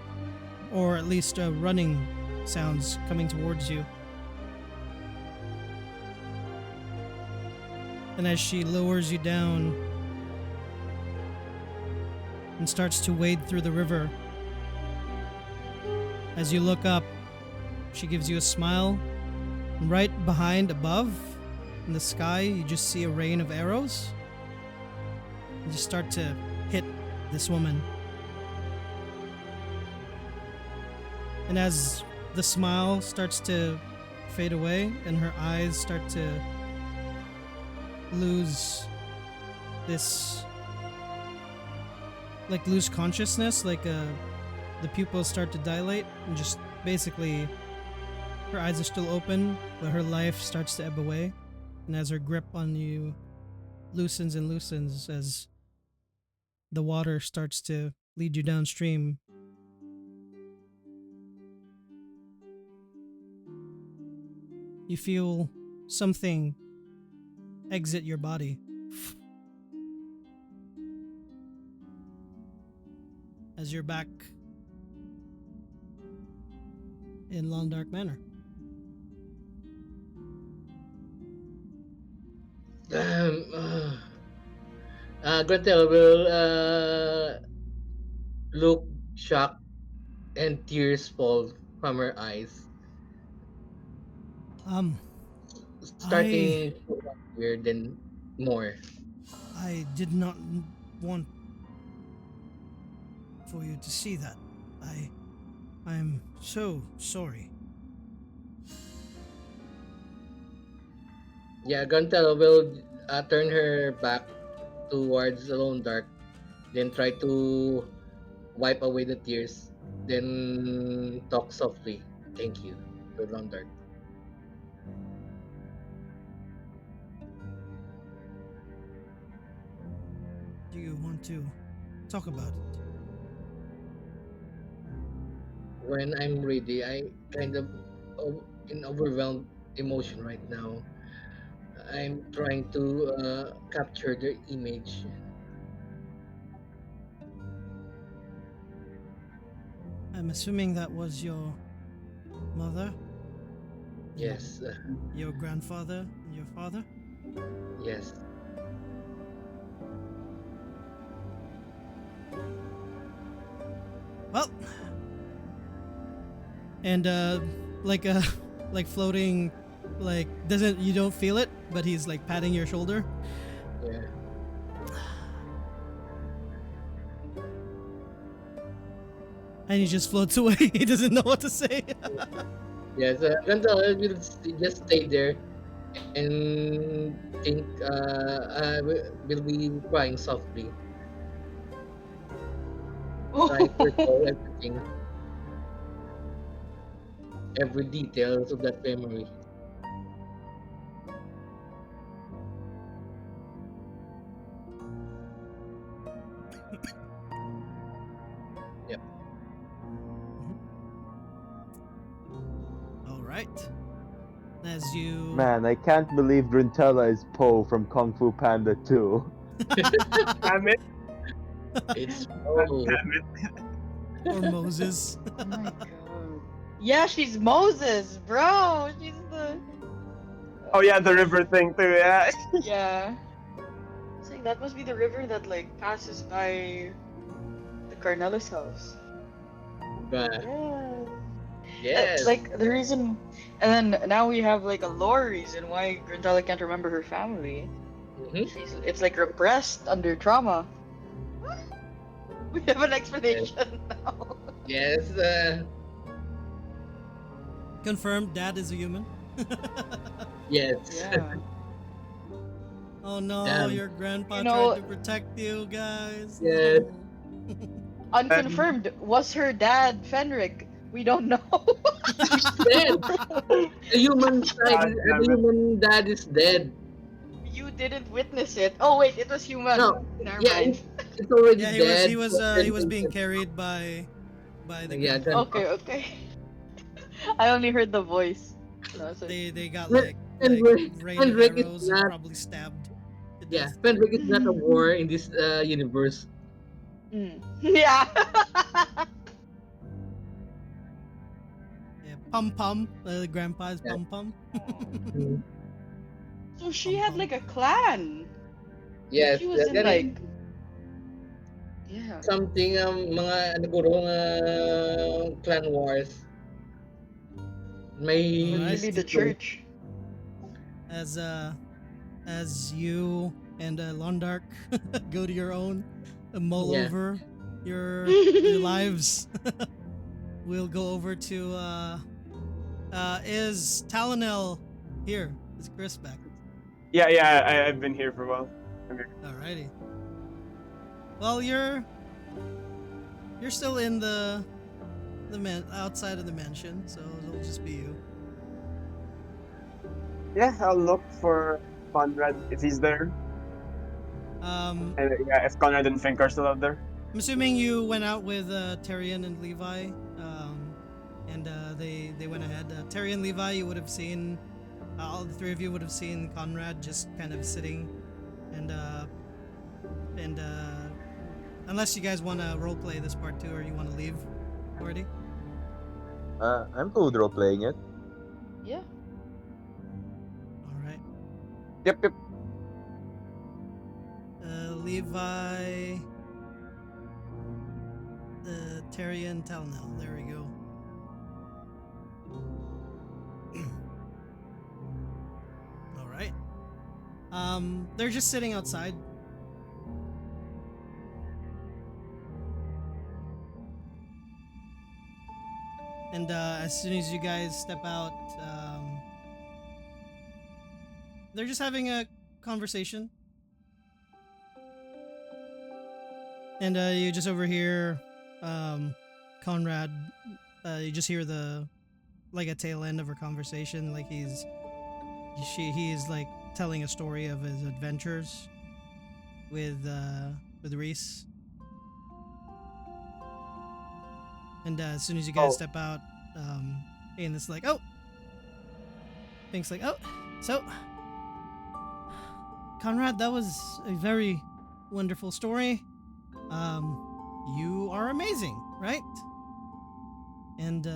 or at least running sounds coming towards you. And as she lowers you down and starts to wade through the river, as you look up, she gives you a smile. And right behind, above, in the sky, you just see a rain of arrows. And just start to hit this woman. And as the smile starts to fade away and her eyes start to lose lose consciousness, like the pupils start to dilate and just basically her eyes are still open, but her life starts to ebb away. And as her grip on you loosens and loosens as the water starts to lead you downstream, you feel something exit your body as you're back in Long Dark Manor. Gretel will look shocked and tears fall from her eyes, Um, I starting weird then more. I did not want for you to see that. I'm so sorry. Yeah, Gretel will turn her back towards the lone dark, then try to wipe away the tears, then talk softly. Thank you, to lone dark. Do you want to talk about it? When I'm ready, I kind of in overwhelmed emotion right now. I'm trying to capture their image. I'm assuming that was your mother, and Yes, your grandfather, and your father? yes. Well, and like like floating, like doesn't you don't feel it, but he's like patting your shoulder. Yeah. And he just floats away. He doesn't know what to say. Yes, Gonzalo will just stay there and think will be crying softly, trying to recall everything, every details of that memory. Yep. All right. As you Man, I can't believe Drintella is Poe from Kung Fu Panda 2. Damn it! It's God oh damn it! or Moses. Oh my god. Yeah, she's Moses, bro. She's the. Oh yeah, the river thing too. Yeah. Yeah. It's like that must be the river that like passes by the Carnelis house. but Yeah. yes. Like the reason, and then now we have like a lore reason why Grintella can't remember her family. Mm-hmm. It's like repressed under trauma. We have an Yes. explanation now. Yes. Confirmed, Dad is a human. Yes. Yeah. Oh no, Damn. your grandpa You tried know, to protect you guys. Yes. No. unconfirmed. Was her dad Fenric? We don't know. He's dead. The human side, God the damn it! human dad is dead. You didn't witness it. Oh wait, it was human. No. Never Yeah, mind. it's already Yeah, dead. he was being carried by the Yeah, grandpa. grandpa. Okay, okay. I only heard the voice. No, so They got Fen- like Fenric, rain of Fenric is arrows and not. probably stabbed to Yeah, death. Fenric is not a war in this universe. Yeah. Yeah, Pum Pum. The grandpa is Yeah. Pum Pum. Mm. So she Pum had Pum. like a clan. Yes, She was in ganun. like yeah. Something mga ano puro mga clan wars. May All right. Maybe the history. church. As you and Londark go to your own mull Yeah. over your lives. We'll go over to is Talonel here? Is Chris back? Yeah, yeah. I've been here for a while. Alrighty. Well, you're still in the outside of the mansion, so it'll just be you. Yeah, I'll look for Conrad if he's there. Um, And yeah, if Conrad and Fink are still out there. I'm assuming you went out with Tyrion and Levi, and they went ahead. Tyrion and Levi, you would have seen, all the three of you would have seen Conrad just kind of sitting, and unless you guys want to roleplay this part too, or you want to leave already. I'm cool with role playing it. Yeah. All right. Yep. Levi, Tyrion, Talnell. There we go. All right. They're just sitting outside. And as soon as you guys step out, they're just having a conversation. And you just overhear Conrad. You just hear like a tail end of her conversation. Like he's like telling a story of his adventures with Reese. And as soon as you guys step out, Ian is like, oh. Pink's like, oh, so Conrad, that was a very wonderful story. You are amazing, right? And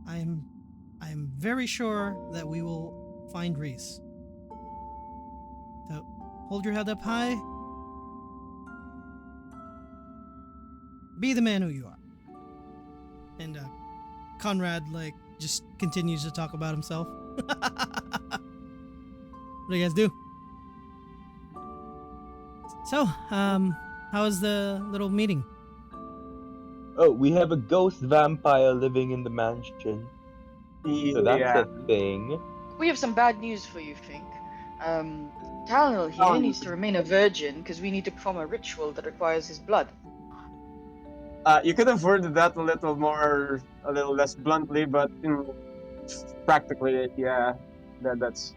I'm very sure that we will find Reese. So hold your head up high. Be the man who you are. And Conrad like just continues to talk about himself. What do you guys do? So, how was the little meeting? Oh, we have a ghost vampire living in the mansion. So that's Yeah. a thing. We have some bad news for you, Fink. Talnell here needs to remain a virgin because we need to perform a ritual that requires his blood. You could have worded that a little less bluntly, but practically, yeah, that's.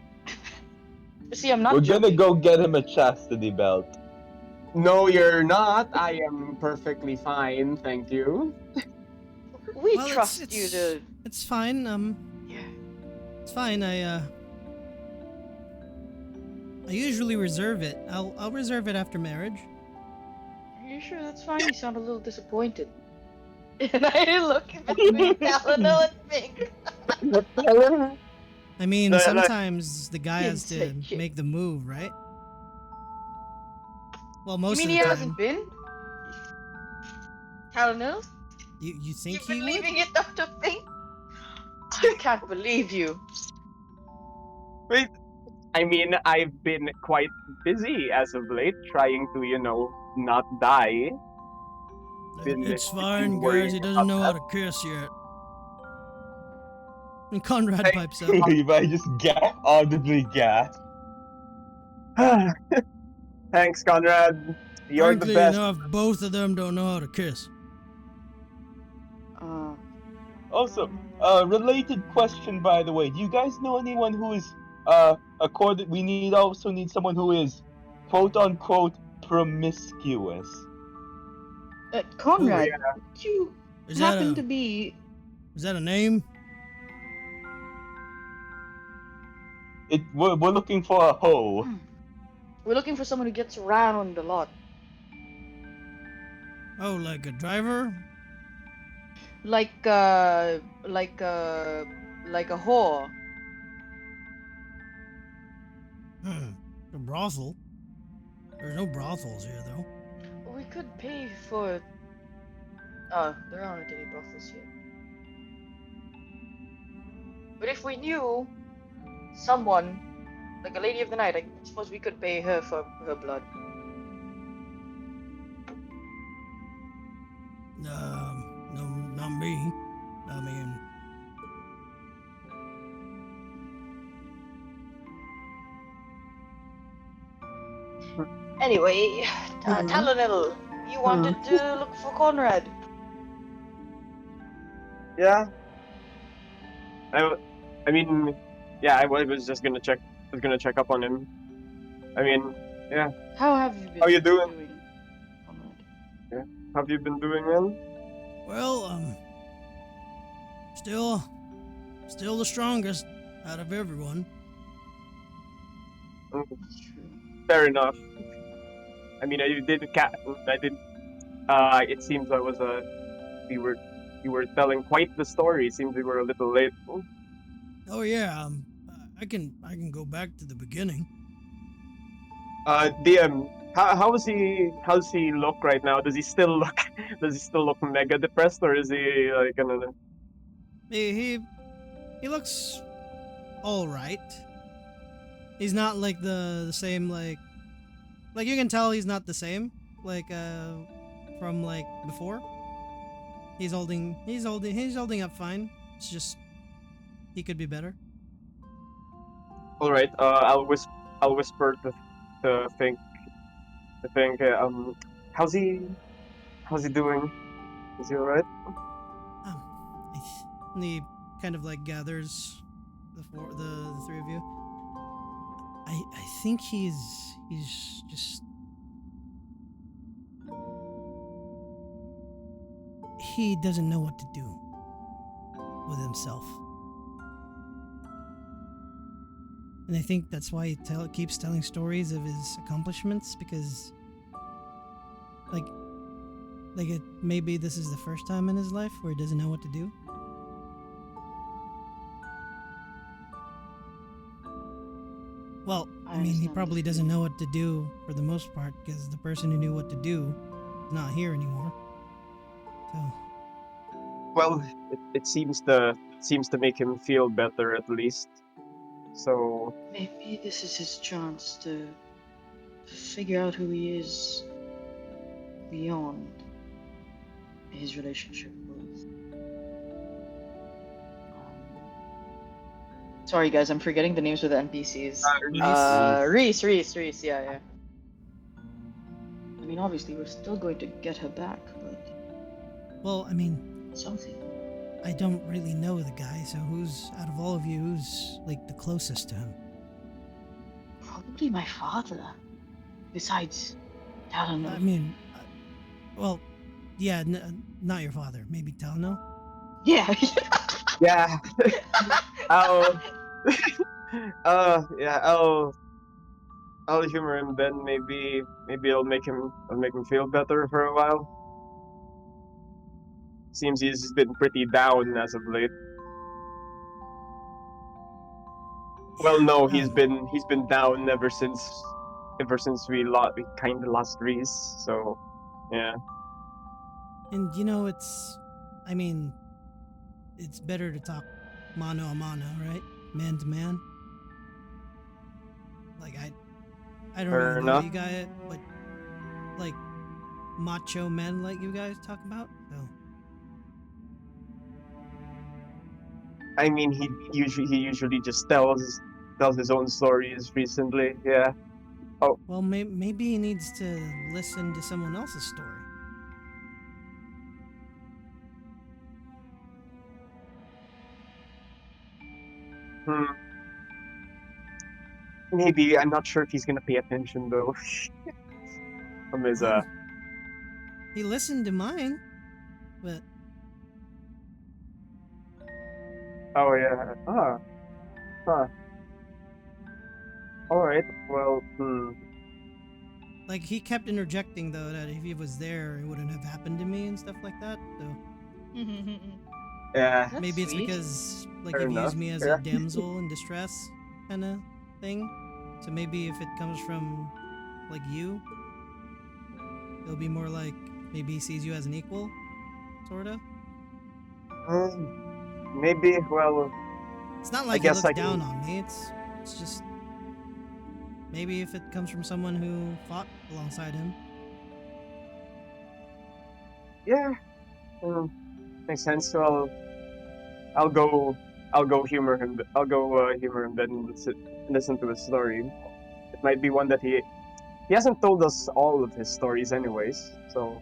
You see, I'm not We're joking. gonna go get him a chastity belt. No, you're not. I am perfectly fine, thank you. We Well, trust you to. It's fine. Yeah. It's fine. I usually reserve it. I'll reserve it after marriage. Are you sure that's fine? You sound a little disappointed. And I look between Talonel and Fink. I mean, No, no. sometimes the guy has to Didn't say make the move, right? Well, You most mean of he the time. hasn't been? Talonel? You think You've he been would? leaving it up to Fink? I can't believe you. Wait, I mean, I've been quite busy as of late, trying to, not die. It's Been fine, worrying guys. He doesn't about know how that. to kiss yet. And Conrad Hey. pipes up. Levi just audibly gasped. Thanks, Conrad. You're the Frankly best. enough, both of them don't know how to kiss. Also, related question, by the way. Do you guys know anyone who is we also need someone who is quote unquote promiscuous. Conrad, Yeah. would you Is that happen a to be? is that a name? We're looking for a hoe. We're looking for someone who gets around a lot. Oh, like a driver? Like a whore. A brothel? There's no brothels here, though. We could pay for. Oh, there aren't any brothels here. But if we knew someone, like a lady of the night, I suppose we could pay her for her blood. No, not me. I mean, Anyway, Talonel, you wanted to look for Conrad. Yeah. I, w- I mean, yeah. Was just gonna check. Was gonna check up on him. I mean, yeah. How have you How been you doing? doing, comrade? Yeah. How have you been doing, man? Well, still, still the strongest out of everyone. Mm, That's true. fair enough. I mean, I did. I did. It seems I was we were you were telling quite the story. It seems we were a little late. Oh yeah, I can go back to the beginning. DM, how does he look right now? Does he still look does he still look mega depressed, or is he like I don't know? He looks all right. He's not like the same like you can tell he's not the same like from like before. He's holding up fine. It's just he could be better. All right. I'll whisper to think. How's he doing? Is he alright? Um, and he kind of like gathers the three of you. I think he's just he doesn't know what to do with himself. And I think that's why he keeps telling stories of his accomplishments because like maybe this is the first time in his life where he doesn't know what to do. Well, I I mean, he understand probably this doesn't know feeling. what to do for the most part because the person who knew what to do is not here anymore. So, Well, it seems to make him feel better at least. So Maybe this is his chance to figure out who he is beyond his relationship with. Sorry, guys, I'm forgetting the names of the NPCs. Reese. Reese. Yeah. I mean, obviously, we're still going to get her back, but Well, I mean, something. I don't really know the guy, so who's out of all of you who's like the closest to him? Probably my father. Besides, I Talon. mean, well, yeah, not your father. Maybe Talno. Yeah. yeah, I'll yeah I'll humor him then. Maybe I'll make him feel better for a while. Seems he's been pretty down as of late. Well, Yeah. no, he's been down ever since we kind of lost Reese. So yeah, And I mean, it's better to talk mano a mano, right? Man to man. Like I don't really fair know what enough. you guys, what like macho men like you guys talk about. So I mean, he usually just tells his own stories recently. Yeah. Oh, well, maybe he needs to listen to someone else's story. hmm. Maybe I'm not sure if he's gonna pay attention though. From his Well, he listened to mine, but Oh yeah. Huh. All right. Well. like he kept interjecting though that if he was there, it wouldn't have happened to me and stuff like that. So Yeah. That's maybe it's sweet. because like Fair he views enough. me as a Yeah. damsel in distress kind of thing. So maybe if it comes from like you, it'll be more like maybe he sees you as an equal, sorta. Um, maybe. Well, It's not I like he guess looks I down can. on me. It's just maybe if it comes from someone who fought alongside him. Yeah. Makes sense. So I'll go. I'll go humor him. I'll go humor him then and listen to his story. It might be one that he hasn't told us all of his stories anyways. So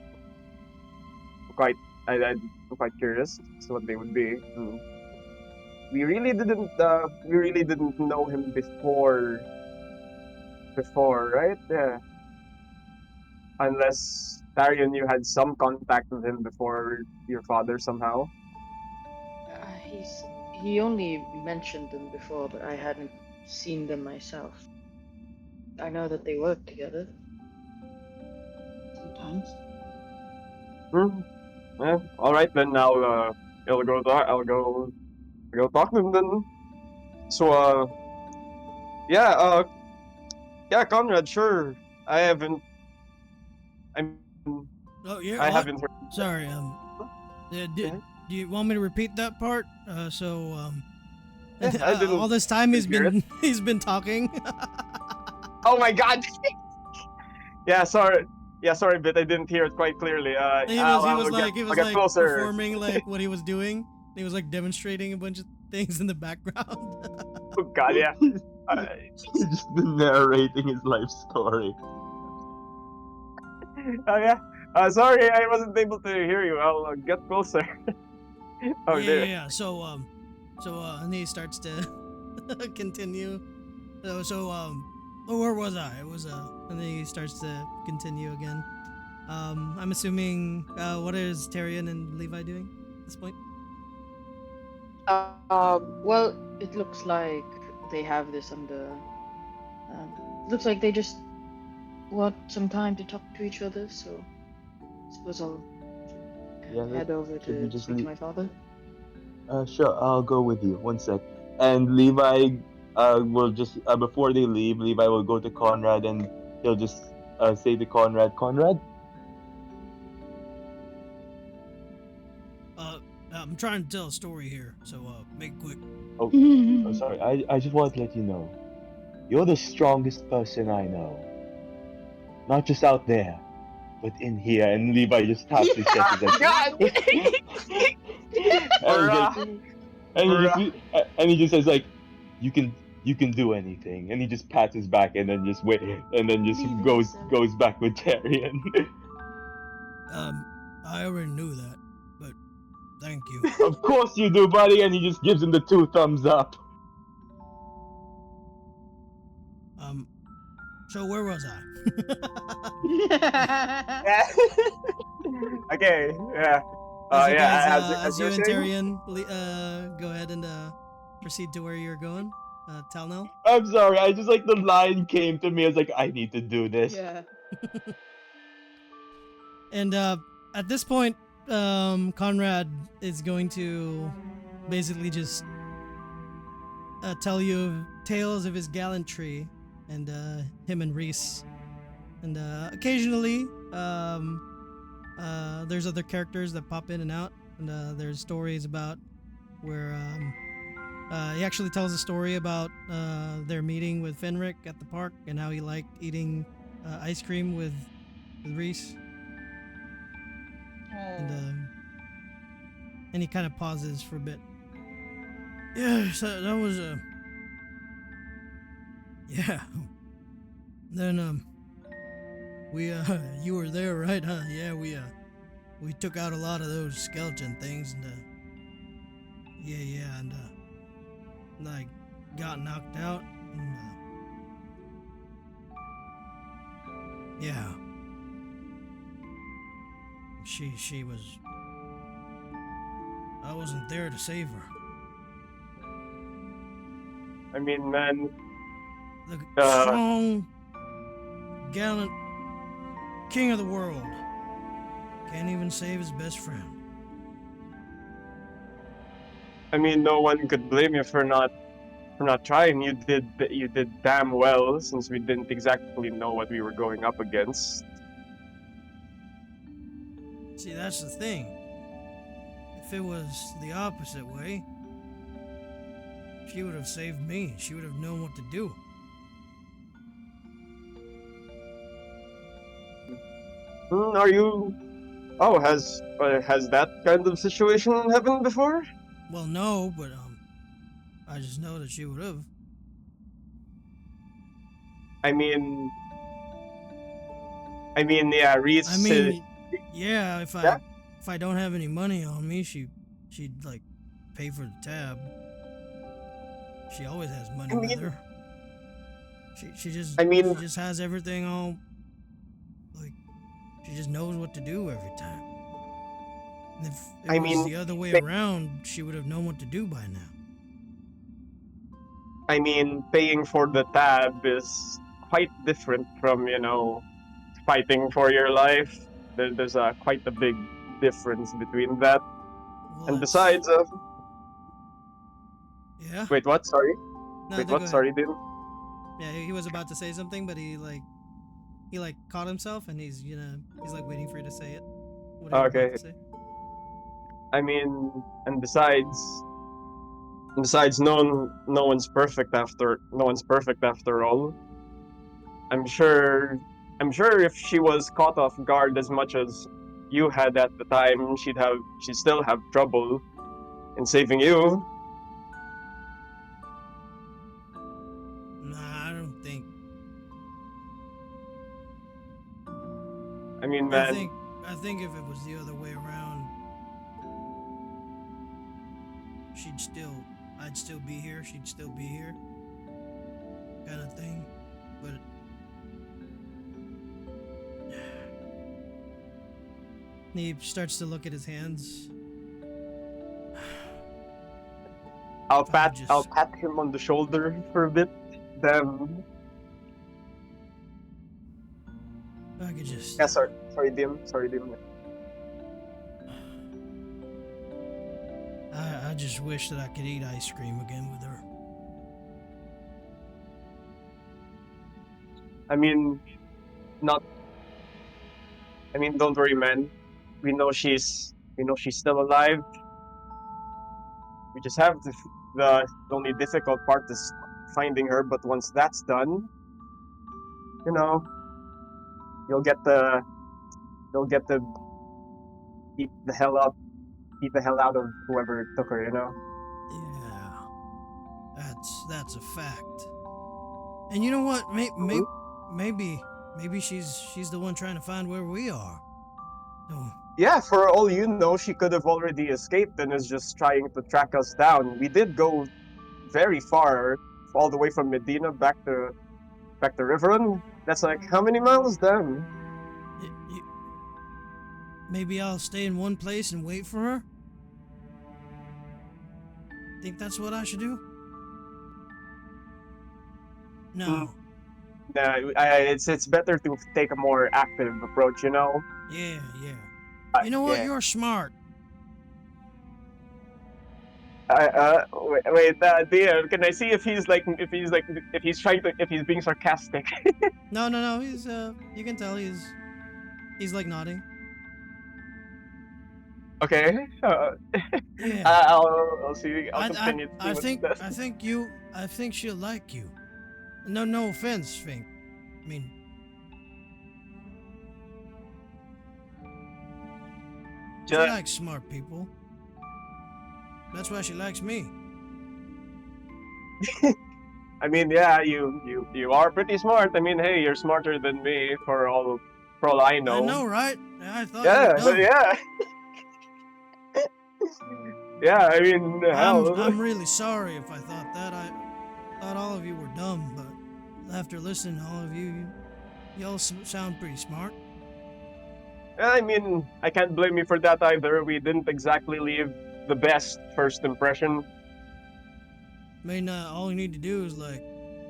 quite I'm quite curious as to what they would be. We really didn't know him before, right? Yeah. Unless Tarion, you had some contact with him before your father somehow. He only mentioned them before, but I hadn't seen them myself. I know that they work together sometimes. Hmm. Yeah. All right then. I'll go talk to him then. So yeah yeah, Conrad. Sure. I haven't. I mean, Oh, I yeah, haven't what? heard. Sorry, Yeah. do you want me to repeat that part? Yeah, I All this time didn't hear it. he's been talking. Oh my God. Yeah, sorry. Yeah, sorry, but I didn't hear it quite clearly. He I'll was get like closer. performing like what he was doing. He was like demonstrating a bunch of things in the background. Oh God, yeah. Uh, He's just been narrating his life story. oh yeah. Sorry, I wasn't able to hear you. I'll get closer. Oh, there. Yeah. And he starts to continue. Where was I? It was and then he starts to continue again. I'm assuming. What is Tyrion and Levi doing at this point? Well, it looks like they have this on the. Looks like they just want some time to talk to each other, so I suppose I'll Yeah, head over should we to just speak to leave? my father. Sure, I'll go with you. One sec. And Levi will just before they leave, Levi will go to Conrad and he'll just say to Conrad, Conrad. Uh, I'm trying to tell a story here, so make it quick. Oh, oh, sorry. I just want to let you know, you're the strongest person I know. Not just out there, but in here. And Levi just taps his chest. He's like, God, and he's bruh, like, and he bruh. just and he just says like, you can do anything. And he just pats his back and then just wait and then just Leaving goes himself. goes back with Terry. And I already knew that, but thank you. of course you do, buddy. And he just gives him the two thumbs up. Um, so where was I? Yeah. Okay, yeah. As you guys, Yeah, as as you you're and saying. Tyrion, go ahead and proceed to where you're going. Talnell. I'm sorry. I just like the line came to me. I was like, I need to do this. Yeah. And at this point, Conrad is going to basically just tell you tales of his gallantry and him and Reese. And occasionally, there's other characters that pop in and out, and there's stories about where he actually tells a story about their meeting with Fenric at the park and how he liked eating ice cream with Reese. And he kind of pauses for a bit. Yeah, so that was yeah. Then we you were there, right? Huh? Yeah, we took out a lot of those skeleton things, and and I got knocked out, and yeah. She was. I wasn't there to save her. I mean, man. The Uh, strong, gallant king of the world can't even save his best friend. I mean, no one could blame you for not trying. You did damn well since we didn't exactly know what we were going up against. See, that's the thing. If it was the opposite way, she would have saved me. She would have known what to do. Are you? Oh, has that kind of situation happened before? Well, no, but I just know that she would have. I mean, yeah, Reese. I mean, yeah, if I Yeah? if I don't have any money on me, she'd like pay for the tab. She always has money I with mean, her. She just I mean, she just has everything all like she just knows what to do every time. And if it I was mean, the other way pay- around, she would have known what to do by now. I mean, paying for the tab is quite different from, fighting for your life. There's quite a big difference between that. Well, And that's besides, yeah. wait, what? Sorry. No, Wait, go what? ahead. Sorry, Dim. Yeah, he was about to say something, but he caught himself, and he's like waiting for you to say it. What are you about Okay. to say? I mean, and besides, no one's perfect after all. I'm sure. I'm sure if she was caught off guard as much as you had at the time, she'd still have trouble in saving you. Nah, I don't think. I mean, I man, think I think if it was the other way around, I'd still be here. She'd still be here, kind of thing. But he starts to look at his hands. I'll If I pat could I'll just, pat him on the shoulder for a bit. Then, if I could just. yeah, sorry, Dim. Sorry, Dim. I just wish that I could eat ice cream again with her. I mean, not. I mean, don't worry, man. We know she's still alive. We just have the only difficult part is finding her. But once that's done, you know, you'll get the you'll get to beat the hell up, beat the hell out of whoever took her. Yeah, that's a fact. And you know what? Mhm. Maybe she's the one trying to find where we are. So Yeah, for all you know, she could have already escaped and is just trying to track us down. We did go very far, all the way from Medina back to Riverrun. That's like how many miles? Damn. maybe I'll stay in one place and wait for her. Think that's what I should do? Mm, No. nah, it's better to take a more active approach. Yeah, yeah. Uh, You know what? yeah. You're smart. Wait, DM, can I see if he's being sarcastic? No. He's you can tell he's like nodding. Okay. Yeah. I'll see. I'll I I continue to see I what he think does. I think she'll like you. No offense, Fink. I mean, she Ju- likes smart people. That's why she likes me. I mean, yeah, you are pretty smart. I mean, hey, you're smarter than me for all I I know. know, right? I thought you were Yeah, dumb. yeah, yeah. I mean, hell. I'm really sorry if I thought that. I thought all of you were dumb, but after listening to all of you all sound pretty smart. I mean, I can't blame you for that either. We didn't exactly leave the best first impression. I mean, all you need to do is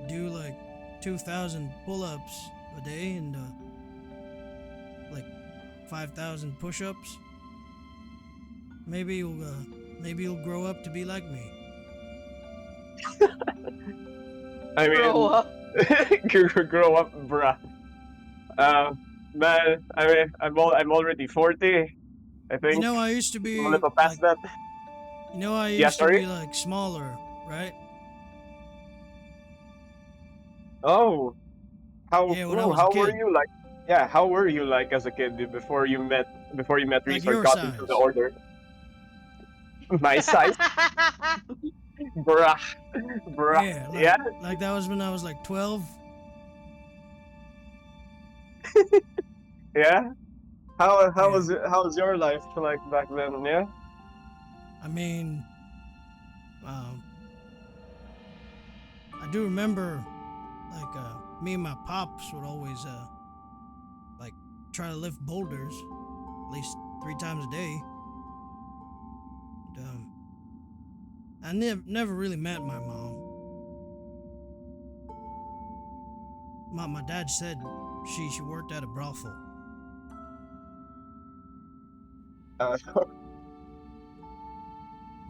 do 2,000 pull-ups a day and like 5,000 push-ups. Maybe you'll grow up to be like me. I Grow mean, up. grow up, bruh. Uh, man, I mean, I'm already 40. I You think know, I used to I'm a be little like past that. Yeah, sorry. like smaller, right? Oh, Yeah, when I was a how were kid, you like? Yeah, how were you like as a kid before you met like Reese or your got into the size. order? My size, bruh, bruh. Yeah, Yeah, like that was when I was like 12. yeah. Yeah. How was your life like back then? Yeah. I mean, um, I do remember, like, me and my pops would always, like, try to lift boulders at least 3 times a day. And, I never really met my mom. My dad said she worked at a brothel. Uh,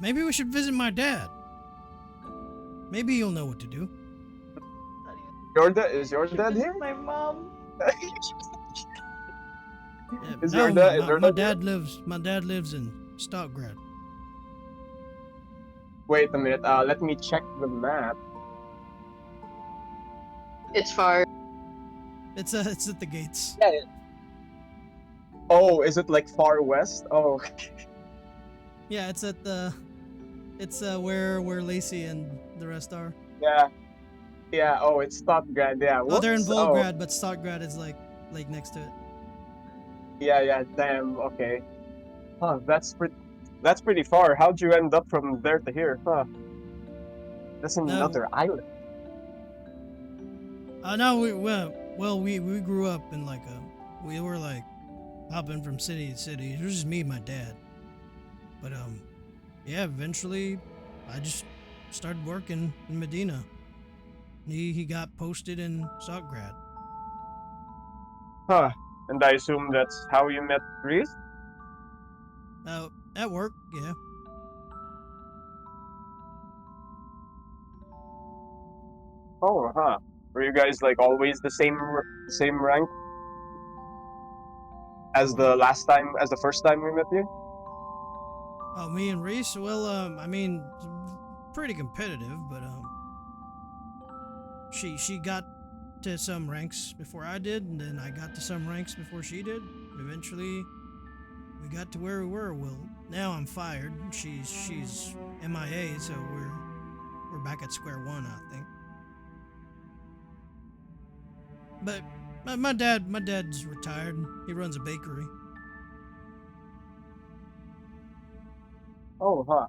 Maybe we should visit my dad. Maybe he'll know what to do. your dad is your dad Visit here? my mom. Yeah, Is no, your dad is your my dad here? dad lives in Stockgrad. Wait a minute. Let me check the map. It's far. It's at the gates. Yeah. Oh, is it like far west? Oh, Yeah, it's at the it's where Lacey and the rest are. yeah, yeah. Oh, it's Stockgrad. Yeah. Oh, they're in Whoops. Oh, Volgrad, but Stockgrad is like next to it. yeah, yeah. Damn. Okay. Huh. That's pretty far. How'd you end up from there to here? Huh. That's No, another island. no, we grew up in like we were like hopping from city to city. It was just me and my dad. But yeah, eventually I just started working in Medina. He got posted in Stockgrad. Huh. And I assume that's how you met Reese? At work, yeah. Oh, huh. Were you guys like always the same rank as the first time we met you? Oh, me and Reese. Well, I mean, pretty competitive, but she got to some ranks before I did, and then I got to some ranks before she did. And eventually, we got to where we were. Well, now I'm fired. She's MIA, so we're back at square one, I think. But my dad's retired. He runs a bakery. Oh, huh.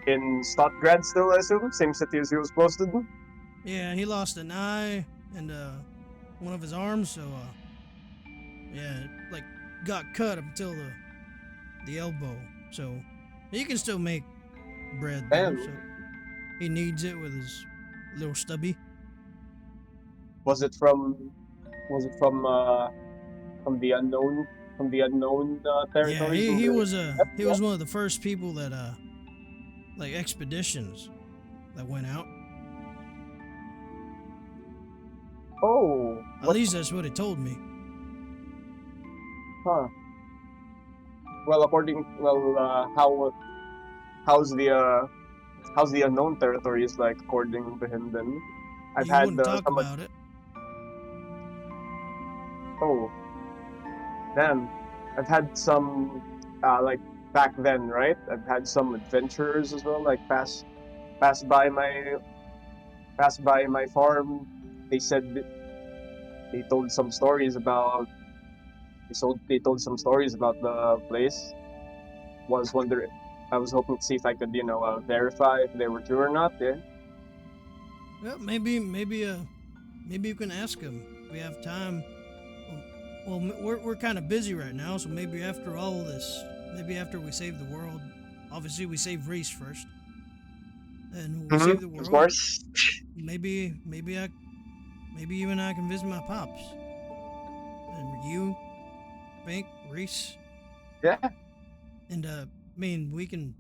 In Stockgrad still, I assume? Same city as he was posted in? Yeah, he lost an eye and one of his arms, so yeah, like got cut up until the elbow. So he can still make bread though. Damn. So he needs it with his little stubby. Was it from from the unknown Yeah, territories in the he was one of the first people that like expeditions that went out. Oh, At what? least that's what he told me. Huh. Well, how's the unknown territories like according to him then? I've He had wouldn't talk some. about it. Oh, damn. I've had some like back then, right? I've had some adventurers as well, like pass by my farm. They said they told some stories about they told some stories about the place. Was wondering, I was hoping to see if I could, verify if they were true or not. Yeah. Well, maybe you can ask him. If we have time. Well, we're kind of busy right now, so maybe after all this, maybe after we save the world, obviously we save Reese first, and we save the Of world. course. Maybe you and I can visit my pops, and you, Fink, Reese, Yeah. and I mean we can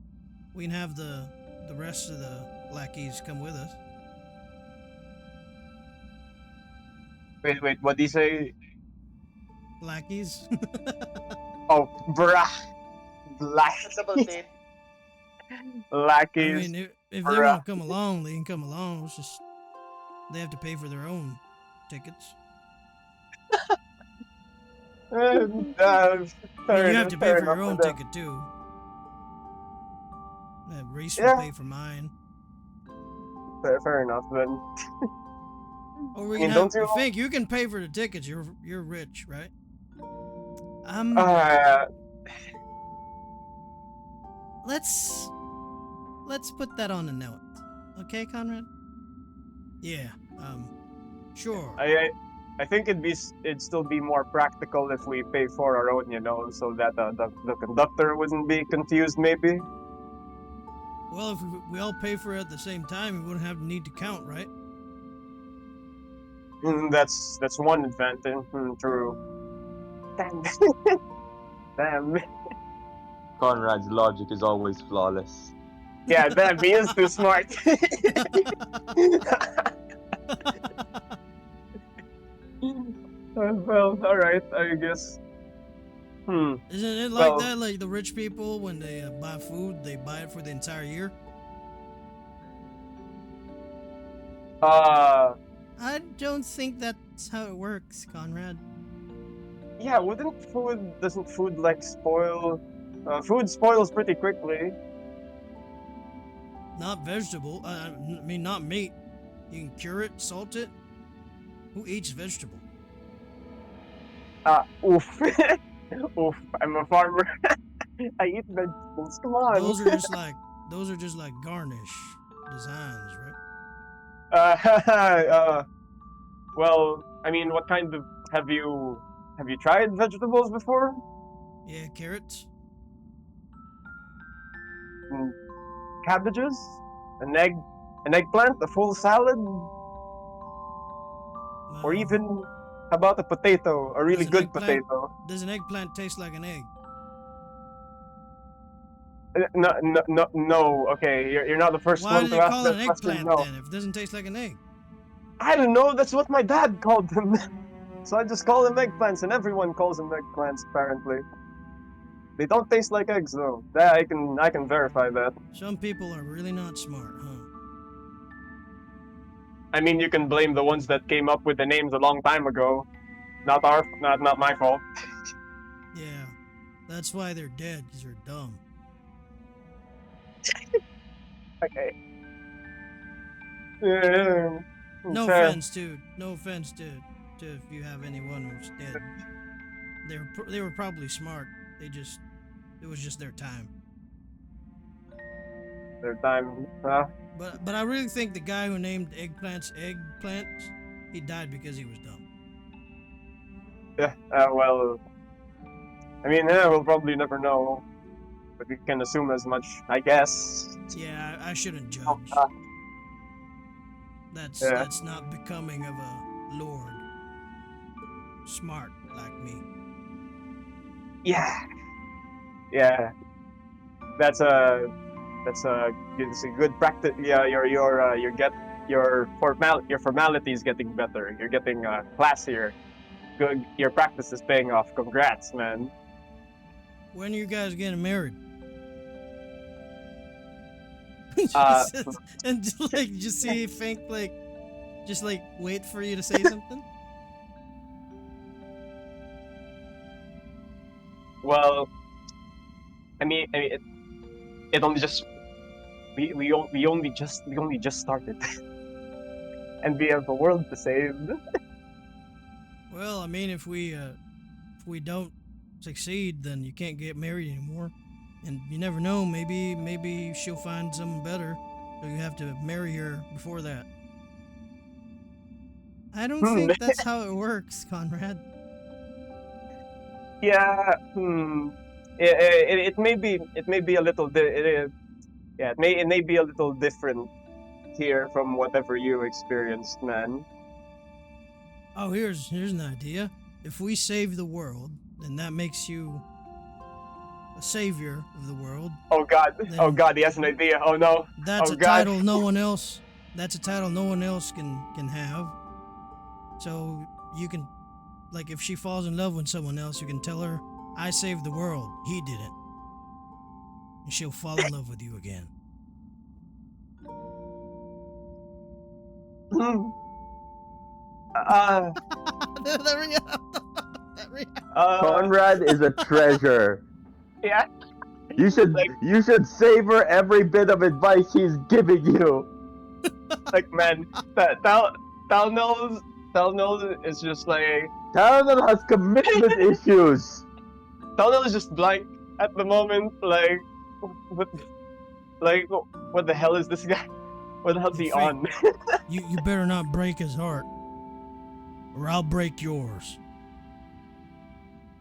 have the rest of the lackeys come with us. Wait. What do you say? Lackeys. Oh, bruh. It's double paid. I Lackeys. mean, if they Bruh. want to come along, they can come along. It's just they have to pay for their own tickets. I mean, you have to pay Fair for enough your for own them. ticket too. Reese will Yeah, pay for mine. fair enough then. Or we I can mean, have. don't you? Fink, you can pay for the tickets. You're rich, right? Uh, let's put that on a note. Okay, Conrad? Yeah. Sure. I think it'd still be more practical if we pay for our own, so that the conductor wouldn't be confused, maybe. Well, if we all pay for it at the same time, we wouldn't have the need to count, right? That's one advantage. True. Damn. Damn. Conrad's logic is always flawless. Yeah, damn, he is too smart. Well, all right, I guess. Isn't it like Well- that? Like the rich people, when they buy food, they buy it for the entire year? I don't think that's how it works, Conrad. Yeah, doesn't food like spoil? Food spoils pretty quickly. Not vegetable. I mean, not meat. You can cure it, salt it. Who eats vegetable? Oof. Oof, I'm a farmer. I eat vegetables, come on. Those are just like garnish designs, right? Well, I mean, what kind of, have you tried vegetables before? Yeah, carrots. Mm, Cabbages? An eggplant? A full salad? Or even, how about a potato? A really Does an good eggplant- potato? Does an eggplant taste like an egg? No. Okay, you're not the first Why one do to you ask call it that an question. eggplant No. then? If it doesn't taste like an egg. I don't know. That's what my dad called them. So I just call them eggplants, and everyone calls them eggplants. Apparently, they don't taste like eggs, though. That I can verify that. Some people are really not smart, huh? I mean, you can blame the ones that came up with the names a long time ago. Not my fault. Yeah, that's why they're dead, because they're dumb. Okay. Yeah, No fair. offense, dude. No offense to if you have anyone who's dead. They were probably smart. It was just their time. Their time. But I really think the guy who named eggplants, he died because he was dumb. Yeah. Well, I mean, we'll probably never know, but we can assume as much, I guess. Yeah, I shouldn't judge. Uh, That's Yeah. that's not becoming of a lord. Smart like me. Yeah. That's it's a good practice. Yeah, your formality is getting better. You're getting classier. Good, your practice is paying off. Congrats, man. When are you guys getting married? Uh, and just see Fink just wait for you to say something. Well, I mean, it only just we only just started, and we have the world to save. Well, I mean, if we don't succeed, then you can't get married anymore, and you never know. Maybe she'll find someone better, so you have to marry her before that. I don't think that's how it works, Conrad. Yeah. It may be a little it may be a little different here from whatever you experienced, man. Oh, here's an idea. If we save the world, then that makes you a savior of the world. Oh God! Then- Oh God! He has an idea. Oh no! That's Oh, a God. title no one else. That's a title no one else can have. So you can, like, if she falls in love with someone else, you can tell her, "I saved the world. He didn't," and she'll fall in love with you again. uh, Conrad is a treasure. yeah. You should savor every bit of advice he's giving you. Like, man, Tal knows is just like, Talon has commitment issues. Donald is just blank at the moment. What, like, what the hell is this guy? What the hell's Hey, he Fate. on? You better not break his heart, or I'll break yours.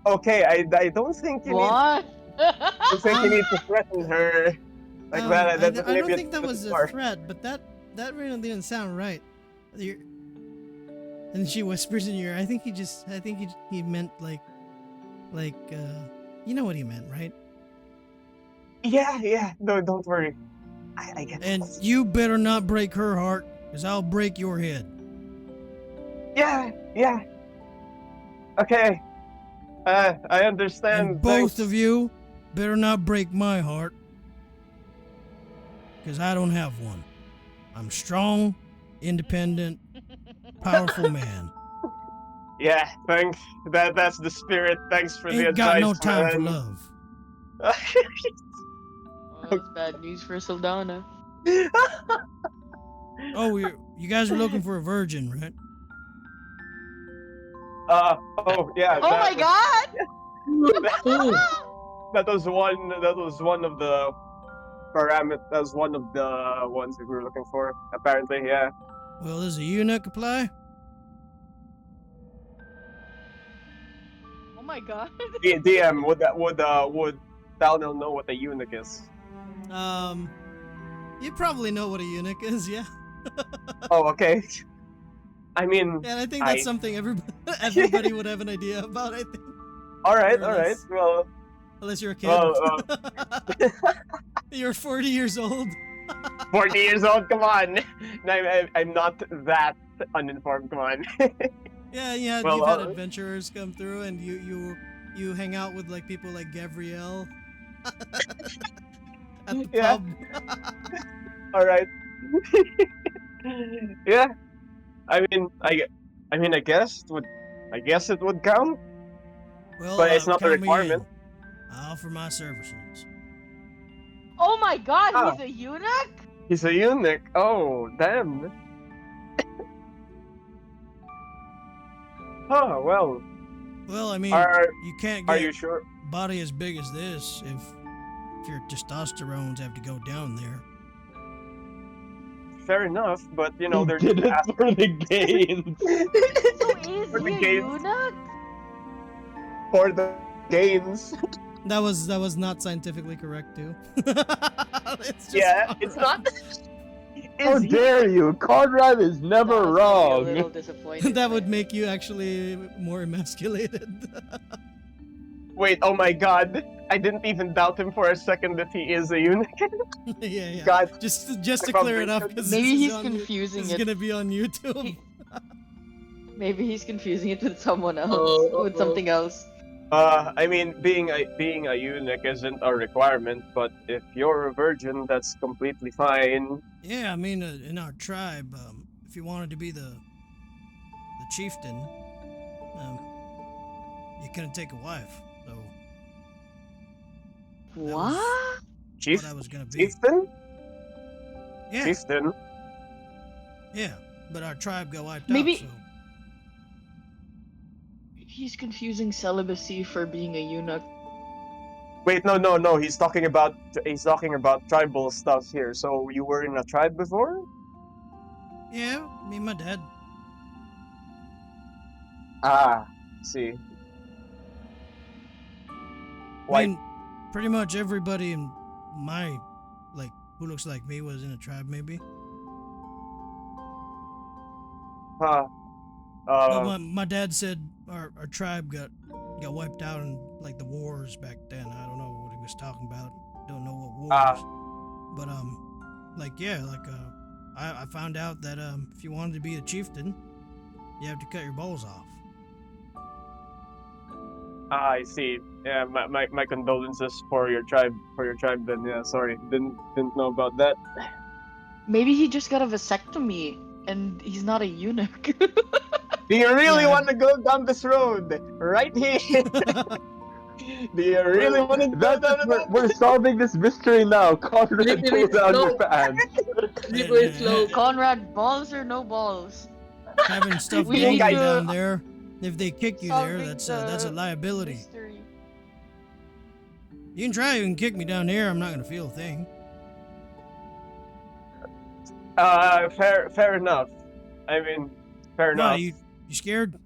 Okay, I don't think you need. What? I don't think you need to threaten her like that. I That don't maybe think that was a far. threat, but that really didn't sound right. And she whispers in your ear. I think he meant like you know what he meant, right? Yeah. No, don't worry. I get And it. you better not break her heart, cause I'll break your head. Yeah. Okay. I understand. And both Thanks. of you better not break my heart, cause I don't have one. I'm strong, independent, powerful man. Yeah, thanks. That's the spirit. Thanks for the Ain't got advice, no time for man. love. Oh, that's bad news for Saldana. Oh, you guys are looking for a virgin, right? oh yeah. Oh my god! That was one. That was one of the parameter. That was one of the ones that we were looking for. Apparently, yeah. Well, does a eunuch apply? Oh my god. DM would Talnell know what a eunuch is? You probably know what a eunuch is, yeah. Oh, okay. I mean, And I think that's something everybody would have an idea about, I think. all right. more or less. Well, Unless you're a kid. well, You're 40 years old. 40 years old. Come on. I'm not that uninformed. Come on. Yeah, Well, you've had adventurers come through, and you hang out with like people like Gabrielle at the Yeah. pub. All right. Yeah. I mean, I guess it would count, Well, but it's not a count me requirement. in. I offer my services. Oh my god, Ah. he's a eunuch? He's a eunuch. Oh, damn. Oh well. Well, I mean, Are you can't are get you sure? body as big as this if your testosterones have to go down there. Fair enough, but you know He they're did it for the gains. So is For the he a gains. eunuch? for the gains. That was not scientifically correct too. It's just Yeah, it's alright. not. How Is he? dare you? Conrad is never That was gonna be a wrong. little disappointed. That would make you actually more emasculated. Wait, oh my god. I didn't even doubt him for a second that he is a eunuch. yeah. God. Just to clear it up, because Maybe he's confusing This is it. gonna be on YouTube. Maybe he's confusing it with someone else. Oh, with oh. something else. I mean, being a eunuch isn't a requirement, but if you're a virgin, that's completely fine. Yeah, I mean, in our tribe, if you wanted to be the chieftain, you couldn't take a wife. So What? Chief, what I was gonna be. chieftain, Yeah, chieftain. yeah, but our tribe got wiped Maybe- out. So He's confusing celibacy for being a eunuch. Wait, no. He's talking about tribal stuff here. So you were in a tribe before? yeah, me and my dad. Ah, see. I Why? mean, pretty much everybody in my who looks like me was in a tribe, maybe. Huh. But my dad said our tribe got wiped out in like the wars back then. I don't know what he was talking about. Don't know what wars. But I found out that if you wanted to be a chieftain, you have to cut your balls off. I see. Yeah, my condolences for your tribe. Then, yeah. Sorry, didn't know about that. Maybe he just got a vasectomy and he's not a eunuch. Do you really Yeah. want to go down this road right here? Do you really want to go That's down it. We're solving this mystery now. Conrad, Little pull bit down your slow. pants. Sleep very slow. Conrad, balls or no balls? Having stuff We dangling need to- down there. If they kick you there, Solving that's a the liability. mystery. You can try and kick me down here. I'm not gonna feel a thing. Fair enough. I mean, fair Why enough. you scared?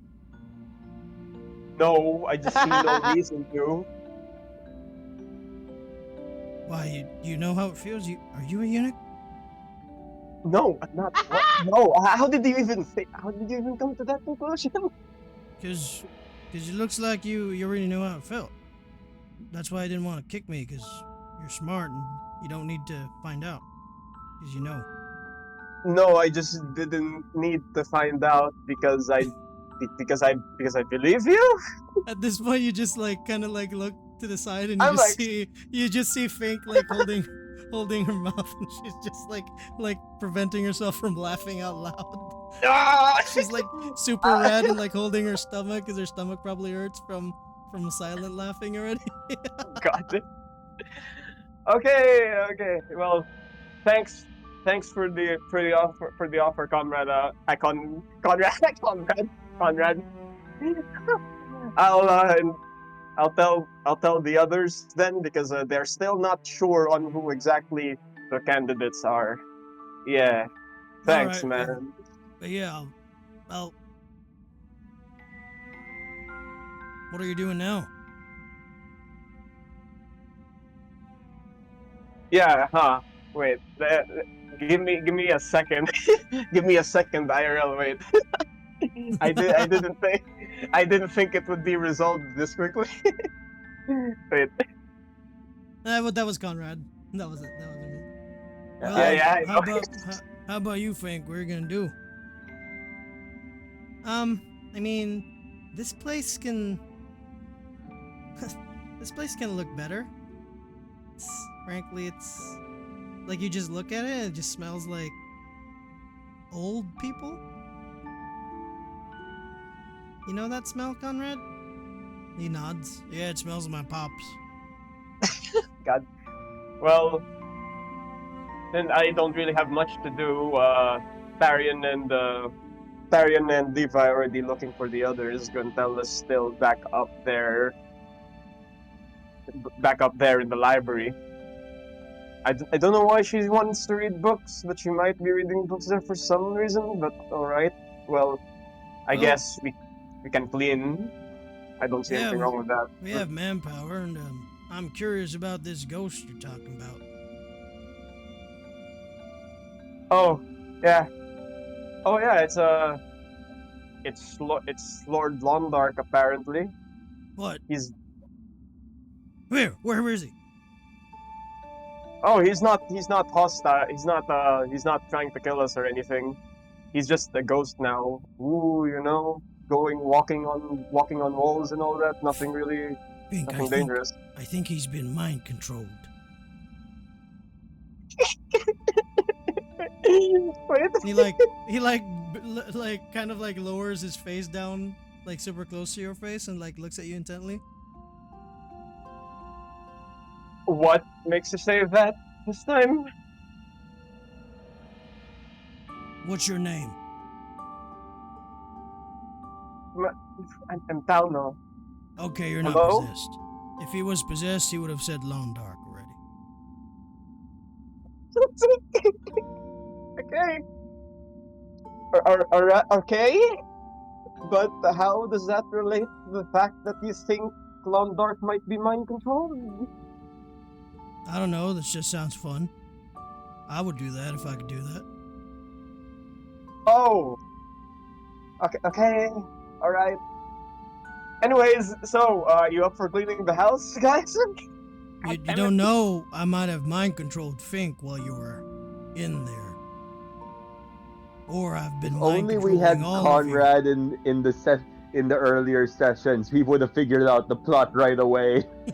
No, I just see no reason to. Why you know how it feels? Are you a eunuch? No, I'm not. What? No. How did you even think? How did you even come to that conclusion? Cause it looks like you already know how it felt. That's why I didn't want to kick me. Cause you're smart and you don't need to find out. Cause you know. No, I just didn't need to find out because I believe you. At this point, you just like kind of like look to the side and I'm like, you just see Fink like holding her mouth and she's just like preventing herself from laughing out loud. ah! She's like super red and like holding her stomach because her stomach probably hurts from silent laughing already. God. Okay. Well, thanks for the offer, comrade. Conrad, Conrad. I'll uh, I'll tell the others then because they're still not sure on who exactly the candidates are. Yeah. All Thanks, right, man. but yeah, I'll. What are you doing now? Yeah. Huh. Wait. Give me a second. Give me a second, IRL. Wait. I didn't think it would be resolved this quickly. Wait. But that was Conrad. That was it. That wasn't me. Well, Yeah, Hi. yeah. I how know. about how about you, Fink? What are you gonna do? I mean, this place can this place can look better. Frankly, it's like you just look at it, it just smells like old people. You know that smell, Conrad? He nods. Yeah, it smells like my pops. God. Well, then I don't really have much to do. Tarion and Levi are already looking for the others. Gontella's still back up there in the library. I don't know why she wants to read books, but she might be reading books there for some reason. But all right. Well, I Well, guess we can clean. I don't see yeah, anything wrong with that. we have manpower, and I'm curious about this ghost you're talking about. Oh, yeah. Oh, yeah. It's Lord Londark apparently. What? He's Where is he? Oh, he's not hostile. He's not trying to kill us or anything. He's just a ghost now. Ooh, going walking on walls and all that. Fink, Nothing dangerous. I think he's been mind controlled. Wait. Like kind of like lowers his face down like super close to your face and like looks at you intently. What makes you say that this time? What's your name? Ma- I'm Talno. Okay, you're not Hello? possessed. If he was possessed, he would have said Long Dark already. Okay. Okay. But how does that relate to the fact that you think Londark might be mind controlled? I don't know, this just sounds fun. I would do that if I could do that. Oh. Okay. All right. Anyways, so you up for cleaning the house, guys? You don't know, I might have mind controlled Fink while you were in there. Or I've been mind Only we had controlling all Conrad in the earlier sessions, we would have figured out the plot right away. of you.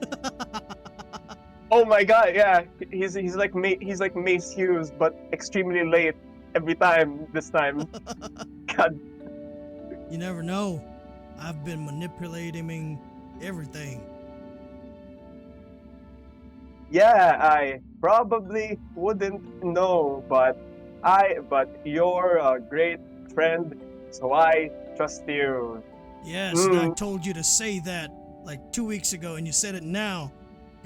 Oh my god, yeah. He's like Mace Hughes, but extremely late every time. This time, God. You never know. I've been manipulating everything. Yeah, I probably wouldn't know, but you're a great friend, so I trust you. Yes, and I told you to say that like 2 weeks ago, and you said it now.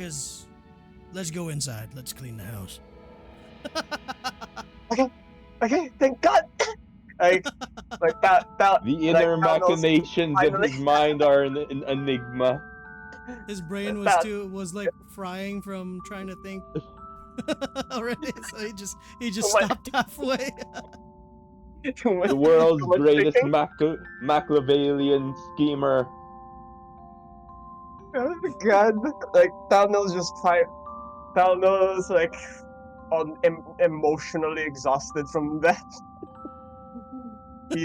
Because let's go inside. Let's clean the house. Okay, thank God. like The like inner Thanos machinations of finally. his mind are an enigma. His brain That was like frying from trying to think already, so he just too much, stopped halfway. too much, The too world's much greatest thinking. Machiavellian schemer. Oh my God, like Thanos just fight. Thanos like emotionally exhausted from that.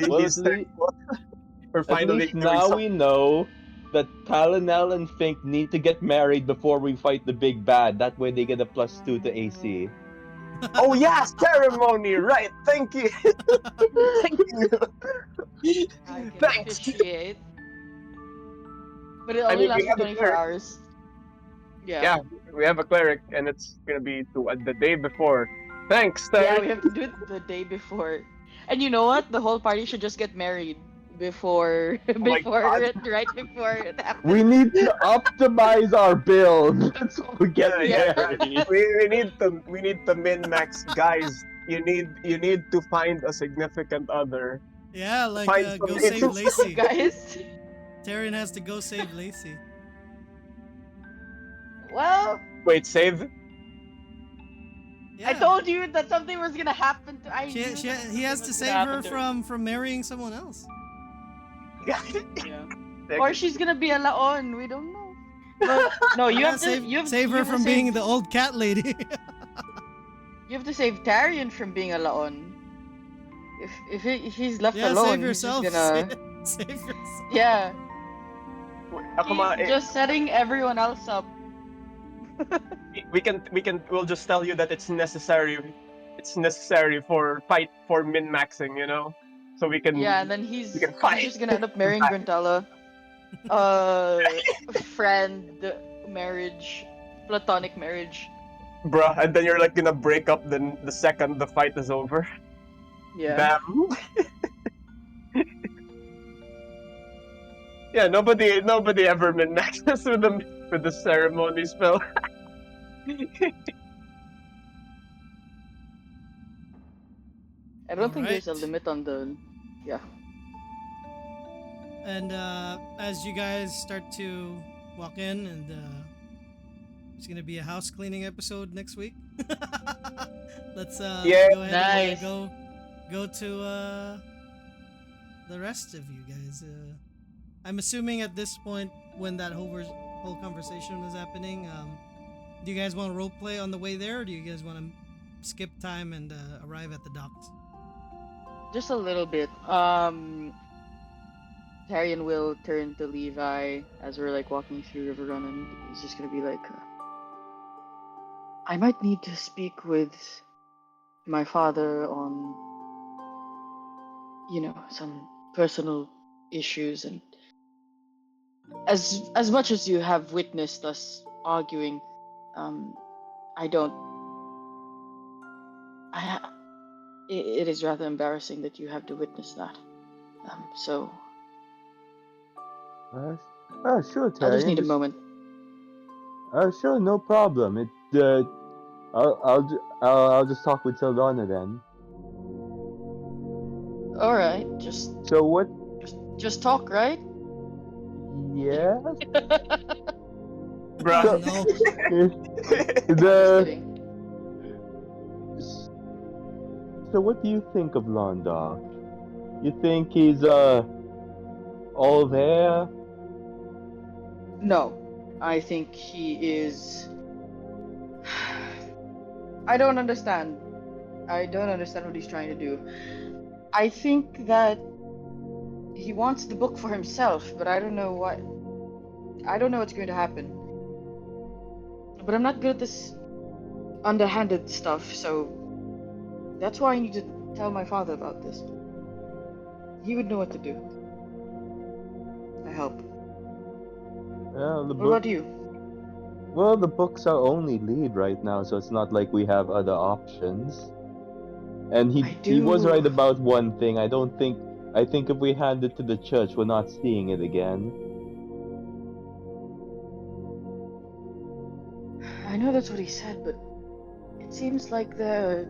Well, He's thankful for at finally least doing now something. we know that Talonel and Fink need to get married before we fight the big bad. That way they get a +2 to AC. Oh yeah, ceremony, right? Thank you, thank you. I can Thanks. officiate. But it I only mean, we lasts for have a 24 cleric. hours. Yeah. Yeah, we have a cleric, and it's gonna be the day before. Thanks, Yeah, Terry. we have to do it the day before. And you know what? The whole party should just get married before Oh my before God. it right before it We happens. need to optimize our build. That's why we get Yeah, Yeah. married. we need to min max, guys. You need to find a significant other. Yeah, like Find some go save mates. Lacey. Guys. Tyrion has to go save Lacey. Well, Wait, save. I Yeah, told you that something was gonna happen to I knew that he something has to was gonna save her happen to her. from marrying someone else. Yeah. Or she's gonna be a laon, we don't know. But no, Yeah, save her you have to from being save the old cat lady. you have to save Tarion from being a laon. If he's left Yeah, save alone, he's just yourself. gonna Save yourself. yeah. Come He's on, just setting everyone else up. we'll just tell you that it's necessary. It's necessary for fight for min maxing, so Yeah, and then we can he's fight. just gonna end up marrying Grantella. Uh, friend marriage, platonic marriage. Bruh, and then you're like gonna break up the second the fight is over. Yeah. Damn. Yeah, nobody ever min maxes with the ceremony spell. I don't All think there's a right. limit on the. Yeah. And as you guys start to walk in, and it's gonna be a house cleaning episode next week. Let's Yeah. go ahead and Nice. go to the rest of you guys. I'm assuming at this point, when that whole conversation was happening, do you guys want to role play on the way there, or do you guys want to skip time and arrive at the docks? Just a little bit. Tarion will turn to Levi as we're like walking through River Run, and he's just gonna be like, I might need to speak with my father on, some personal issues, and as much as you have witnessed us arguing, um, I don't. It is rather embarrassing that you have to witness that. So Sure, I'll just Terry. need a moment. Sure, no problem. I'll just talk with Saldana then. All right, just So what? just talk, right? Yeah. Bruh. Oh So no. Just the kidding. so what do you think of Londok? You think he's all there? No, I think he is. I don't understand. I don't understand what he's trying to do. I think that he wants the book for himself, but I don't know what. I don't know what's going to happen. But I'm not good at this underhanded stuff, so that's why I need to tell my father about this. He would know what to do. I hope. Well, What about you? the book's our only lead right now, so it's not like we have other options. And I he was right do. about one thing. I think if we hand it to the church, we're not seeing it again. know that's what he said, but it seems like there are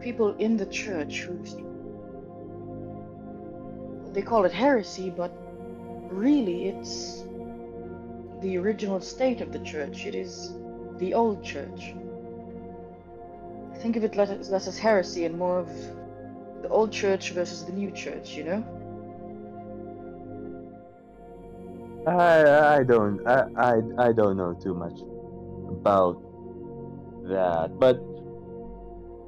people in the church who they call it heresy, but really it's the original state of the church. It is the old church. Think of it less as heresy and more of the old church versus the new church, you know? I don't know too much about that, but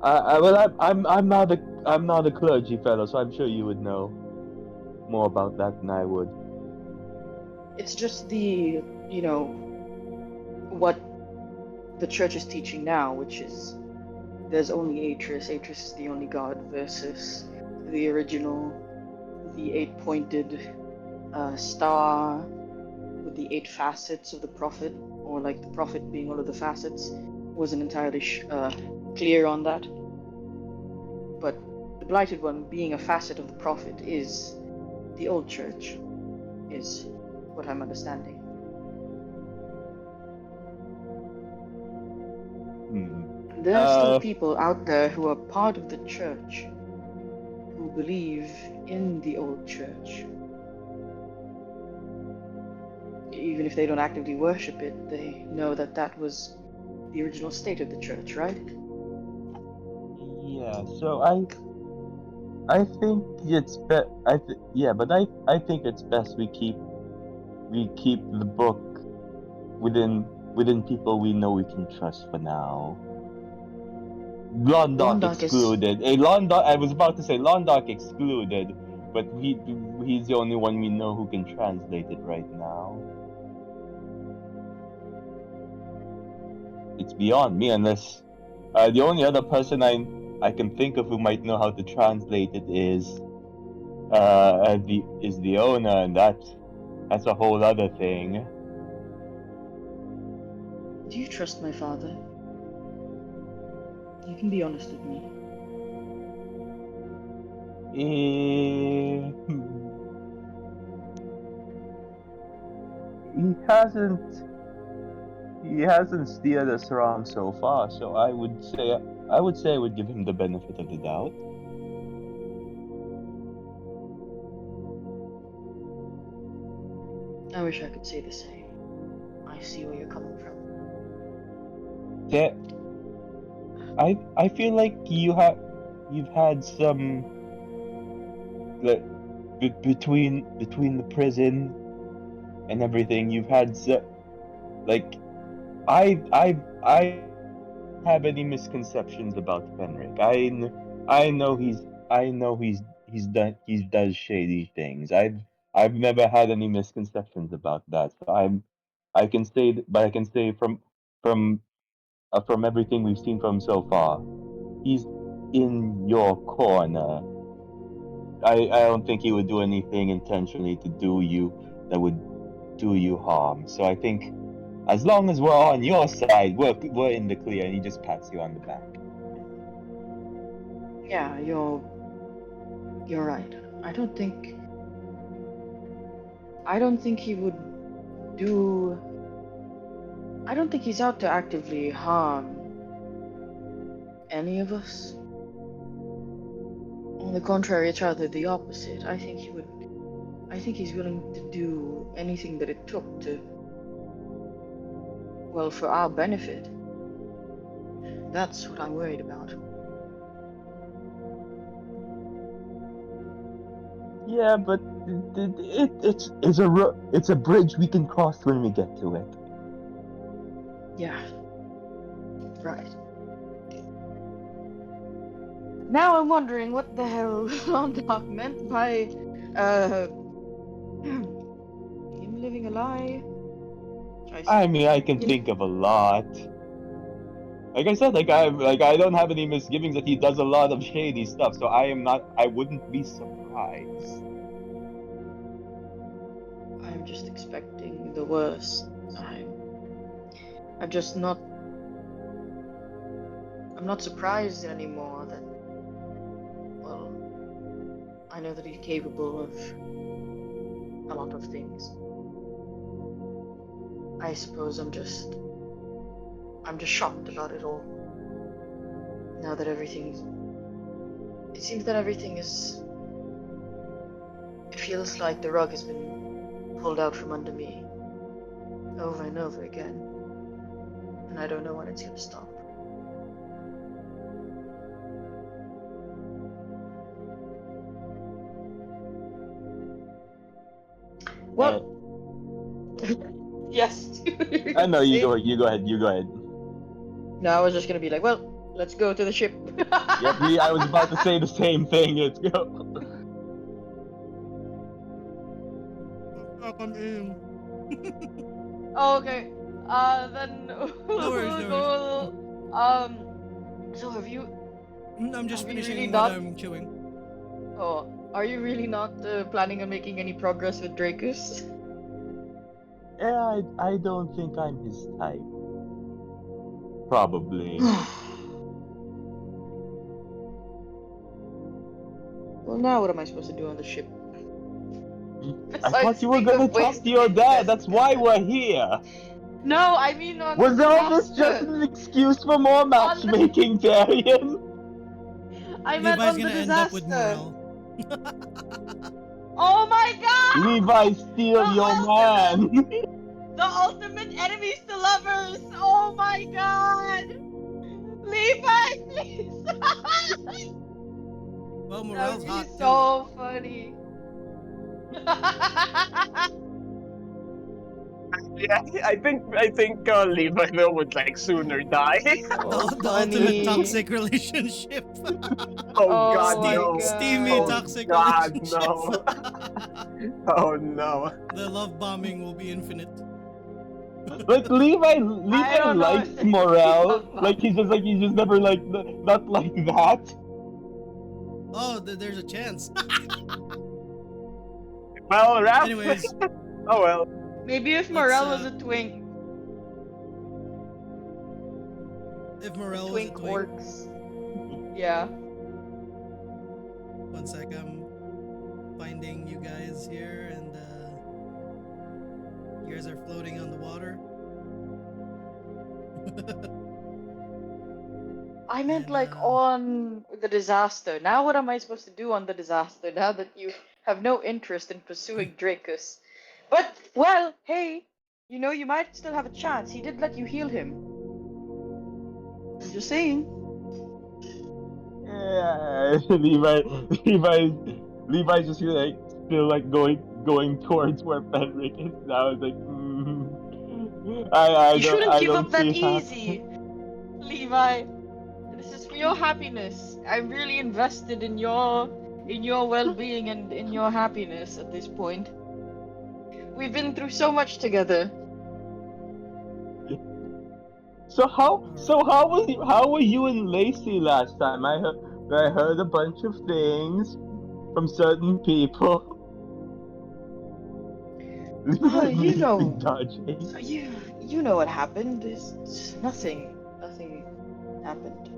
I'm not a clergy fellow, so I'm sure you would know more about that than I would. It's just what the church is teaching now, which is there's only Atris, Atris is the only god, versus the original, the eight-pointed star with the eight facets of the prophet, or like the prophet being all of the facets. Wasn't entirely clear on that. But the Blighted One being a facet of the prophet is the old church, is what I'm understanding. Hmm. There are still Uh, people out there who are part of the church who believe in the old church. Even if they don't actively worship it, they know that that was the original state of the church, right? yeah. So I think it's yeah, but I think it's best we keep the book within people we know we can trust for now. Londoc Londoc is. excluded. I was about to say Londoc excluded, but he's the only one we know who can translate it right now. It's beyond me unless the only other person I can think of who might know how to translate it is the owner, and that's a whole other thing. Do you trust my father? You can be honest with me. Hmm. He hasn't he hasn't steered us wrong so far, so I would give him the benefit of the doubt. I wish I could say the same. I see where you're coming from. There, I feel like you've had some like between the prison and everything. You've had like I don't have any misconceptions about Fenric. I know he does shady things. I've never had any misconceptions about that. So I can say but I can say from everything we've seen from him so far, he's in your corner. I don't think he would do anything intentionally to do you that would do you harm. So I think as long as we're on your side, we're in the clear, and he just pats you on the back. Yeah, you're right. I don't think he would do. I don't think he's out to actively harm any of us. On the contrary, it's rather the opposite. I think he would. I think he's willing to do anything that it took to, well, for our benefit. That's what I'm worried about. Yeah, but it's a bridge we can cross when we get to it. Yeah, right. Now I'm wondering what the hell Londok meant by, uh, him living a lie. I I see. mean, I can You know, think of a lot. Like I said, I don't have any misgivings that he does a lot of shady stuff, so I wouldn't be surprised. I'm just expecting the worst. I'm just not. I'm not surprised anymore that. Well, I know that he's capable of a lot of things. I suppose I'm just I'm just shocked about it all. Now that everything's. It seems that everything is. It feels like the rug has been pulled out from under me over and over again. And I don't know when it's gonna stop. Well, yes. I know you See? go. You go ahead. You go ahead. No, I was just gonna be like, well, let's go to the ship. Yep. I was about to say the same thing. Let's go. Welcome in. Oh, okay. Then No we'll worries, no go. So have you? I'm just Have you finishing really what not? I'm chewing. Oh, are you really not planning on making any progress with Dracus? Yeah, I don't think I'm his type. Probably. Well, now what am I supposed to do on the ship? I thought Besides you were think gonna of ways talk to to your get you dad. guys That's why together. we're here. No, I mean on the Was all this just disaster. an excuse for more On the. matchmaking, Darian? I meant Levi's on the gonna end up with disaster. Morel. Oh my god! Levi, The steal your ultimate, man. the ultimate enemies to lovers. Oh my god! Levi, please. Well, That Morel's would be hot too. so funny. Yeah, I think Levi though would like sooner die. So The ultimate funny. toxic relationship. Oh Oh God, my no! Steamy Oh god. toxic God, relationship. no! Oh no! The love bombing will be infinite. Like I Levi don't know likes if there could be Morel. love Like he's just never like not like that. Oh, there's a chance. Well, Raph. Anyways, Oh well. Maybe if Let's, Morel was a twink. if The Morel was a twink twink. orcs. Yeah. One sec, I'm finding you guys here, and you guys are floating on the water. I meant And, like on the disaster. Now what am I supposed to do on the disaster now that you have no interest in pursuing Dracus? But, well, hey, you know, you might still have a chance. He did let you heal him. I'm just saying. Yeah, Levi's just like still like going towards where Fenric is now. It's like, You shouldn't I give don't up that see that. easy, Levi. This is for your happiness. I'm really invested in your well-being and in your happiness at this point. We've been through so much together. How were you and Lacey last time? I heard a bunch of things from certain people. Oh, you Levi know, dodging. you know what happened. It's nothing happened.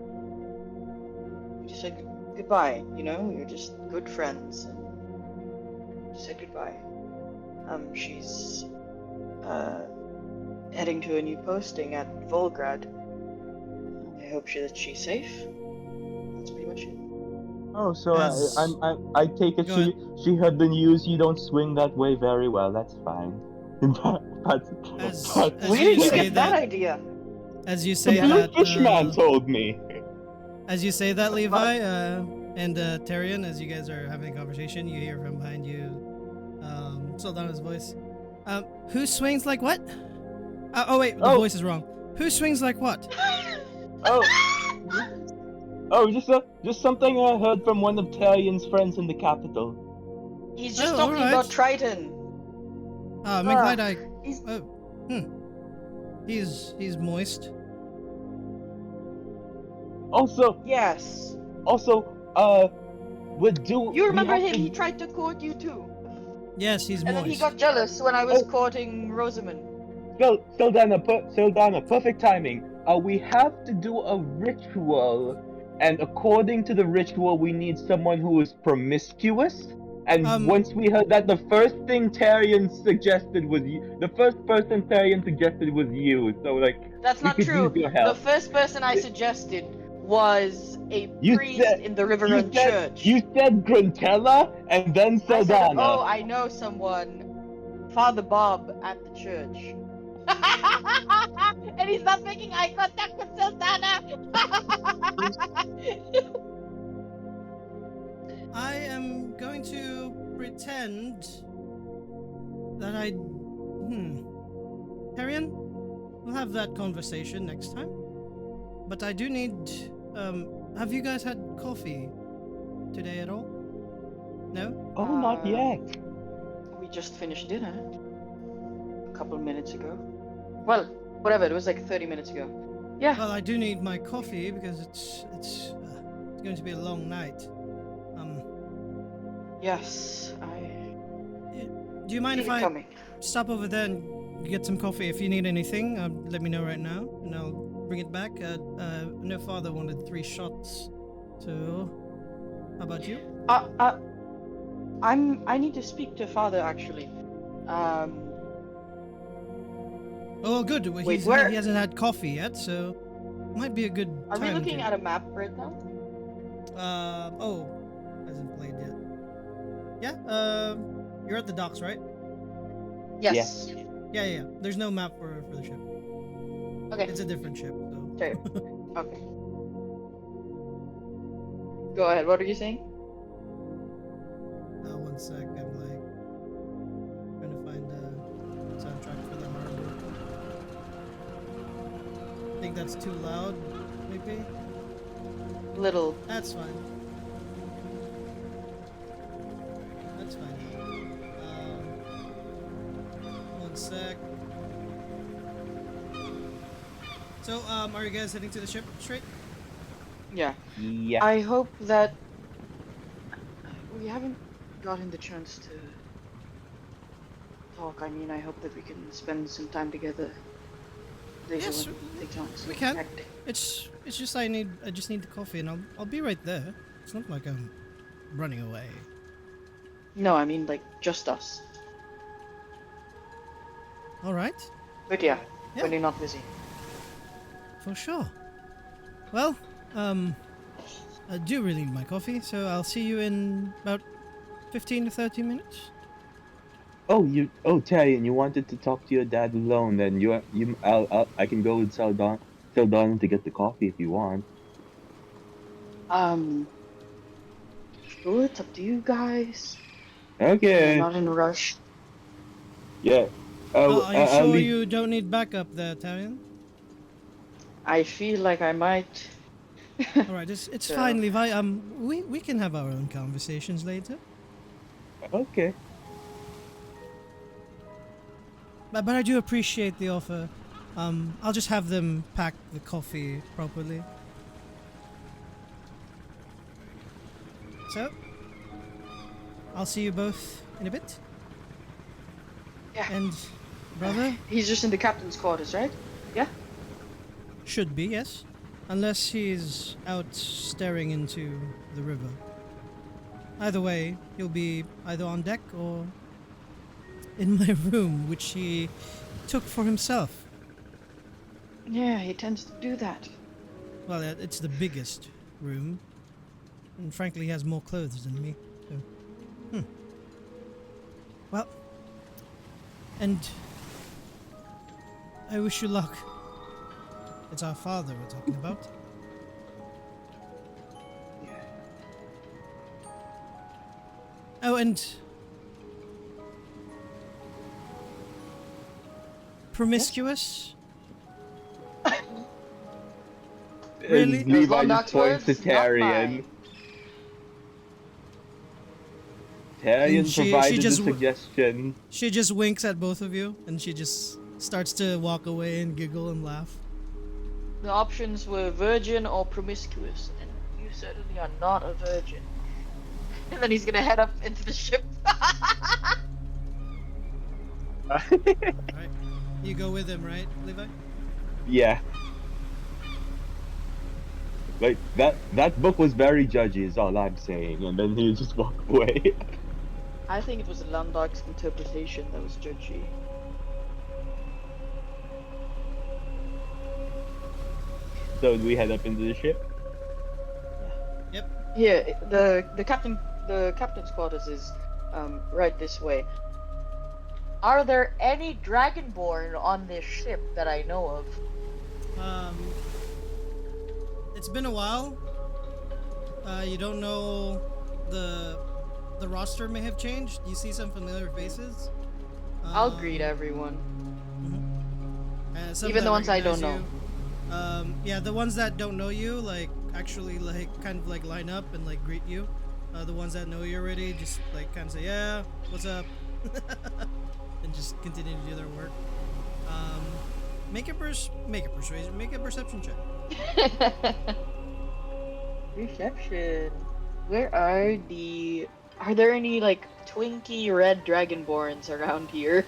We just said goodbye. You know, we were just good friends, and just said goodbye. She's heading to a new posting at Volgrad. I hope that she's safe. That's pretty much it. Oh, so As- I take it Go ahead. she heard the news. You don't swing that way very well. That's fine. That's As Where you did you say get that that, idea? as you the say blue that, fish man told me. as you say that, Levi, and Tyrion, as you guys are having a conversation, you hear from behind you, Saldana's voice. Who swings like what? Oh wait, the Oh. voice is wrong. Who swings like what? Oh, just something I heard from one of Tyrion's friends in the capital. He's just Oh, talking alright. about Triton. I'm glad Ah, I. he's- He's moist. Also, Yes. You we remember have him? to- He tried to court you too. Yes, he's And then he moist. got jealous when I was Oh. courting Rosamund. Sildana, perfect timing. We have to do a ritual, and according to the ritual, we need someone who is promiscuous And once we heard that, the first thing Tarian suggested was you. The first person Tarian suggested was you. So like, That's we not could use true. your The help. first person I suggested was a You priest said, in the Riverrun church. you said Gruntella and then I said, Saldana. "Oh, I know someone, Father Bob at the church." And he's not making eye contact with Sultana. I am going to pretend that I. Tarian, we'll have that conversation next time. But I do need. Have you guys had coffee today at all? No? Oh, not yet. We just finished dinner a couple minutes ago. Well, whatever. It was like 30 minutes ago. Yeah. Well, I do need my coffee because it's going to be a long night. Yes. Do you mind if Keep I coming. stop over there and get some coffee? If you need anything, let me know right now, and I'll bring it back. I know Father wanted 3 shots, so how about you? I need to speak to Father actually. Oh, good. Well, Wait, he where- hasn't had coffee yet, so might be a good Are we time looking to... at a map right now? Oh, hasn't played yet. Yeah. You're at the docks, right? Yes. Yeah. There's no map for the ship. Okay. It's a different ship, so. Okay. Okay. Go ahead. What are you saying? One sec. I'm like trying to find a soundtrack for the harbor. I think that's too loud, maybe. Little. That's fine. That's fine. One sec. So, are you guys heading to the ship straight? Yeah. Yeah. I hope that we haven't gotten the chance to talk. I mean, I hope that we can spend some time together later Yes, when things aren't so we can. hectic. It's just I just need the coffee, and I'll be right there. It's not like I'm running away. No, I mean like just us. All right, But yeah, Yeah. when you're not busy. for sure. Well, I do really need my coffee, so I'll see you in about 15 to 30 minutes. Oh, Tarian, you wanted to talk to your dad alone? Then I can go with Saldana to get the coffee if you want. Sure, it's up to you guys. Okay. I'm not in a rush. Yeah. Are you I'll sure leave- you don't need backup there, Tarian? I feel like I might. All right, it's So- fine, Levi. We can have our own conversations later. Okay. But I do appreciate the offer. I'll just have them pack the coffee properly. So, I'll see you both in a bit. Yeah. And, brother, He's just in the captain's quarters, right? Yeah? should be, yes. Unless he's out staring into the river. Either way, he'll be either on deck or in my room, which he took for himself. Yeah, he tends to do that. Well, it's the biggest room. And frankly, he has more clothes than me. So, Well, and I wish you luck. It's our father we're talking about. Oh, and promiscuous? Really? And Levi Well, just that's points to words, not Tarian. mine. Tarian And she provided just the suggestion. She just winks at both of you, and she just starts to walk away and giggle and laugh. The options were virgin or promiscuous, and you certainly are not a virgin. And then he's gonna head up into the ship. Alright. You go with him, right, Levi? Yeah. Like that book was very judgy is all I'm saying, and then he just walk away. I think it was Landak's interpretation that was judgy. So do we head up into the ship? Yep. Here, the captain's quarters is right this way. Are there any dragonborn on this ship that I know of? It's been a while. You don't know the roster may have changed. You see some familiar faces. I'll greet everyone. Some Even that the ones I don't recognize you. Yeah, the ones that don't know you, like actually like kind of like line up and like greet you. The ones that know you already just like kind of say, "Yeah, what's up?" and just continue to do their work. Make a perception check. Reception. Where are the? Are there any like Twinkie red dragonborns around here?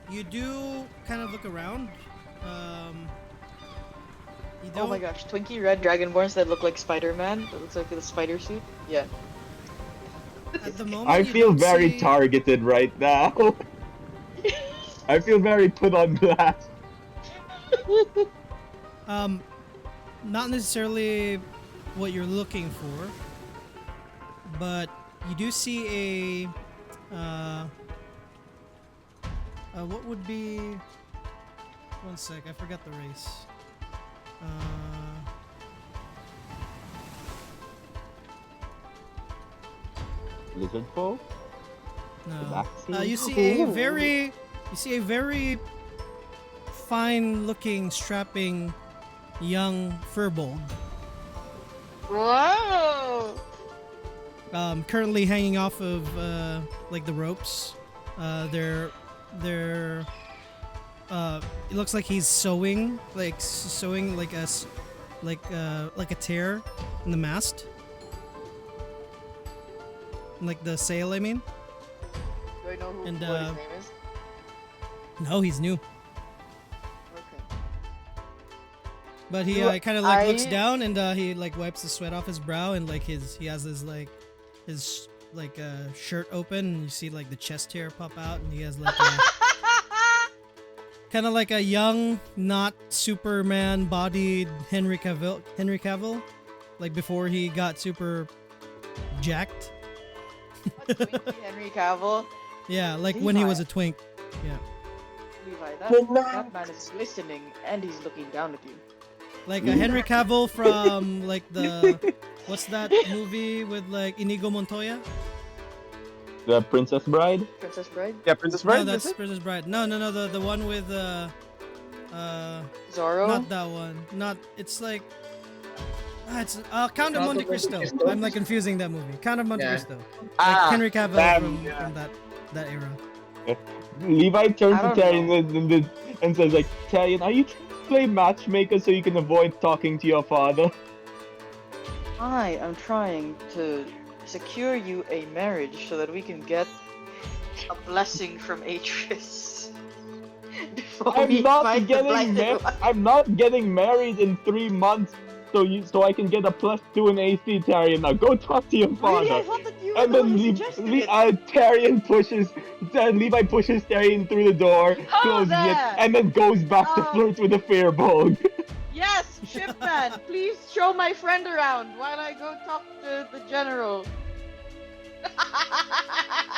You do kind of look around. You Oh my don't. gosh, Twinkie red dragonborns that look like Spider-Man. That looks like a spider suit. Yeah. At the moment, I you feel don't very see- targeted right now. I feel very put on blast. Not necessarily what you're looking for, but you do see what would be? One sec, I forgot the race. Lizard folk? No. Vaccine? You see a Ooh. very fine-looking, strapping, young furbolg. Whoa! Currently hanging off of like the ropes. They're it looks like he's sewing like a tear in the mast, like the sail, I mean. Do I know who And, what his name is? No, he's new, Okay. but he Do kind of like looks I- down and he like wipes the sweat off his brow, and like he has his shirt open, and you see like the chest hair pop out, and he has like a kind of like a young, not Superman bodied Henry Cavill, like before he got super jacked. What, Twinkie Henry Cavill? Yeah, like when he was a Levi. twink. Yeah, Levi, that man is listening and he's looking down at you. like a Henry Cavill from like the what's that movie with like Inigo Montoya? The Princess Bride? Princess Bride? Yeah, Princess No, Bride. that's Princess Bride. No, the one with Zorro? not that one. Not it's like it's Count of Monte Cristo. I'm like confusing that movie. Count of Monte Yeah. Cristo. Like Ah, Henry Cavill damn, from, yeah. from that era. Levi turns I to don't Tyrion and says like, Tyrion, are you trying to play matchmaker so you can avoid talking to your father? I am trying to secure you a marriage so that we can get a blessing from Atreus. Before we fight the Blighted One. I'm not getting married in 3 months so I can get a +2 in AC, Tyrion. Now go talk to your father. Really? I thought that you were And the one then who suggested it. Levi pushes Tyrion through the door, closes it, there! and then goes back to Oh. flirt with the Firbolg. Yes, shipman, please show my friend around while I go talk to the general.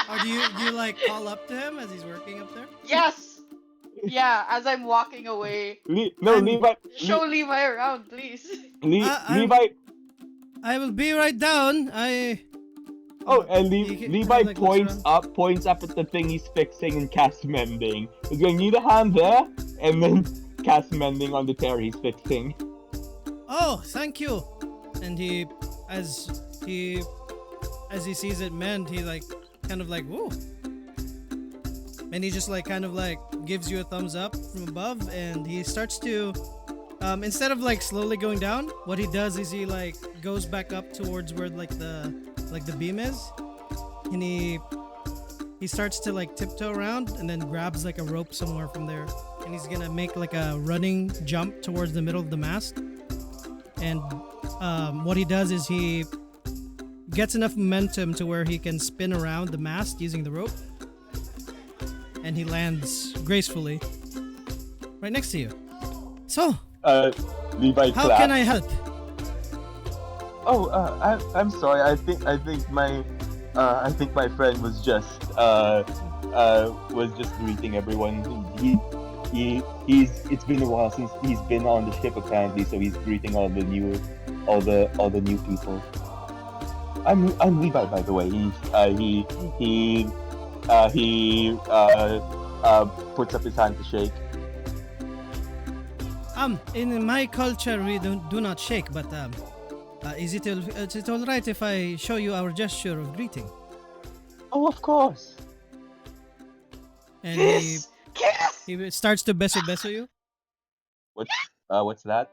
Or do you like call up to him as he's working up there? Yes. Yeah, as I'm walking away, I'm- show Levi around, please. I'm- Levi. I will be right down. Oh, and He kind of, Levi like, looks points up at the thing he's fixing and casts mending. He's going, need a hand there, and then casts mending on the tear he's fixing. Oh, thank you. And as he sees it mend, he like kind of like whoa. And he just like kind of like gives you a thumbs up from above, and he starts to instead of like slowly going down, what he does is he like goes back up towards where like the beam is, and he he starts to like tiptoe around and then grabs like a rope somewhere from there, and he's gonna make like a running jump towards the middle of the mast. And what he does is he gets enough momentum to where he can spin around the mast using the rope, and he lands gracefully right next to you. So, Levi how claps. can I help? Oh, I'm sorry. I think my friend was just greeting everyone. It's been a while since he's been on the ship apparently, so he's greeting all the new people. I'm Levi, by the way. He puts up his hand to shake. In my culture, we do not shake, but is it all right if I show you our gesture of greeting? Oh, of course. And Kiss! Kiss! he starts to beso you, What's that?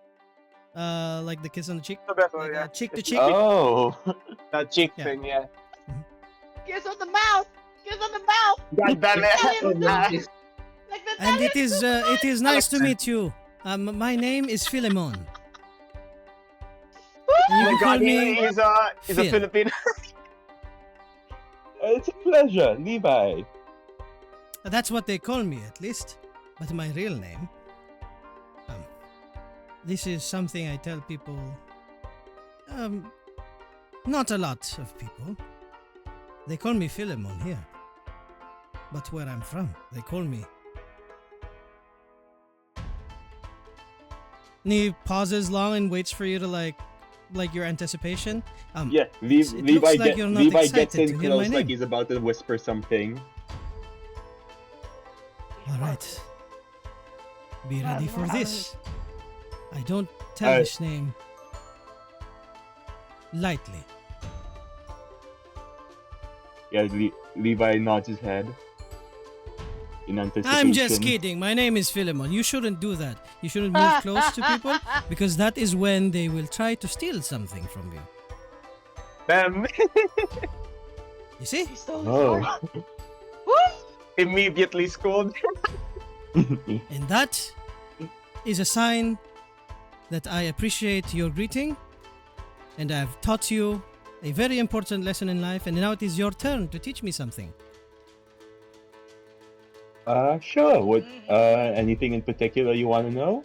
like the kiss on the cheek, The best one, like yeah. cheek to cheek. Oh. That cheek Yeah. thing, yeah. Kiss on the mouth! Kiss on the mouth! God damn Italian it! stuff! Like the And Italian it is nice to meet you. My name is Philemon. Oh You my can call god, me he's a Phil. Filipino. It's a pleasure, Levi. That's what they call me, at least. But my real name, this is something I tell people. Not a lot of people. They call me Philemon here. But where I'm from, they call me. And he pauses long and waits for you to like your anticipation. Yeah, it Levi, looks like you're not Levi excited gets in to hear my close like name. he's about to whisper something. All right. Be ready for this. I don't tell this name lightly. Yeah, Levi nods his head in anticipation. I'm just kidding. My name is Philemon. You shouldn't do that. You shouldn't move close to people because that is when they will try to steal something from you. Damn. You see? He stole his Oh. heart. Woo! Immediately scold. And that is a sign that I appreciate your greeting and I've taught you a very important lesson in life, and now it is your turn to teach me something. Sure. What? Anything in particular you want to know?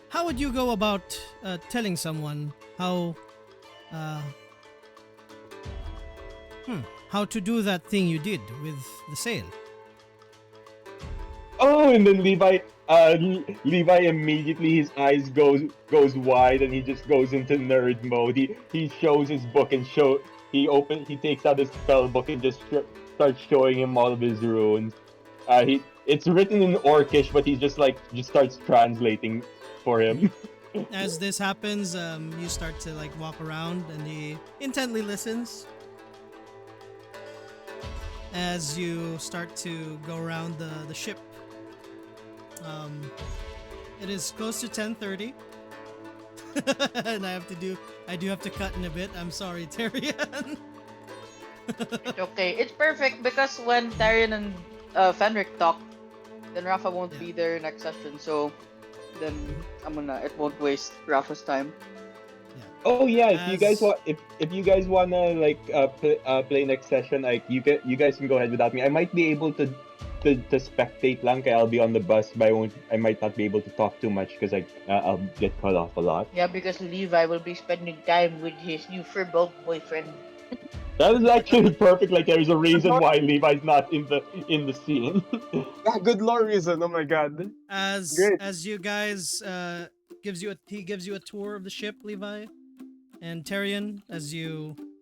How would you go about telling someone how to do that thing you did with the sail? Oh, and then Levi immediately his eyes goes wide and he just goes into nerd mode. He shows his book and he takes out his spell book and just starts showing him all of his runes. It's written in Orcish, but he just starts translating for him. As this happens, you start to like walk around and he intently listens. As you start to go around the ship. It is close to 10:30. And I do have to cut in a bit. I'm sorry, Tyrion. It's okay. It's perfect because when Tyrion and Fenric talk, then Rafa won't be there next session. So then it won't waste Rafa's time. Oh yeah, if you guys wanna play next session, like you guys can go ahead without me. I might be able to spectate lang, kaya I'll be on the bus, but I might not be able to talk too much because I'll get cut off a lot. Yeah, because Levi will be spending time with his new furbolg boyfriend. That is actually perfect. Like there's a reason why Levi's not in the scene. Yeah, good lore reason. Oh my god. Great. As you guys he gives you a tour of the ship, Levi, and Tyrion.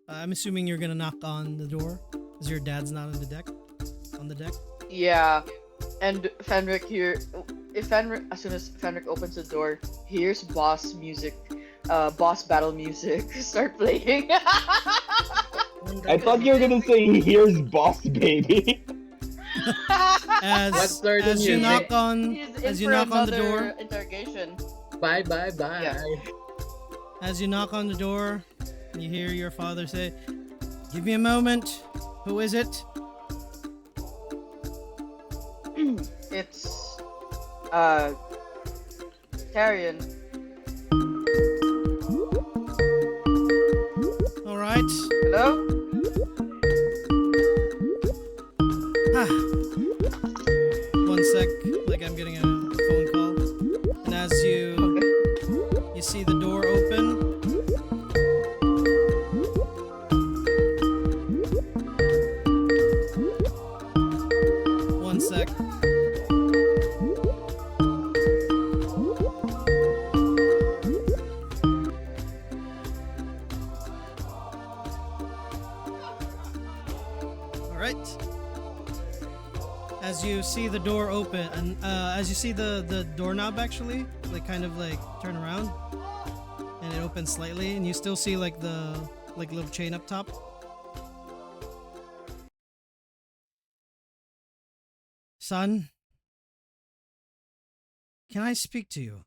I'm assuming you're gonna knock on the door, as your dad's not on the deck. Yeah, and Fenric as soon as Fenric opens the door, here's boss battle music start playing. I thought you were gonna say here's boss baby. As you knock on the door, interrogation. Bye. Yeah. as you knock on the door, you hear your father say, Give me a moment. Who is it? It's uh Carrion. All right. Hello? Ah, one sec. Like I'm getting a phone call, and as Okay. you see the door open. One sec. All right. As you see the door open, and as you see the doorknob actually, like kind of like turn around, and it opens slightly, and you still see like the like little chain up top. Son, can I speak to you?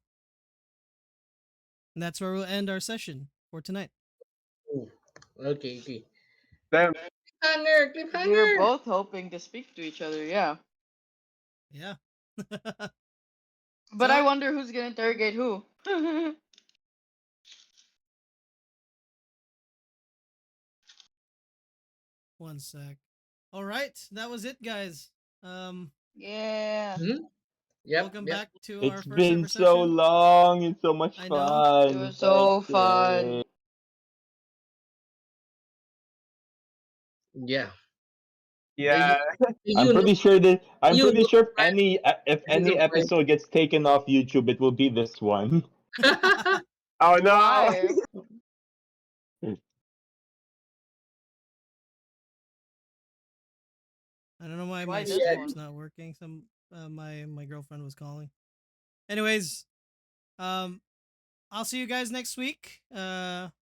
And that's where we'll end our session for tonight. Oh, okay, okay. Damn. Cliffhanger, We were cliffhanger. both hoping to speak to each other, yeah. Yeah. But I So, wonder who's gonna interrogate who. one sec. All right, that was it, guys. Um, Yeah. Hmm? Yep, welcome yep. back to our It's first been ever so session. long. It's so much I know. It fun. was Thank so fun. you. Yeah. Yeah. You know, I'm you pretty know, sure right? if You any know, right? episode gets taken off YouTube, it will be this one. Oh no. Why? I don't know why my Why this Yeah. Skype's one? not working. Some my girlfriend was calling. Anyways, um, I'll see you guys next week. And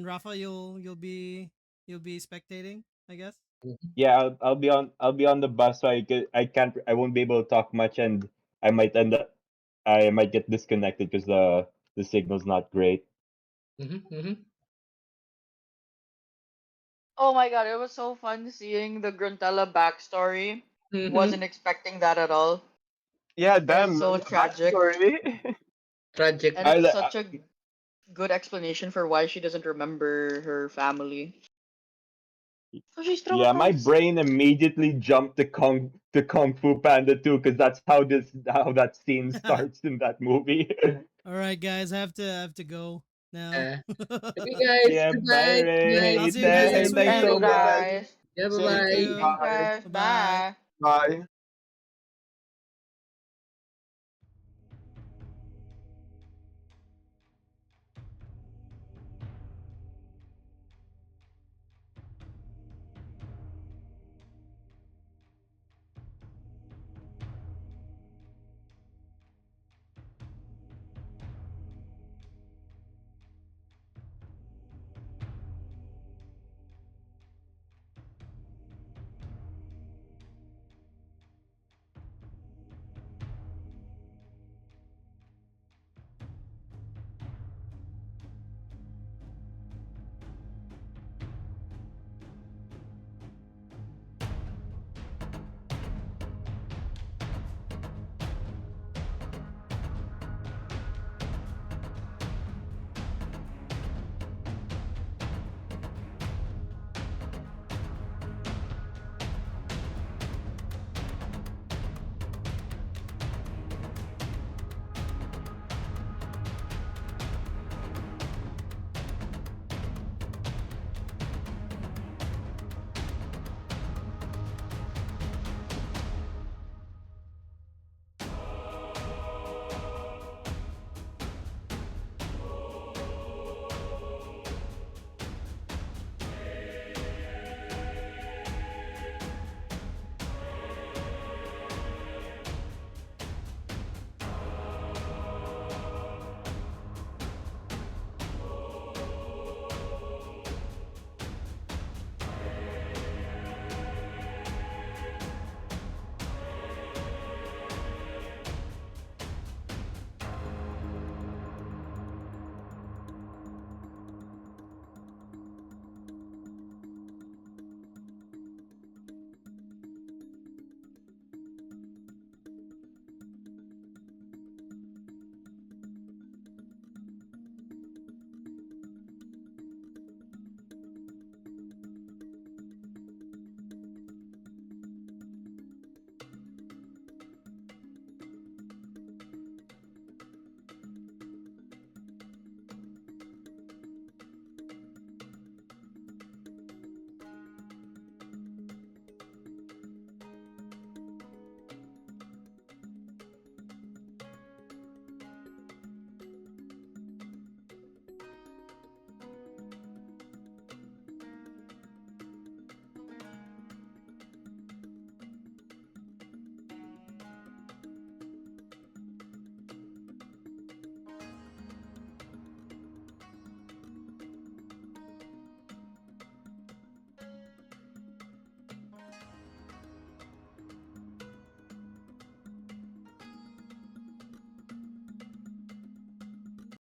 Rafa, you'll be spectating, I guess. Yeah, I'll be on the bus, so I won't be able to talk much, and I might end up I might get disconnected because the signal's not great. Mm-hmm, mm-hmm, Oh my god, it was so fun seeing the Gruntella backstory. mm-hmm. Wasn't expecting that at all. Yeah, It was damn. so The tragic. backstory. Tragic. And I, it's I such a good explanation for why she doesn't remember her family. Oh, she's yeah, my traumatized. brain immediately jumped to Kung Fu Panda 2 because that's how that scene starts in that movie. All right, guys, I have to go now. Okay, guys. Yeah, bye Goodbye. Goodbye. I'll Ray. see you guys Goodbye. next Thanks Thanks, week. so you much. guys. Yeah, Same Thank thing. bye-bye. you. Thanks, Bye. guys. Bye bye. Bye. Bye.